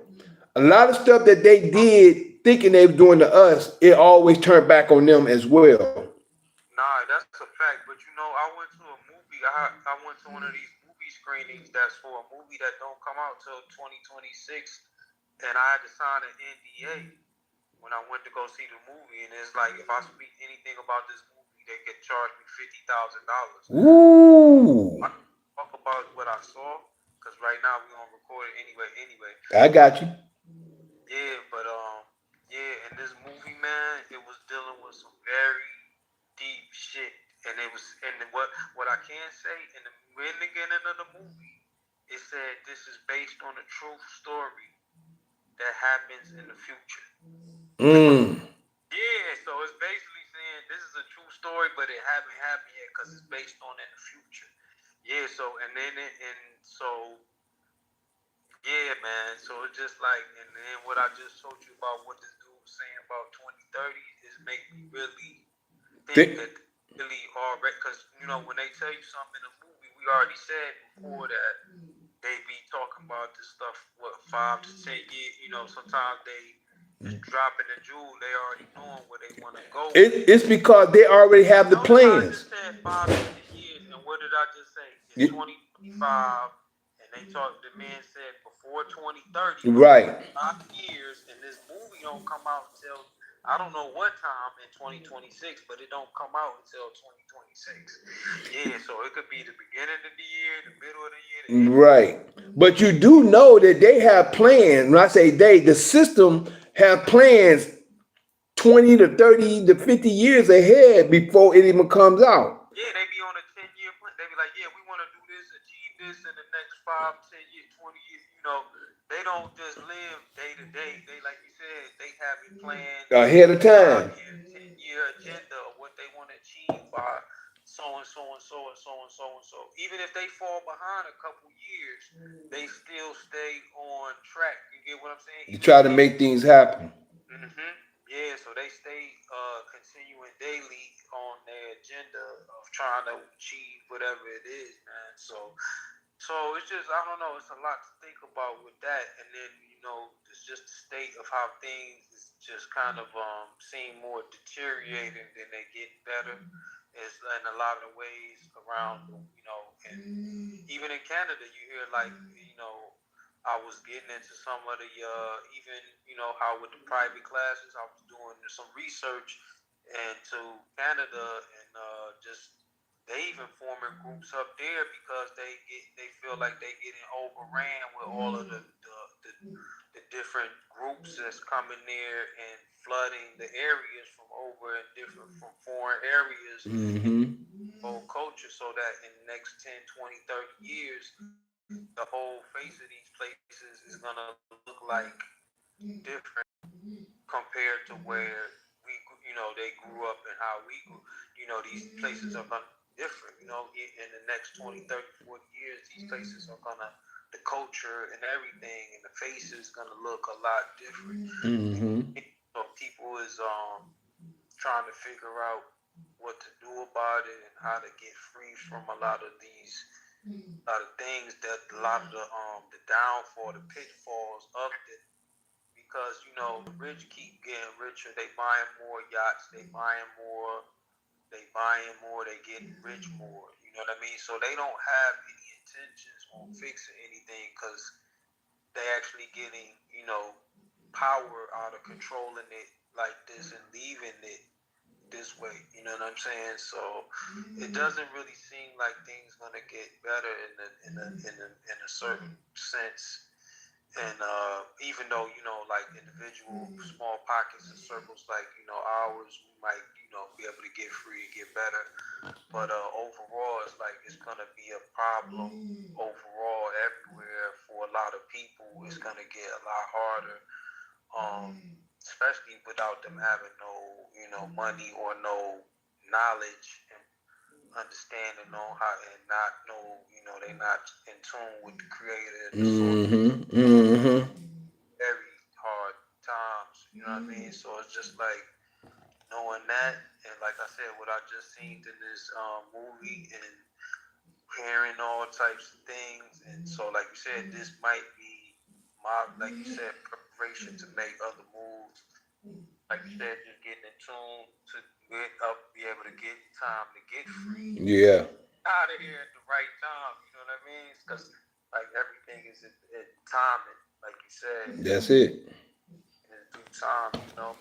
A lot of stuff that they did thinking they were doing to us, it always turned back on them as well. Nah, that's a fact. But I went to a movie. I went to one of these movie screenings that's for a movie that don't come out till 2026, and I had to sign an NDA when I went to go see the movie. And it's like if I speak anything about this movie, they could charge me $50,000. Ooh, I talk about what I saw because right now we gonna record it anyway. I got you. Yeah, but yeah, in this movie, man, it was dealing with some very deep shit, and it was, and what I can say in the beginning of the movie, it said this is based on a true story that happens in the future. Mm. Yeah, so it's basically saying this is a true story, but it haven't happened yet because it's based on in the future. Yeah, so yeah, man. So it's just like, and then what I just told you about what this dude was saying about 2030 is make me really think that really already, because when they tell you something in a movie, we already said before that they be talking about this stuff, what, 5 to 10 years. Sometimes they just dropping the jewel. They already knowing where they want to go with it. It's because they already have the Notice how I plans. just said 5 to 10 years, and what did I just say? It's 2025, and the man said before 2030, which is Right. 5 years, and this movie don't come out until I don't know what time in 2026, but it don't come out until 2026. Yeah, so it could be the beginning of the year, the middle of the year, the end. Right. But you do know that they have plans. When I say they, the system have plans 20 to 30 to 50 years ahead before it even comes out. Yeah, they be on a 10-year plan. They be like, yeah, we want to do this, achieve this in the next 5, 10 years, 20 years. They don't just live day to day. They, like you said, they have it planned Ahead of time. 5-year, 10-year agenda of what they want to achieve by so and so and so and so and so and so. Even if they fall behind a couple years, they still stay on track. You get what I'm saying? You try to make things happen. Mm-hmm. Yeah, so they stay continuing daily on their agenda of trying to achieve whatever it is, man. So it's just, I don't know, it's a lot to think about with that, and then it's just the state of how things is just kind of seem more deteriorating than they get better. It's in a lot of ways around, and even in Canada, you hear like I was getting into some of the even how with the private classes, I was doing some research into Canada and just they even forming groups up there because they feel like they getting overran with all of the different groups that's coming there and flooding the areas from over in different from foreign areas and whole culture, so that in the next 10, 20, 30 years the whole face of these places is gonna look like different compared to where they grew up and how we grew. These places are gonna be different. In the next 20, 30, 40 years, these places are gonna, the culture and everything and the face is gonna look a lot different. So people is trying to figure out what to do about it and how to get free from a lot of these things, that a lot of the downfall, the pitfalls of it, because the rich keep getting richer. They buying more yachts, they buying more they buying more, they getting rich more. You know what I mean? So they don't have any intentions on fixing anything because they actually getting, power out of controlling it like this and leaving it this way. You know what I'm saying? So it doesn't really seem like things gonna get better in a certain sense. And even though like individual small pockets and circles like ours, we might be able to get free and get better. But overall, it's like it's gonna be a problem overall everywhere for a lot of people. It's gonna get a lot harder, especially without them having no money or no knowledge and understanding on how and not know they're not in tune with the creator and the source. Very hard times, you know what I mean? So it's just like knowing that, and like I said, what I just seen in this movie and hearing all types of things, and so like you said, this might be my, like you said, preparation to make other moves. Like you said, just getting in tune to get up, be able to get time to get free. Yeah. Out of here at the right time, you know what I mean? Because like everything is at timing, like you said. That's it. In due time, you know.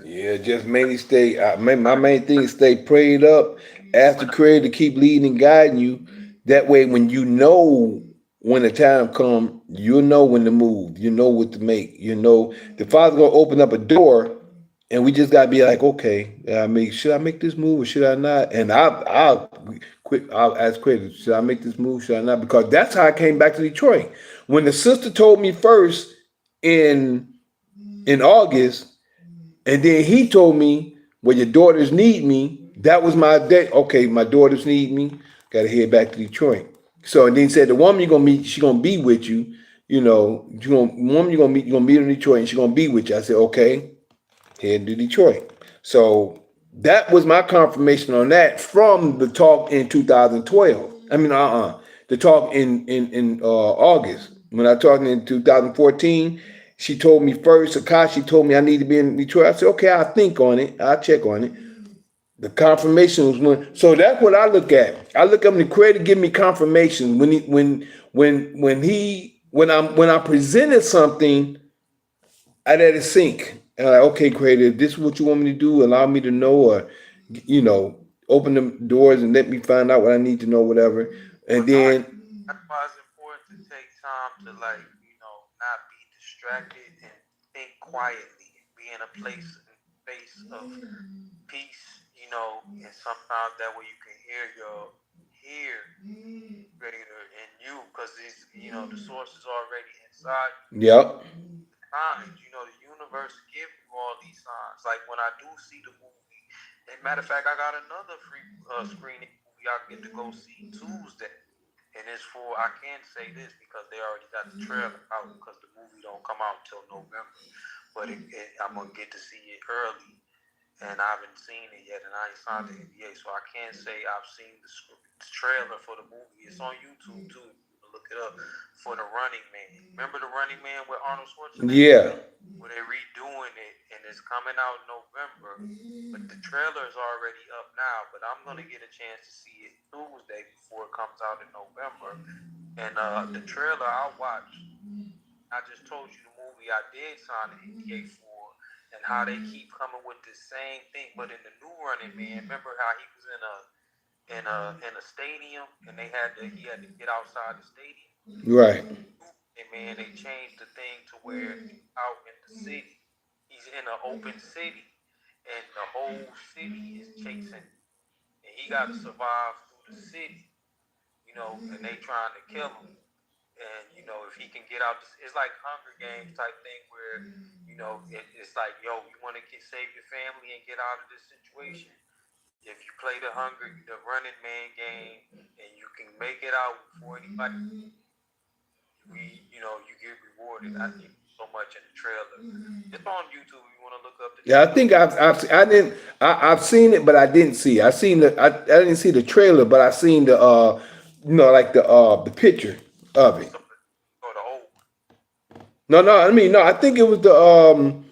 Yeah, just mainly stay. My main thing is stay prayed up. Ask the Creator to keep leading and guiding you. That way, when you know when the time comes, you'll know when to move. You know what to make. You know the Father's gonna open up a door, and we just gotta be like, okay, should I make this move or should I not? And I'll ask Creator, should I make this move? Should I not? Because that's how I came back to Detroit. When the sister told me first in August. And then he told me, well, your daughters need me. That was my day. Okay, my daughters need me. Got to head back to Detroit. So and then he said, the woman you're gonna meet, she gonna be with you. Woman you're gonna meet in Detroit, and she's gonna be with you. I said, okay, head to Detroit. So that was my confirmation on that from the talk in 2012. The talk in August when I talked in 2014. She told me first. Akashi told me I need to be in Detroit. I said, okay, I'll think on it. I'll check on it. The confirmation was when. So that's what I look at. I look up the Creator give me confirmation when I presented something. I let it sink. And like, okay, Creator, if this is what you want me to do, allow me to know, or open the doors and let me find out what I need to know, whatever. And then That's why it's important to take time to not be distracted and think quietly and be in a space of peace, and sometimes that way you can hear greater in you because the source is already inside you. yep. Signs, the universe give you all these signs. Like when I do see the movie, and matter of fact, I got another free screening movie I get to go see Tuesday. And it's for, I can't say this because they already got the trailer out because the movie don't come out until November. But I'm going to get to see it early. And I haven't seen it yet, and I ain't signed the NDA, so I can't say I've seen the trailer for the movie. It's on YouTube, too. Look it up. For The Running Man. Remember The Running Man with Arnold Schwarzenegger? Yeah. Where they're redoing it, and it's coming out in November. But the trailer is already up now, but I'm going to get a chance to see it Tuesday before it comes out in November. And the trailer I watched, I just told you the movie I did sign the NDA for, and how they keep coming with the same thing. But in the new Running Man, remember how he was in a stadium, and he had to get outside the stadium? Right. And man, they changed the thing to where he's out in the city. He's in an open city, and the whole city is chasing him. And he got to survive through the city, and they trying to kill him. And, if he can get out, it's like Hunger Games type thing where, it's like, yo, you want to save your family and get out of this situation. If you play the Running Man game, and you can make it out before anybody, you get rewarded. I think so much in the trailer. It's on YouTube. You want to look up the Yeah, I trailer. think I've seen it, but I didn't see. I didn't see the trailer, but I seen the like the picture of it. Or the old one. No, I think it was the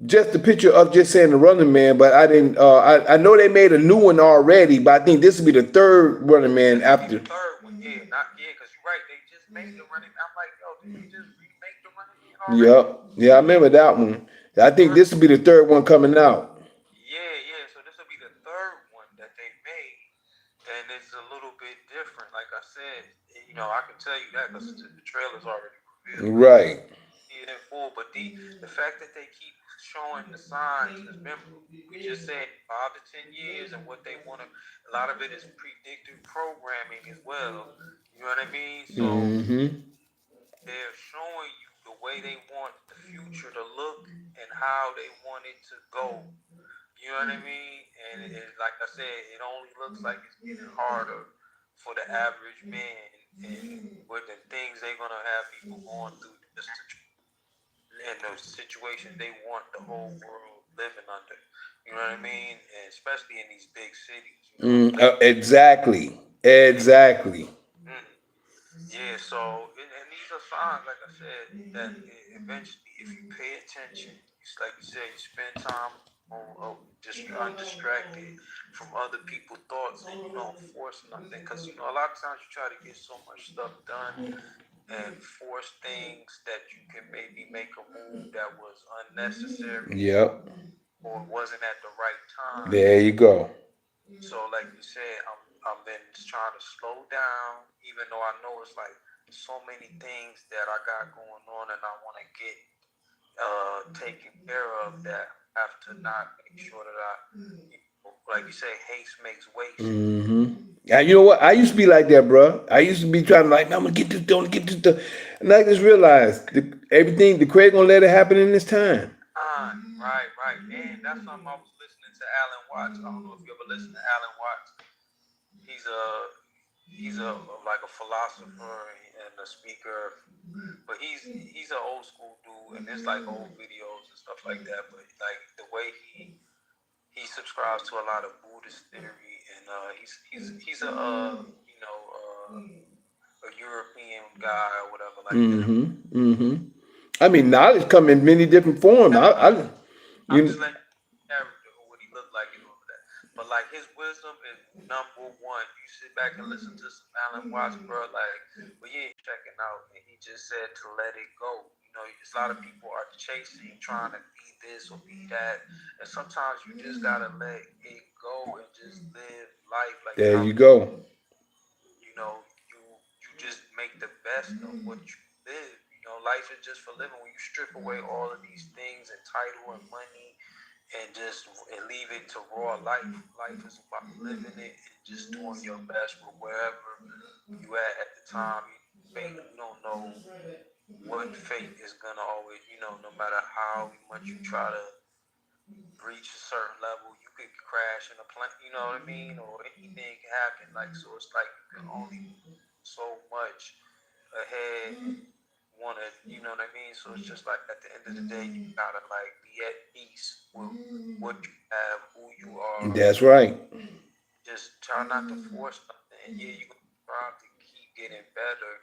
just the picture of just saying the Running Man, but I didn't. I know they made a new one already, but I think this will be the third Running Man This will be after. the third one, yeah, because you're right. They just made the Running. I'm like, yo, did they just remake the Running Man already? Yep. Yeah, I remember that one. I think this will be the third one coming out. Yeah. So this will be the third one that they made, and it's a little bit different. Like I said, I can tell you that because the trailer's already revealed. Right. See it in full, but the fact that they keep showing the signs, because remember, we just said 5 to 10 years, and what they want to. A lot of it is predictive programming as well. You know what I mean? So Mm-hmm. they're showing you the way they want the future to look and how they want it to go. You know what I mean? And like I said, it only looks like it's getting harder for the average man, and with the things they're gonna have people going through just to, and the situation they want the whole world living under. You know what I mean? And especially in these big cities. Exactly. Exactly. Mm. Yeah, so and these are signs, like I said, that eventually, if you pay attention, it's like you said, you spend time on just undistracted from other people's thoughts, and you don't force nothing. Because a lot of times you try to get so much stuff done and force things that you can maybe make a move that was unnecessary Yep. or wasn't at the right time. There you go. So, like you said, I'm been trying to slow down, even though I know it's like so many things that I got going on, and I want to get taken care of, that I have to not make sure that I, like you say, haste makes waste. Mm-hmm. Yeah, you know what? I used to be like that, bro. I used to be trying to like, no, I'm gonna get this done, get this done, and I just realized everything the Craig gonna let it happen in this time. Right. And that's something I was listening to Alan Watts. I don't know if you ever listen to Alan Watts. He's a like a philosopher and a speaker, but he's an old school dude, and it's like old videos and stuff like that. But like the way he subscribes to a lot of Buddhist theory, and he's a European guy or whatever like that. Mm-hmm. Mm-hmm. I mean, knowledge come in many different forms. I'm You, just letting you character or what he looked like and all of that. But like his wisdom is number one. You sit back and listen to some Alan Watts, bro. Like, well, you ain't checking out, and he just said to let it go. A lot of people are chasing, trying to be this or be that, and sometimes you just gotta let it go and just live life like there how you go. you just make the best of what you live. Life is just for living. When you strip away all of these things and title and money and leave it to raw life. Life is about living it and just doing your best with wherever you at the time. You don't know what fate is gonna always. No matter how much you try to reach a certain level, you could crash in a plane. You know what I mean? Or anything can happen. So it's like you can only so much ahead. You know what I mean? So it's just like at the end of the day, you gotta like be at peace with what you have, who you are. That's right. Just try not to force nothing. And yeah, you gonna try to keep getting better,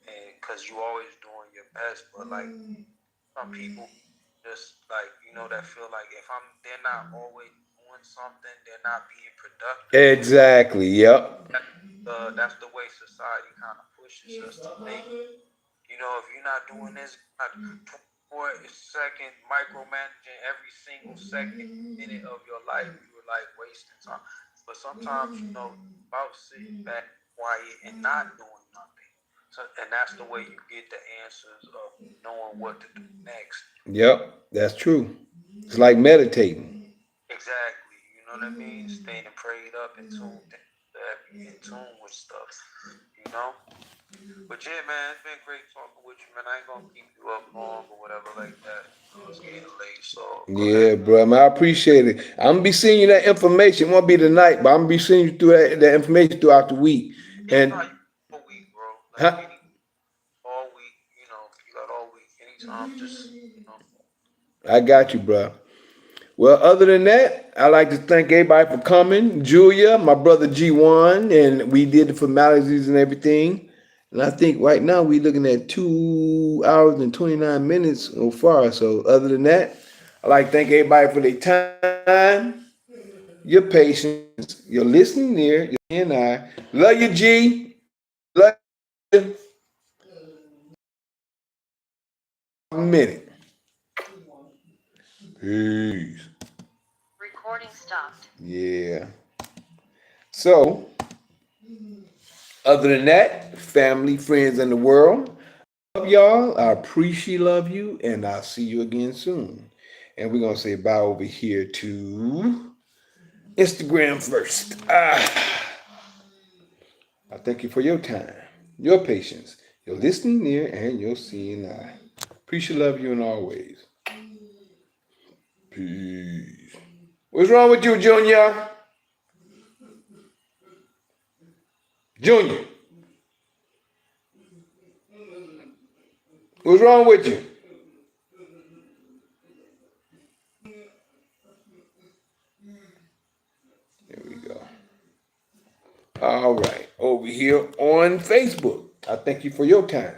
and because you always doing your best. But like some people just like that feel like if they're not always doing something, they're not being productive. Exactly. Yep. That's the way society kind of pushes us to think. If you're not doing this, not 24-second micromanaging every single second, minute of your life, you're like wasting time. But sometimes, about sitting back, quiet, and not doing nothing. So, and that's the way you get the answers of knowing what to do next. Yep. That's true. It's like meditating. Exactly. You know what I mean? Staying prayed up and tuned in tune with stuff. But yeah, man, it's been great talking with you, man. I ain't gonna keep you up long or whatever like that. It's getting late, so go Yeah, ahead. bro. Man, I appreciate it. I'm gonna be sending you that information. It won't be tonight, but I'm gonna be sending you through that information throughout the week. Anytime And you all week, bro. Like huh? all week, you got all week. Anytime, just I got you, bro. Well, other than that, I'd like to thank everybody for coming. Julia, my brother G1, and we did the formalities and everything. And I think right now we're looking at 2 hours and 29 minutes so far. So other than that, I'd like to thank everybody for their time, your patience, your listening ear, your and I. Love you, G. Love you. A minute. Peace. Recording stopped. Yeah. So, other than that, family, friends, and the world, love y'all. I appreciate love you, and I'll see you again soon. And we're gonna say bye over here to Instagram first. I thank you for your time, your patience, your listening ear, and your seeing eye. Appreciate love you in all ways. Peace. What's wrong with you, Junior? Junior, what's wrong with you? There we go. All right. Over here on Facebook, I thank you for your time,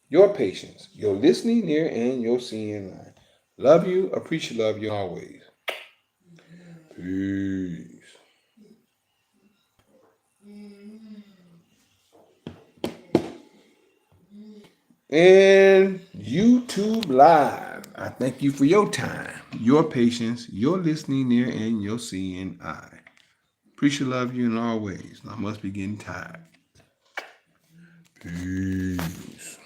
your patience, your listening ear, and your seeing eye. Love you, appreciate love you always. Peace. And YouTube Live, I thank you for your time, your patience, your listening ear, and your seeing eye. Appreciate love you in all ways. I must be getting tired. Peace.